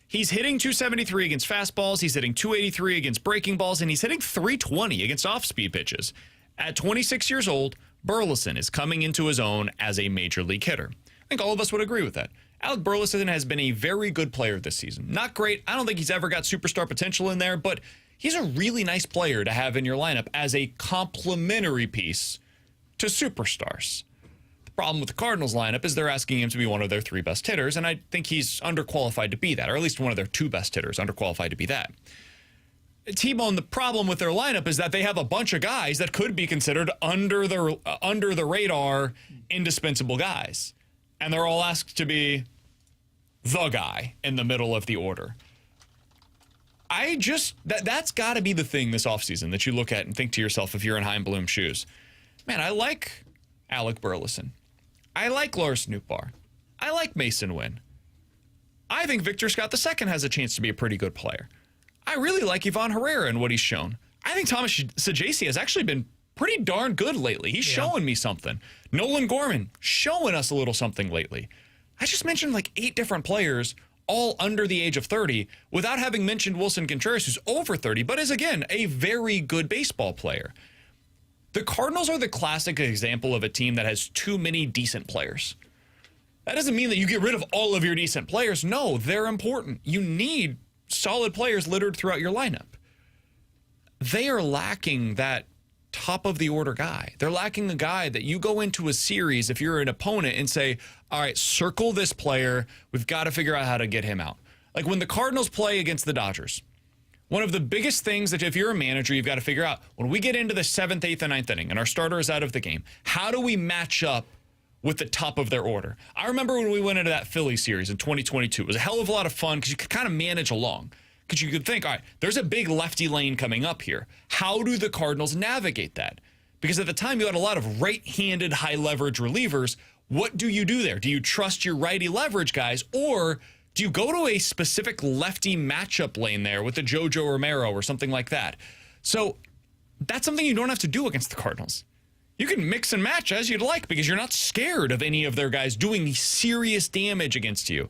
He's hitting 273 against fastballs. He's hitting 283 against breaking balls, and he's hitting 320 against off-speed pitches. At 26 years old, Burleson is coming into his own as a major league hitter. I think all of us would agree with that. Alec Burleson has been a very good player this season. Not great. I don't think he's ever got superstar potential in there, but he's a really nice player to have in your lineup as a complementary piece to superstars. The problem with the Cardinals lineup is they're asking him to be one of their 3 best hitters, and I think he's underqualified to be that, or at least one of their 2 best hitters, underqualified to be that. T-Bone, the problem with their lineup is that they have a bunch of guys that could be considered under the radar indispensable guys. And they're all asked to be the guy in the middle of the order. That's got to be the thing this offseason that you look at and think to yourself if you're in Chaim Bloom's shoes. Man, I like Alec Burleson. I like Lars Nootbaar. I like Mason Wynn. I think Victor Scott II has a chance to be a pretty good player. I really like Ivan Herrera and what he's shown. I think Thomas Saggese has actually been pretty darn good lately. He's showing me something. Nolan Gorman showing us a little something lately. I just mentioned like 8 different players, all under the age of 30, without having mentioned Wilson Contreras, who's over 30, but is, again, a very good baseball player. The Cardinals are the classic example of a team that has too many decent players. That doesn't mean that you get rid of all of your decent players. No, they're important. You need solid players littered throughout your lineup. They are lacking that top of the order guy. They're lacking a guy that you go into a series if you're an opponent and say, all right, circle this player. We've got to figure out how to get him out. Like when the Cardinals play against the Dodgers, one of the biggest things that if you're a manager, you've got to figure out when we get into the 7th, 8th, and 9th inning and our starter is out of the game, how do we match up with the top of their order? I remember when we went into that Philly series in 2022. It was a hell of a lot of fun because you could kind of manage along. Because you could think, all right, there's a big lefty lane coming up here. How do the Cardinals navigate that? Because at the time, you had a lot of right-handed high-leverage relievers. What do you do there? Do you trust your righty leverage guys, or do you go to a specific lefty matchup lane there with a JoJo Romero or something like that? So that's something you don't have to do against the Cardinals. You can mix and match as you'd like because you're not scared of any of their guys doing serious damage against you.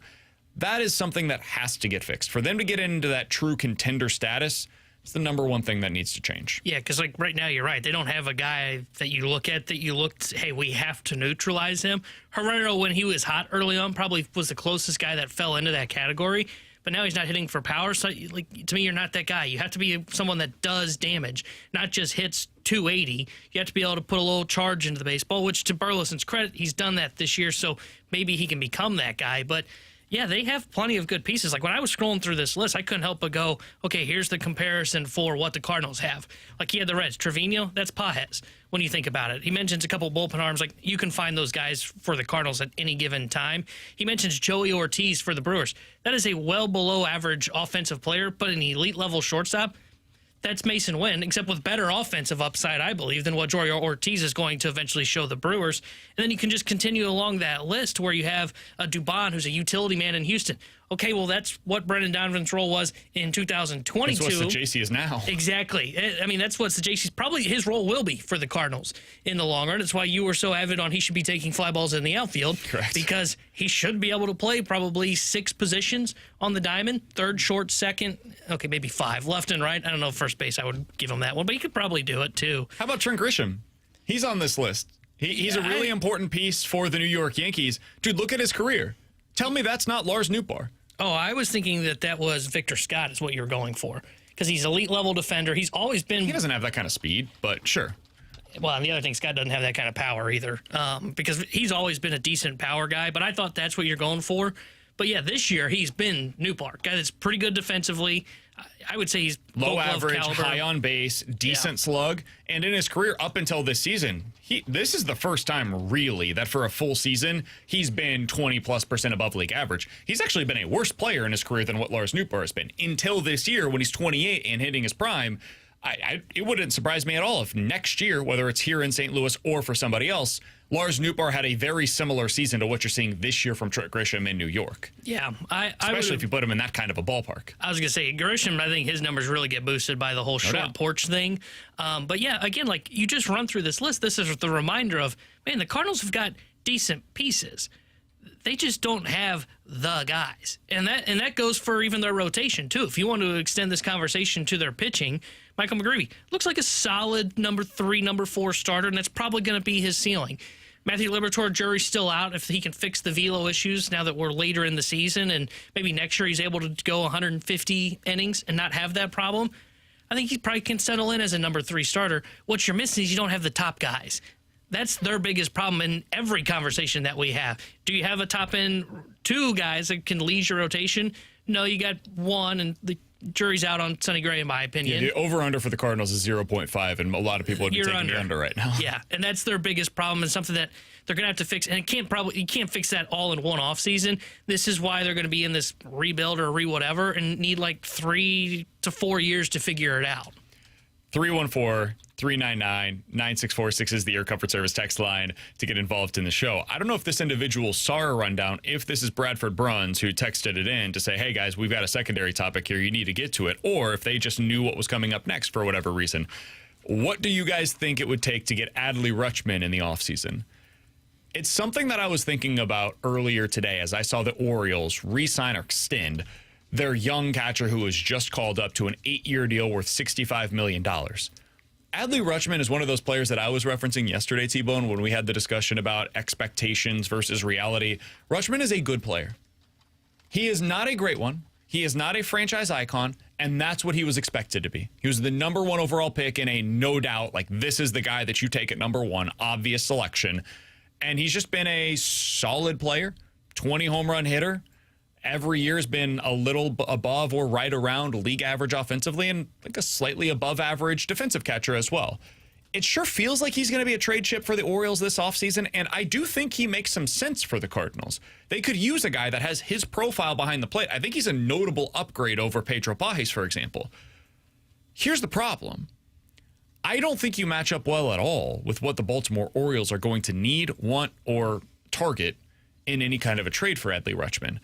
That is something that has to get fixed. For them to get into that true contender status, It's the number one thing that needs to change. Yeah, because like right now, you're right. They don't have a guy that you look at that you looked, hey, we have to neutralize him. Ferrario, when he was hot early on, probably was the closest guy that fell into that category. But now he's not hitting for power. So, like, to me, you're not that guy. You have to be someone that does damage, not just hits 280. You have to be able to put a little charge into the baseball, which to Burleson's credit, he's done that this year. So maybe he can become that guy. But yeah, they have plenty of good pieces. Like when I was scrolling through this list, I couldn't help but go, okay, here's the comparison for what the Cardinals have. Like he had the Reds. Trevino, that's Pajes when you think about it. He mentions a couple bullpen arms. Like you can find those guys for the Cardinals at any given time. He mentions Joey Ortiz for the Brewers. That is a well below average offensive player, but an elite level shortstop. That's Mason Wynn, except with better offensive upside, I believe, than what Joey Ortiz is going to eventually show the Brewers. And then you can just continue along that list where you have a Dubon, who's a utility man in Houston. Okay, well, that's what Brendan Donovan's role was in 2022. That's what the JC is now. Exactly. I mean, that's what the JC's probably his role will be for the Cardinals in the long run. That's why you were so avid on he should be taking fly balls in the outfield. Correct. Because he should be able to play probably 6 positions on the diamond, third, short, second, okay, maybe 5, left and right. I don't know, first base, I would give him that one, but he could probably do it too. How about Trent Grisham? He's on this list. He's a really important piece for the New York Yankees. Dude, look at his career. Tell me that's not Lars Nootbaar. Oh, I was thinking that was Victor Scott is what you were going for. Because he's elite level defender. He's always been... He doesn't have that kind of speed, but sure. Well, and the other thing, Scott doesn't have that kind of power either. Because he's always been a decent power guy, but I thought that's what you're going for. But yeah, this year he's been Nootbaar, guy that's pretty good defensively. I would say he's low Gold Glove average, caliber. high on base, decent slug. And in his career up until this season, this is the first time really that for a full season he's been 20+% above league average. He's actually been a worse player in his career than what Lars Nootbaar has been until this year when he's 28 and hitting his prime. It wouldn't surprise me at all if next year, whether it's here in St. Louis or for somebody else, Lars Nootbaar had a very similar season to what you're seeing this year from Trent Grisham in New York. Yeah. Especially if you put him in that kind of a ballpark. I was going to say, Grisham, I think his numbers really get boosted by the whole short porch thing. But yeah, again, like you just run through this list, this is the reminder of, man, the Cardinals have got decent pieces. They just don't have the guys. And that goes for even their rotation, too. If you want to extend this conversation to their pitching, Michael McGreevy looks like a solid number 3, number 4 starter, and that's probably going to be his ceiling. Matthew Liberatore, jury's still out if he can fix the velo issues now that we're later in the season, and maybe next year he's able to go 150 innings and not have that problem. I think he probably can settle in as a number 3 starter. What you're missing is you don't have the top guys. That's their biggest problem in every conversation that we have. Do you have a top-end 2 guys that can lead your rotation? No, you got 1, and the jury's out on Sonny Gray, in my opinion. Yeah, the over-under for the Cardinals is 0.5, and a lot of people would be taking the under right now. Yeah, and that's their biggest problem and something that they're going to have to fix. And you can't fix that all in one offseason. This is why they're going to be in this rebuild or re-whatever and need like 3 to 4 years to figure it out. 314-399-9646 is the Air Comfort Service text line to get involved in the show. I don't know if this individual saw a rundown, if this is Bradford Bruns who texted it in to say, hey, guys, we've got a secondary topic here. You need to get to it. Or if they just knew what was coming up next for whatever reason. What do you guys think it would take to get Adley Rutschman in the offseason? It's something that I was thinking about earlier today as I saw the Orioles re-sign or extend their young catcher who was just called up to an 8-year deal worth $65 million. Adley Rutschman is one of those players that I was referencing yesterday, T-Bone, when we had the discussion about expectations versus reality. Rutschman is a good player. He is not a great one. He is not a franchise icon, and that's what he was expected to be. He was the number 1 overall pick in a no doubt, like this is the guy that you take at number 1, obvious selection. And he's just been a solid player, 20 home run hitter. Every year has been a little above or right around league average offensively and like a slightly above average defensive catcher as well. It sure feels like he's going to be a trade chip for the Orioles this offseason, and I do think he makes some sense for the Cardinals. They could use a guy that has his profile behind the plate. I think he's a notable upgrade over Pedro Pajes, for example. Here's the problem. I don't think you match up well at all with what the Baltimore Orioles are going to need, want, or target in any kind of a trade for Adley Rutschman.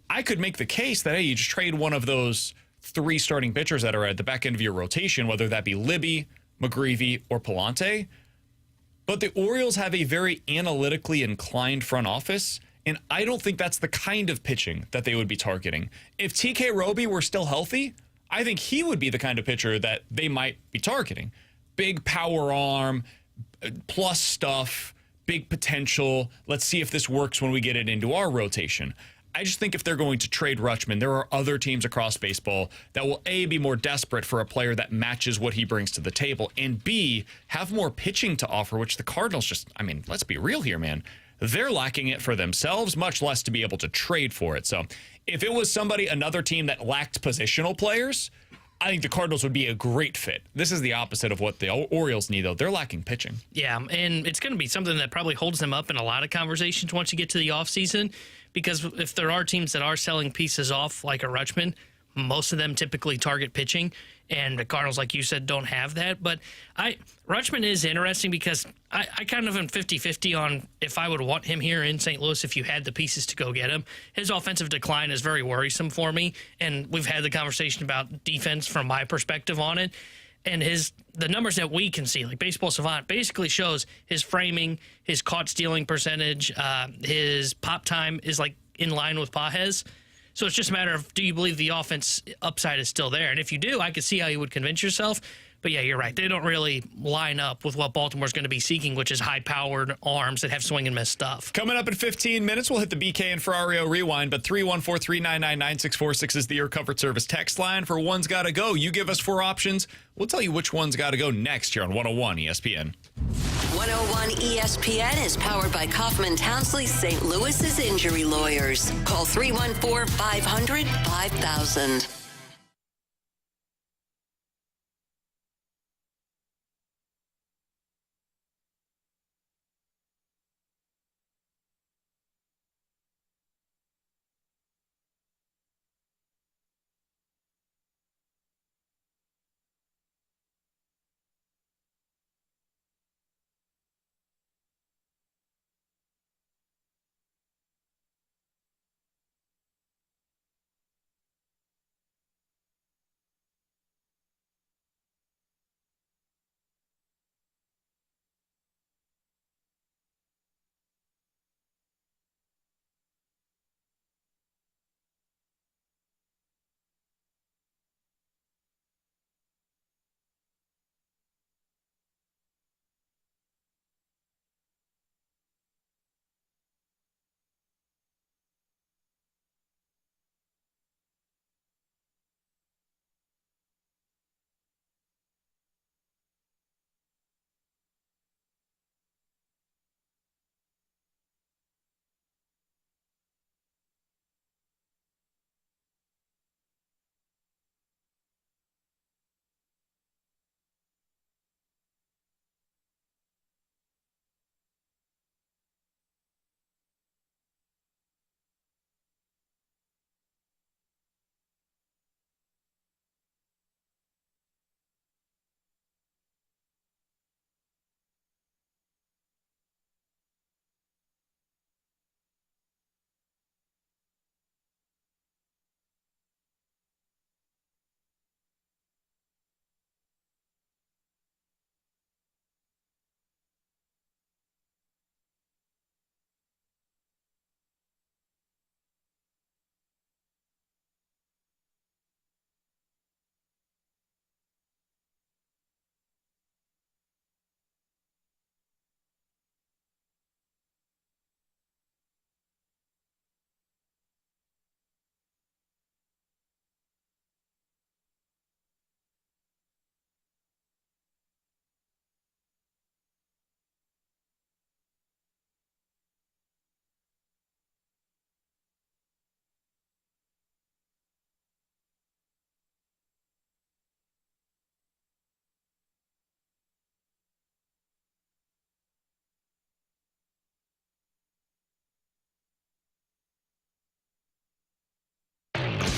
I could make the case that, hey, you just trade one of those 3 starting pitchers that are at the back end of your rotation, whether that be Libby, McGreevy, or Palante. But the Orioles have a very analytically inclined front office, and I don't think that's the kind of pitching that they would be targeting. If TK Roby were still healthy, I think he would be the kind of pitcher that they might be targeting. Big power arm, plus stuff, big potential. Let's see if this works when we get it into our rotation. I just think if they're going to trade Rutschman, there are other teams across baseball that will, A, be more desperate for a player that matches what he brings to the table, and B, have more pitching to offer, which the Cardinals just, I mean, let's be real here, man. They're lacking it for themselves, much less to be able to trade for it. So if it was another team that lacked positional players, I think the Cardinals would be a great fit. This is the opposite of what the Orioles need, though. They're lacking pitching. Yeah, and it's going to be something that probably holds them up in a lot of conversations once you get to the offseason, because if there are teams that are selling pieces off like a Rutschman, most of them typically target pitching, and the Cardinals, like you said, don't have that. But Rutschman is interesting because I kind of am 50-50 on if I would want him here in St. Louis if you had the pieces to go get him. His offensive decline is very worrisome for me, and we've had the conversation about defense from my perspective on it. And the numbers that we can see, like Baseball Savant, basically shows his framing, his caught stealing percentage, his pop time is like in line with Pages. So it's just a matter of, do you believe the offense upside is still there? And if you do, I could see how you would convince yourself. But yeah, you're right. They don't really line up with what Baltimore's going to be seeking, which is high-powered arms that have swing and miss stuff. Coming up in 15 minutes, we'll hit the BK and Ferrario Rewind, but 314-399-9646 is the Your Comfort Service text line for One's Gotta Go. You give us 4 options. We'll tell you which one's got to go next here on 101 ESPN. 101 ESPN is powered by Kaufman Townsley St. Louis's injury lawyers. Call 314-500-5000.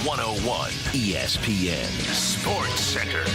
.101 ESPN Sports Center.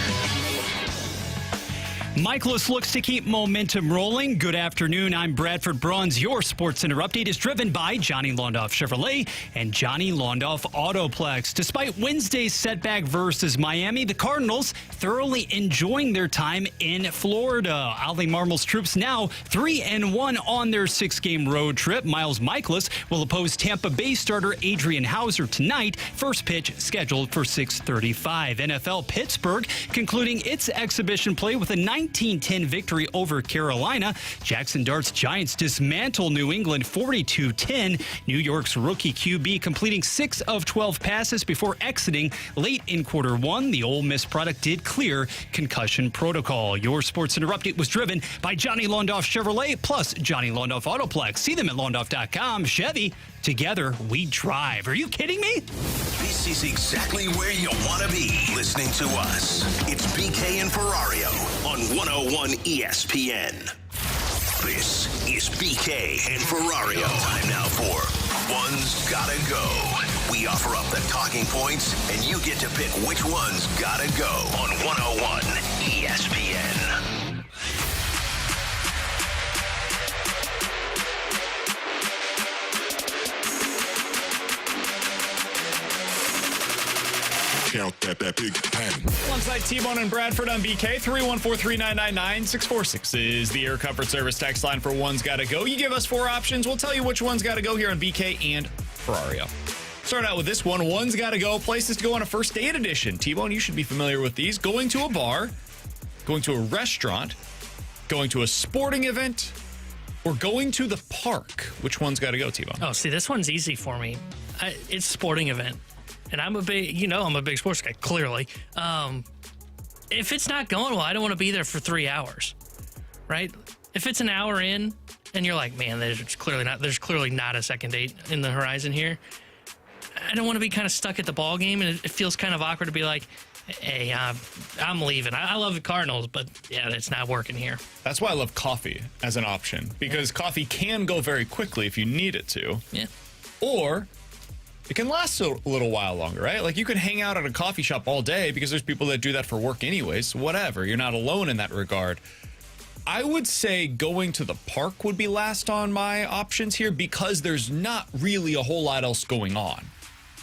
Michaelis looks to keep momentum rolling. Good afternoon. I'm Bradford Bruns. Your Sports Center update is driven by Johnny Londoff Chevrolet and Johnny Londoff Autoplex. Despite Wednesday's setback versus Miami, the Cardinals thoroughly enjoying their time in Florida. Ali Marmol's troops now 3-1 on their 6-game road trip. Miles Michaelis will oppose Tampa Bay starter Adrian Hauser tonight. First pitch scheduled for 6:35. NFL Pittsburgh concluding its exhibition play with a 19-10 victory over Carolina. Jackson Dart's Giants dismantle New England 42-10. New York's rookie QB completing 6 of 12 passes before exiting late in quarter one. The Ole Miss product did clear concussion protocol. Your Sports Center update was driven by Johnny Londoff Chevrolet plus Johnny Londoff Autoplex. See them at londoff.com. Chevy, together we drive. Are you kidding me? This is exactly where you want to be, listening to us. It's BK and Ferrario on 101 ESPN. This is BK and Ferrario. Time now for One's Gotta Go. We offer up the talking points, and you get to pick which one's gotta go on 101 ESPN. Count that big pen. Alongside T-Bone and Bradford on BK, 314-399-9646 is the Air Comfort Service text line for One's Gotta Go. You give us 4 options. We'll tell you which one's gotta go here on BK and Ferrario. Start out with this one. One's gotta go. Places to go on a first date edition. T-Bone, you should be familiar with these. Going to a bar, going to a restaurant, going to a sporting event, or going to the park. Which one's gotta go, T-Bone? Oh, see, this one's easy for me. It's sporting event. And I'm a big sports guy, clearly. If it's not going well, I don't want to be there for 3 hours, right? If it's an hour in and you're like, man, there's clearly not a second date in the horizon here, I don't want to be kind of stuck at the ball game, and it feels kind of awkward to be like, hey, I'm leaving. I love the Cardinals, but yeah, it's not working here. That's why I love coffee as an option, because coffee can go very quickly if you need it to. Yeah. Or it can last a little while longer, right? Like you can hang out at a coffee shop all day because there's people that do that for work anyways. So whatever. You're not alone in that regard. I would say going to the park would be last on my options here because there's not really a whole lot else going on.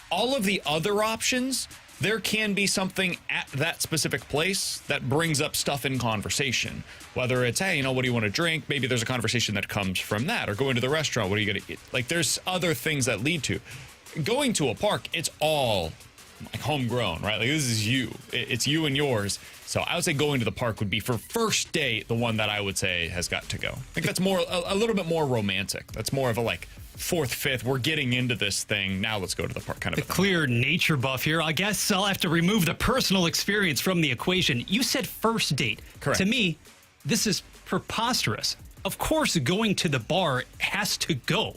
All of the other options, there can be something at that specific place that brings up stuff in conversation. Whether it's, hey, what do you want to drink? Maybe there's a conversation that comes from that. Or going to the restaurant, what are you going to eat? Like there's other things that lead to. Going to a park, it's all like homegrown, right? Like this is you. It's you and yours. So I would say going to the park would be for first date the one that I would say has got to go. I think that's more a little bit more romantic. That's more of a like 4th, 5th. We're getting into this thing. Now let's go to the park kind of a clear nature buff here. I guess I'll have to remove the personal experience from the equation. You said first date. Correct. To me, this is preposterous. Of course, going to the bar has to go.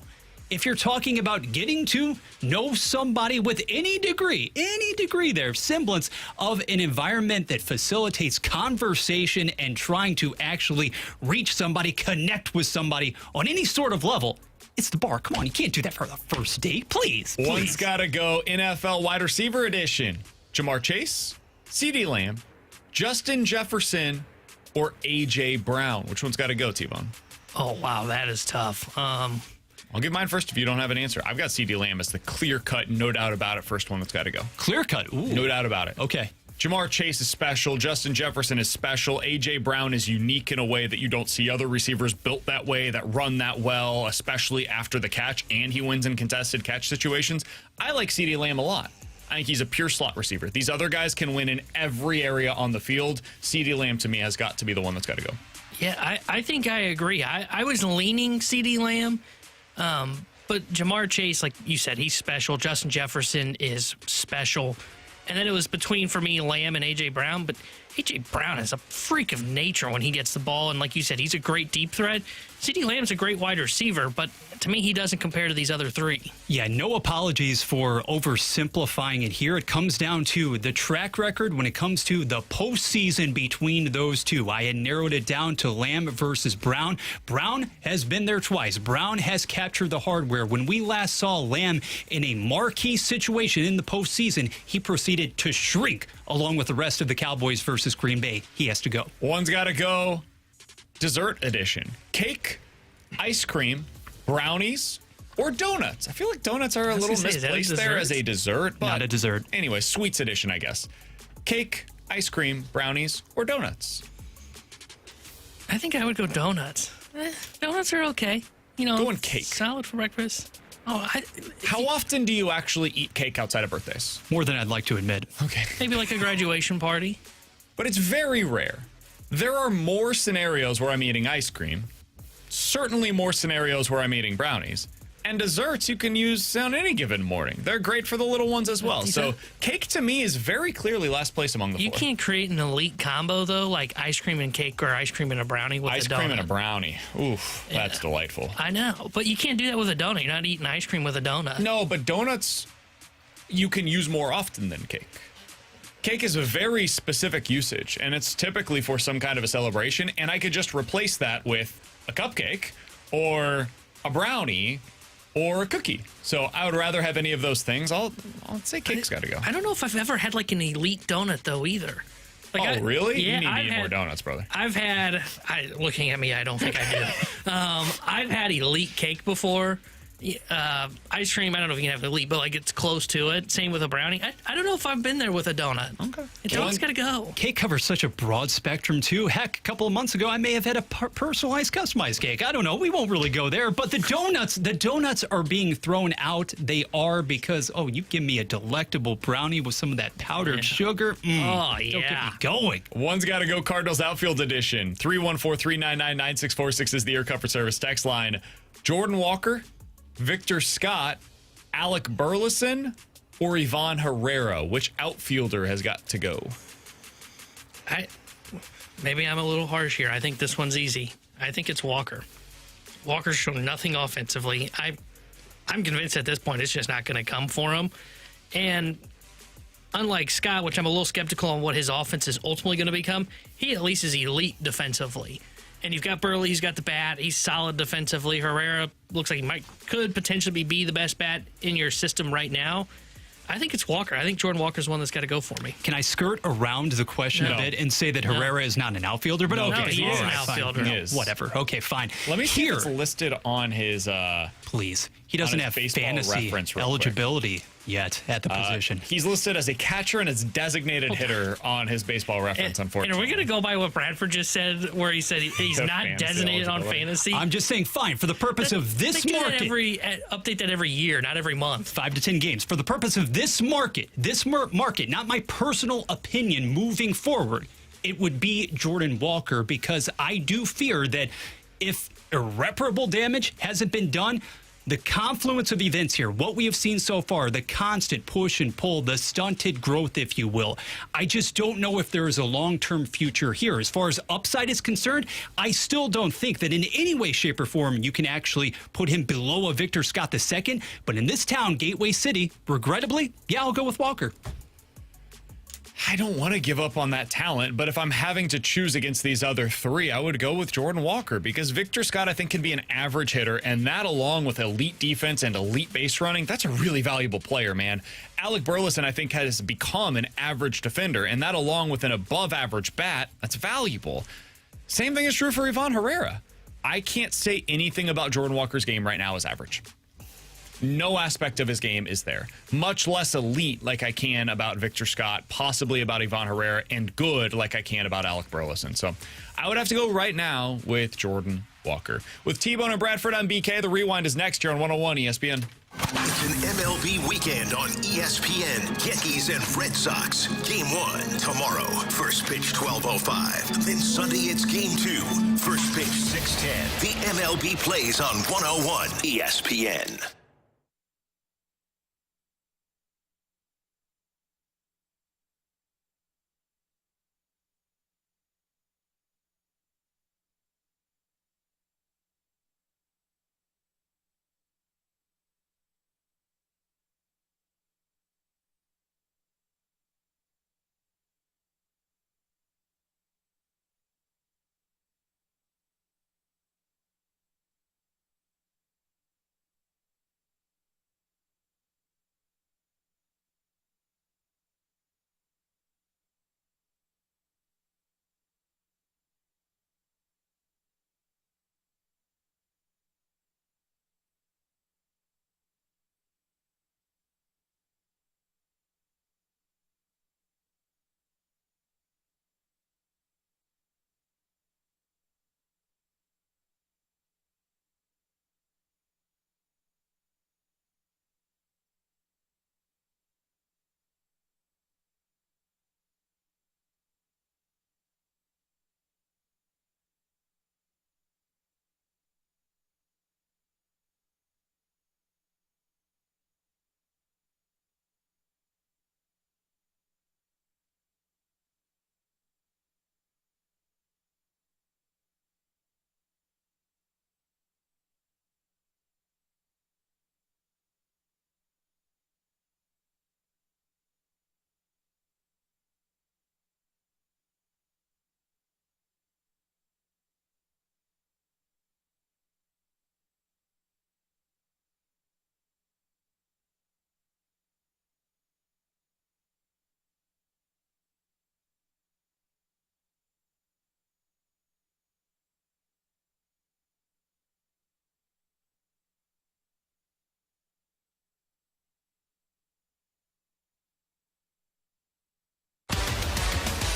If you're talking about getting to know somebody with any degree there, semblance of an environment that facilitates conversation and trying to actually reach somebody, connect with somebody on any sort of level, it's the bar. Come on, you can't do that for the first date, please. One's gotta go. NFL wide receiver edition. Jamar Chase, CeeDee Lamb, Justin Jefferson, or A.J. Brown. Which one's gotta go, T-Bone? Oh, wow, that is tough. I'll give mine first if you don't have an answer. I've got CeeDee Lamb as the clear-cut, no doubt about it, first one that's got to go. Clear-cut? Ooh. No doubt about it. Okay. Jamar Chase is special. Justin Jefferson is special. A.J. Brown is unique in a way that you don't see other receivers built that way, that run that well, especially after the catch, and he wins in contested catch situations. I like CeeDee Lamb a lot. I think he's a pure slot receiver. These other guys can win in every area on the field. CeeDee Lamb, to me, has got to be the one that's got to go. Yeah, I think I agree. I was leaning CeeDee Lamb. But Jamar Chase, like you said, he's special. Justin Jefferson is special. And then it was between, for me, Lamb and A.J. Brown. But A.J. Brown is a freak of nature when he gets the ball. And like you said, he's a great deep threat. CeeDee Lamb's a great wide receiver, but to me, he doesn't compare to these other three. Yeah, no apologies for oversimplifying it here. It comes down to the track record when it comes to the postseason between those two. I had narrowed it down to Lamb versus Brown. Brown has been there twice. Brown has captured the hardware. When we last saw Lamb in a marquee situation in the postseason, he proceeded to shrink along with the rest of the Cowboys versus versus Green Bay. He has to go. One's got to go. Dessert edition. Cake, ice cream, brownies, or donuts. I feel like donuts are a little misplaced there as a dessert. But not a dessert. Anyway, sweets edition, I guess. Cake, ice cream, brownies, or donuts. I think I would go donuts. Donuts are okay. You know, going cake. Salad for breakfast. Oh, How often do you actually eat cake outside of birthdays? More than I'd like to admit. Okay. Maybe like a graduation party. But it's very rare. There are more scenarios where I'm eating ice cream. Certainly more scenarios where I'm eating brownies. And desserts you can use on any given morning. They're great for the little ones as well. So cake to me is very clearly last place among the four. You can't create an elite combo, though, like ice cream and cake or ice cream and a brownie with a donut. Ice cream and a brownie. Oof, that's delightful. I know, but you can't do that with a donut. You're not eating ice cream with a donut. No, but donuts you can use more often than cake. Cake is a very specific usage, and it's typically for some kind of a celebration, and I could just replace that with a cupcake or a brownie or a cookie. So I would rather have any of those things. I'll say cake's got to go. I don't know if I've ever had like an elite donut though either. Like really? Yeah, you need to eat more donuts, brother. I've had. Looking at me, I don't think I do. I've had elite cake before. Ice cream, I don't know if you can have elite, but like it's close to it. Same with a brownie. I don't know if I've been there with a donut. Okay. Donut's got to go. Cake covers such a broad spectrum, too. Heck, a couple of months ago, I may have had a personalized, customized cake. I don't know. We won't really go there. But the donuts are being thrown out. They are because, you give me a delectable brownie with some of that powdered sugar. Oh, yeah. Don't get me going. One's got to go Cardinals outfield edition. 314-399-9646 is the Air Comfort Service text line. Jordan Walker, Victor Scott, Alec Burleson, or Ivan Herrera? Which outfielder has got to go? Maybe I'm a little harsh here. I think this one's easy. I think it's Walker. Walker's shown nothing offensively. I'm convinced at this point it's just not going to come for him. And unlike Scott, which I'm a little skeptical on what his offense is ultimately going to become, he at least is elite defensively. And you've got Burley, he's got the bat, he's solid defensively. Herrera looks like he could potentially be the best bat in your system right now. I think it's Walker. I think Jordan Walker's one that's got to go for me. Can I skirt around the question a bit and say that Herrera is not an outfielder? But okay, he is an outfielder. He is. Whatever. Okay, fine. Let me see if it's listed on his... Please. He doesn't have fantasy eligibility yet at the position. He's listed as a catcher and as designated hitter on his baseball reference, unfortunately. And are we going to go by what Bradford just said, where he said he's not designated on fantasy? I'm just saying, fine, for the purpose of this market. Update that every year, not every month. 5 to 10 games. For the purpose of this market, not my personal opinion moving forward, it would be Jordan Walker, because I do fear that if irreparable damage hasn't been done, the confluence of events here, what we have seen so far, the constant push and pull, the stunted growth, if you will, I just don't know if there is a long-term future here. As far as upside is concerned, I still don't think that in any way, shape, or form you can actually put him below a Victor Scott II. But in this town, Gateway City, regrettably, I'll go with Walker. I don't want to give up on that talent, but if I'm having to choose against these other three, I would go with Jordan Walker, because Victor Scott, I think, can be an average hitter, and that, along with elite defense and elite base running, that's a really valuable player, man. Alec Burleson, I think, has become an average defender, and that, along with an above-average bat, that's valuable. Same thing is true for Ivan Herrera. I can't say anything about Jordan Walker's game right now as average. No aspect of his game is there, much less elite like I can about Victor Scott, possibly about Ivan Herrera, and good like I can about Alec Burleson. So I would have to go right now with Jordan Walker. With T-Bone and Bradford, I'm BK. The Rewind is next here on 101 ESPN. It's an MLB weekend on ESPN. Yankees and Red Sox. Game 1 tomorrow. First pitch 12:05. Then Sunday it's Game 2. First pitch 6:10. The MLB plays on 101 ESPN.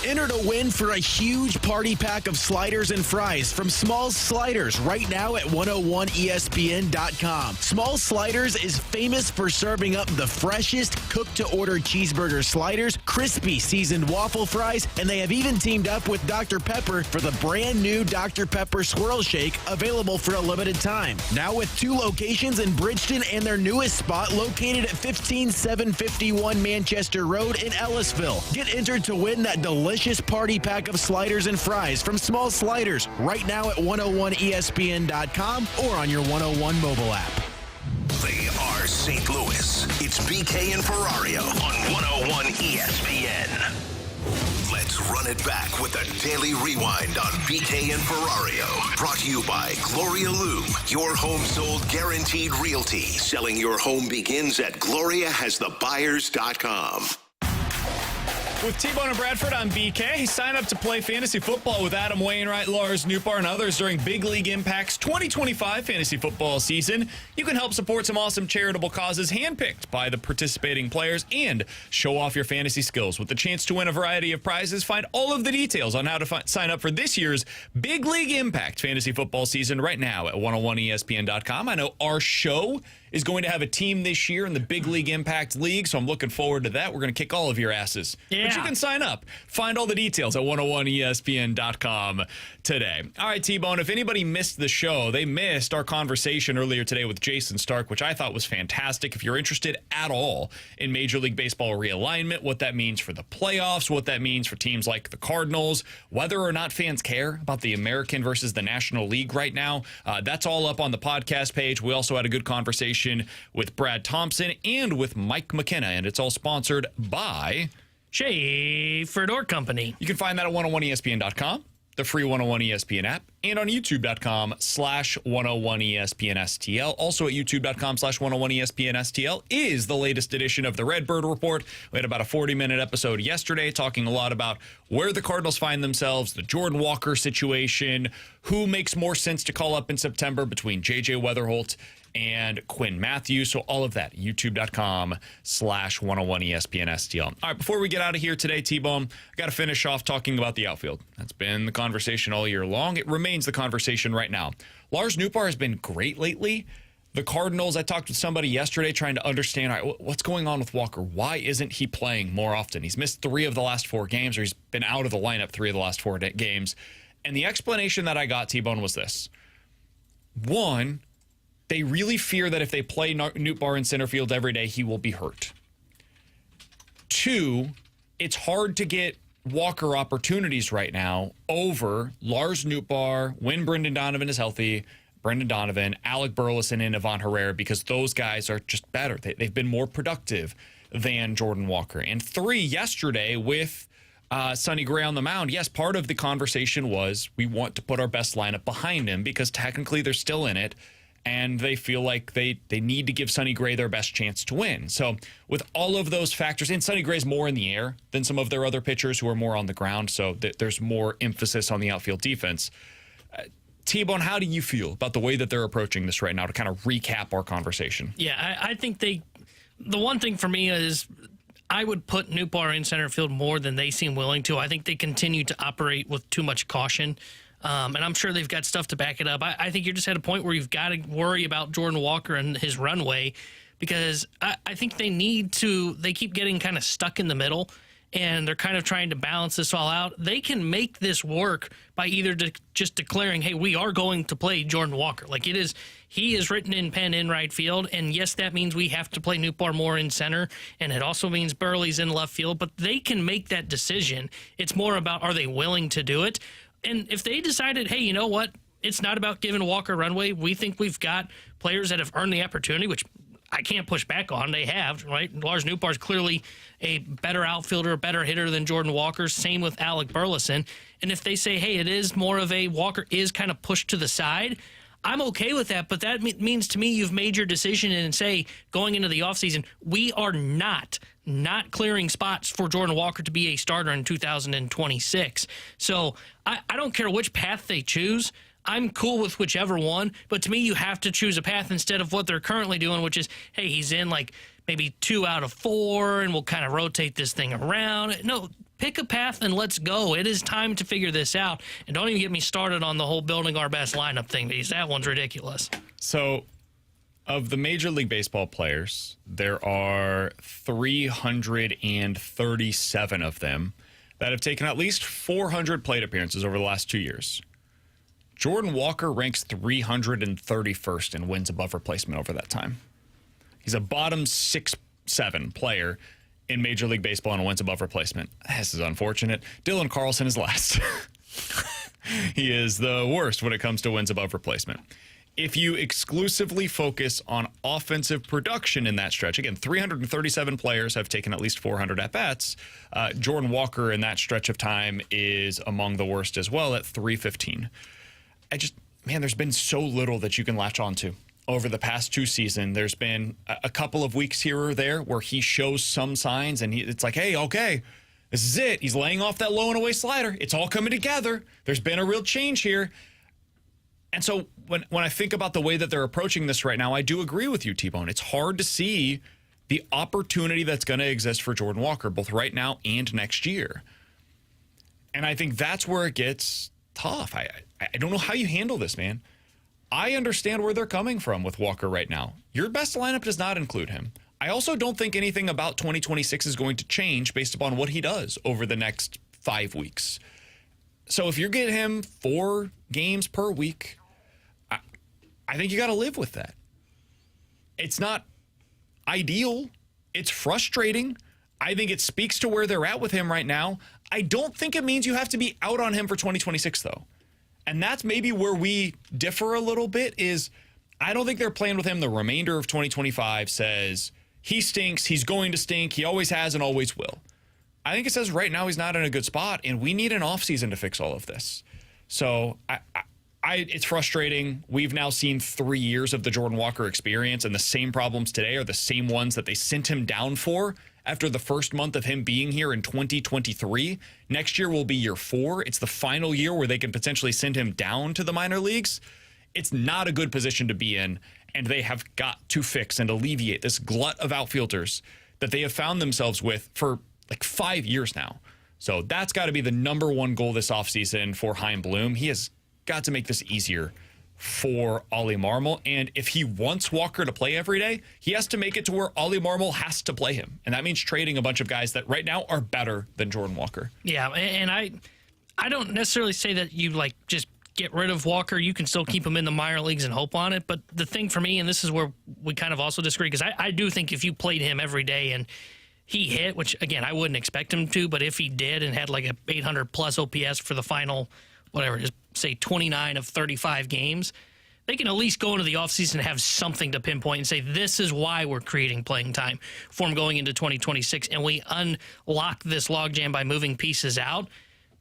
Enter to win for a huge party pack of sliders and fries from Small Sliders right now at 101ESPN.com. Small Sliders is famous for serving up the freshest cook-to-order cheeseburger sliders, crispy seasoned waffle fries, and they have even teamed up with Dr. Pepper for the brand new Dr. Pepper Swirl Shake, available for a limited time. Now with 2 locations in Bridgeton and their newest spot located at 15751 Manchester Road in Ellisville. Get entered to win that delicious party pack of sliders and fries from Small Sliders right now at 101ESPN.com or on your 101 mobile app. They are St. Louis. It's BK and Ferrario on 101 ESPN. Let's run it back with a daily rewind on BK and Ferrario. Brought to you by Gloria Lou, your home sold guaranteed realty. Selling your home begins at GloriaHasTheBuyers.com. With T-Bone and Bradford, I'm BK. Sign up to play fantasy football with Adam Wainwright, Lars Nootbaar, and others during Big League Impact's 2025 fantasy football season. You can help support some awesome charitable causes handpicked by the participating players and show off your fantasy skills with the chance to win a variety of prizes. Find all of the details on how to sign up for this year's Big League Impact fantasy football season right now at 101ESPN.com. I know our show is going to have a team this year in the Big League Impact League, so I'm looking forward to that. We're going to kick all of your asses. Yeah. But you can sign up. Find all the details at 101ESPN.com today. All right, T-Bone, if anybody missed the show, they missed our conversation earlier today with Jayson Stark, which I thought was fantastic. If you're interested at all in Major League Baseball realignment, what that means for the playoffs, what that means for teams like the Cardinals, whether or not fans care about the American versus the National League right now, that's all up on the podcast page. We also had a good conversation with Brad Thompson and with Mike McKenna, and it's all sponsored by Schaefer Door Company. You can find that at 101ESPN.com, the free 101 ESPN app, and on youtube.com/101 ESPN STL. Also at youtube.com/101 ESPN STL is the latest edition of the Redbird Report. We had about a 40-minute episode yesterday talking a lot about where the Cardinals find themselves, the Jordan Walker situation, who makes more sense to call up in September between J.J. Weatherholt and Quinn Matthews. So all of that, youtube.com/101 ESPN STL. All right, before we get out of here today, T-Bone, I got to finish off talking about the outfield. That's been the conversation all year long. It remains the conversation right now. Lars Nootbaar has been great lately. The Cardinals, I talked with somebody yesterday trying to understand, all right, what's going on with Walker? Why isn't he playing more often? He's missed 3 of the last 4 games, or he's been out of the lineup 3 of the last 4 games. And the explanation that I got, T-Bone, was this. 1, they really fear that if they play Nootbaar in center field every day, he will be hurt. 2, it's hard to get Walker opportunities right now over Lars Nootbaar when Brendan Donovan is healthy, Brendan Donovan, Alec Burleson, and Ivan Herrera, because those guys are just better. They've been more productive than Jordan Walker. And 3, yesterday with Sonny Gray on the mound, yes, part of the conversation was we want to put our best lineup behind him because technically they're still in it. And they feel like they need to give Sonny Gray their best chance to win. So with all of those factors, and Sonny Gray's more in the air than some of their other pitchers who are more on the ground, so there's more emphasis on the outfield defense. T-Bone, how do you feel about the way that they're approaching this right now to kind of recap our conversation? Yeah, I think the one thing for me is I would put Nootbaar in center field more than they seem willing to. I think they continue to operate with too much caution. And I'm sure they've got stuff to back it up. I think you're just at a point where you've got to worry about Jordan Walker and his runway because I think they keep getting kind of stuck in the middle and they're kind of trying to balance this all out. They can make this work by either just declaring, hey, we are going to play Jordan Walker. He is written in pen in right field. And yes, that means we have to play Nootbaar more in center. And it also means Burley's in left field, but they can make that decision. It's more about, are they willing to do it? And if they decided, hey, you know what? It's not about giving Walker runway. We think we've got players that have earned the opportunity, which I can't push back on. They have, right? Lars Nootbaar is clearly a better outfielder, a better hitter than Jordan Walker. Same with Alec Burleson. And if they say, hey, it is more of a Walker is kind of pushed to the side, I'm okay with that. But that means to me you've made your decision and say, going into the offseason, we are not clearing spots for Jordan Walker to be a starter in 2026. So I don't care which path they choose. I'm cool with whichever one. But to me, you have to choose a path instead of what they're currently doing, which is, hey, he's in like maybe 2 out of 4, and we'll kind of rotate this thing around. No, pick a path and let's go. It is time to figure this out. And don't even get me started on the whole building our best lineup thing, because that one's ridiculous. So, of the Major League Baseball players, there are 337 of them that have taken at least 400 plate appearances over the last 2 years. Jordan Walker ranks 331st in wins above replacement over that time. He's a bottom 6-7 player in Major League Baseball in wins above replacement. This is unfortunate. Dylan Carlson is last. He is the worst when it comes to wins above replacement. If you exclusively focus on offensive production in that stretch, again, 337 players have taken at least 400 at-bats. Jordan Walker in that stretch of time is among the worst as well at 315. There's been so little that you can latch onto over the past 2 seasons. There's been a couple of weeks here or there where he shows some signs, and it's like, hey, okay, this is it. He's laying off that low and away slider. It's all coming together. There's been a real change here. And so when I think about the way that they're approaching this right now, I do agree with you, T-Bone. It's hard to see the opportunity that's going to exist for Jordan Walker, both right now and next year. And I think that's where it gets tough. I don't know how you handle this, man. I understand where they're coming from with Walker right now. Your best lineup does not include him. I also don't think anything about 2026 is going to change based upon what he does over the next 5 weeks. So if you're getting him 4 games per week, I think you got to live with that. It's not ideal. It's frustrating. I think it speaks to where they're at with him right now. I don't think it means you have to be out on him for 2026, though. And that's maybe where we differ a little bit is I don't think they're playing with him the remainder of 2025 says he stinks, he's going to stink, he always has and always will. I think it says right now he's not in a good spot, and we need an offseason to fix all of this. So it's frustrating. We've now seen 3 years of the Jordan Walker experience, and the same problems today are the same ones that they sent him down for after the first month of him being here in 2023. Next year will be year 4. It's the final year where they can potentially send him down to the minor leagues. It's not a good position to be in, and they have got to fix and alleviate this glut of outfielders that they have found themselves with for like 5 years now. So that's got to be the number one goal this offseason for Chaim Bloom. He has got to make this easier for Ollie Marmol. And if he wants Walker to play every day, he has to make it to where Ollie Marmol has to play him. And that means trading a bunch of guys that right now are better than Jordan Walker. Yeah, and I don't necessarily say that you like just get rid of Walker. You can still keep him in the minor leagues and hope on it. But the thing for me, and this is where we kind of also disagree, because I do think if you played him every day and he hit, which, again, I wouldn't expect him to, but if he did and had like a 800-plus OPS for the final, whatever, just say 29 of 35 games, they can at least go into the offseason and have something to pinpoint and say, this is why we're creating playing time for him going into 2026, and we unlock this logjam by moving pieces out.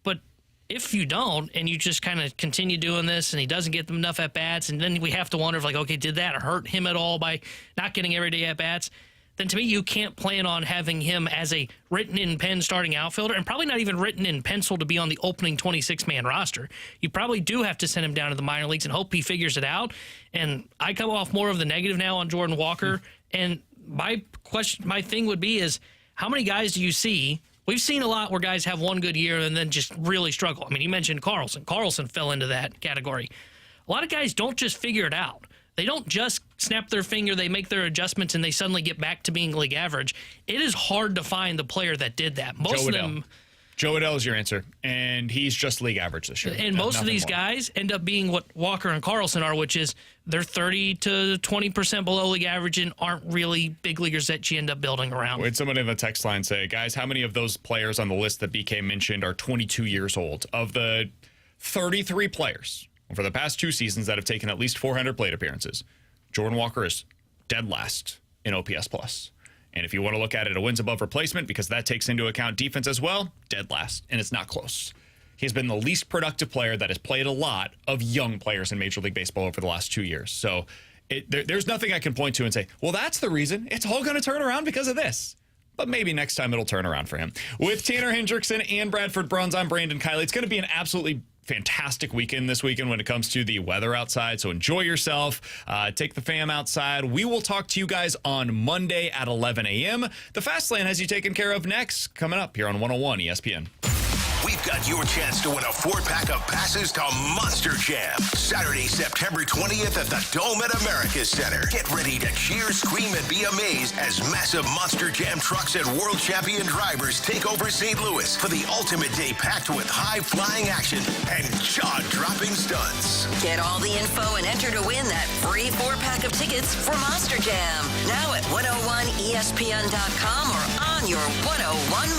But if you don't, and you just kind of continue doing this, and he doesn't get enough at-bats, and then we have to wonder if, like, okay, did that hurt him at all by not getting everyday at-bats? Then to me, you can't plan on having him as a written-in-pen starting outfielder, and probably not even written in pencil to be on the opening 26-man roster. You probably do have to send him down to the minor leagues and hope he figures it out. And I come off more of the negative now on Jordan Walker. And my thing would be is, how many guys do you see? We've seen a lot where guys have one good year and then just really struggle. I mean, you mentioned Carlson. Carlson fell into that category. A lot of guys don't just figure it out. They don't just snap their finger, they make their adjustments, and they suddenly get back to being league average. It is hard to find the player that did that. Most of them. Joe Adell is your answer, and he's just league average this year. And most of these guys end up being what Walker and Carlson are, which is they're 30 to 20% below league average and aren't really big leaguers that you end up building around. We had someone in the text line say, guys, how many of those players on the list that BK mentioned are 22 years old? Of the 33 players over the past 2 seasons that have taken at least 400 plate appearances, Jordan Walker is dead last in OPS plus. And if you want to look at it, a wins above replacement, because that takes into account defense as well, dead last, and it's not close. He's been the least productive player that has played a lot of young players in Major League Baseball over the last 2 years. So there's nothing I can point to and say, well, that's the reason. It's all going to turn around because of this. But maybe next time it'll turn around for him. With Tanner Hendrickson and Bradford Bruns, I'm Brandon Kiley. It's going to be an absolutely fantastic weekend this weekend when it comes to the weather outside. So enjoy yourself. Take the fam outside. We will talk to you guys on Monday at 11 a.m. The Fast Lane has you taken care of next, coming up here on 101 ESPN. We've got your chance to win a 4-pack of passes to Monster Jam. Saturday, September 20th at the Dome at America Center. Get ready to cheer, scream, and be amazed as massive Monster Jam trucks and world champion drivers take over St. Louis for the ultimate day packed with high-flying action and jaw-dropping stunts. Get all the info and enter to win that free 4-pack of tickets for Monster Jam. Now at 101ESPN.com or on your 101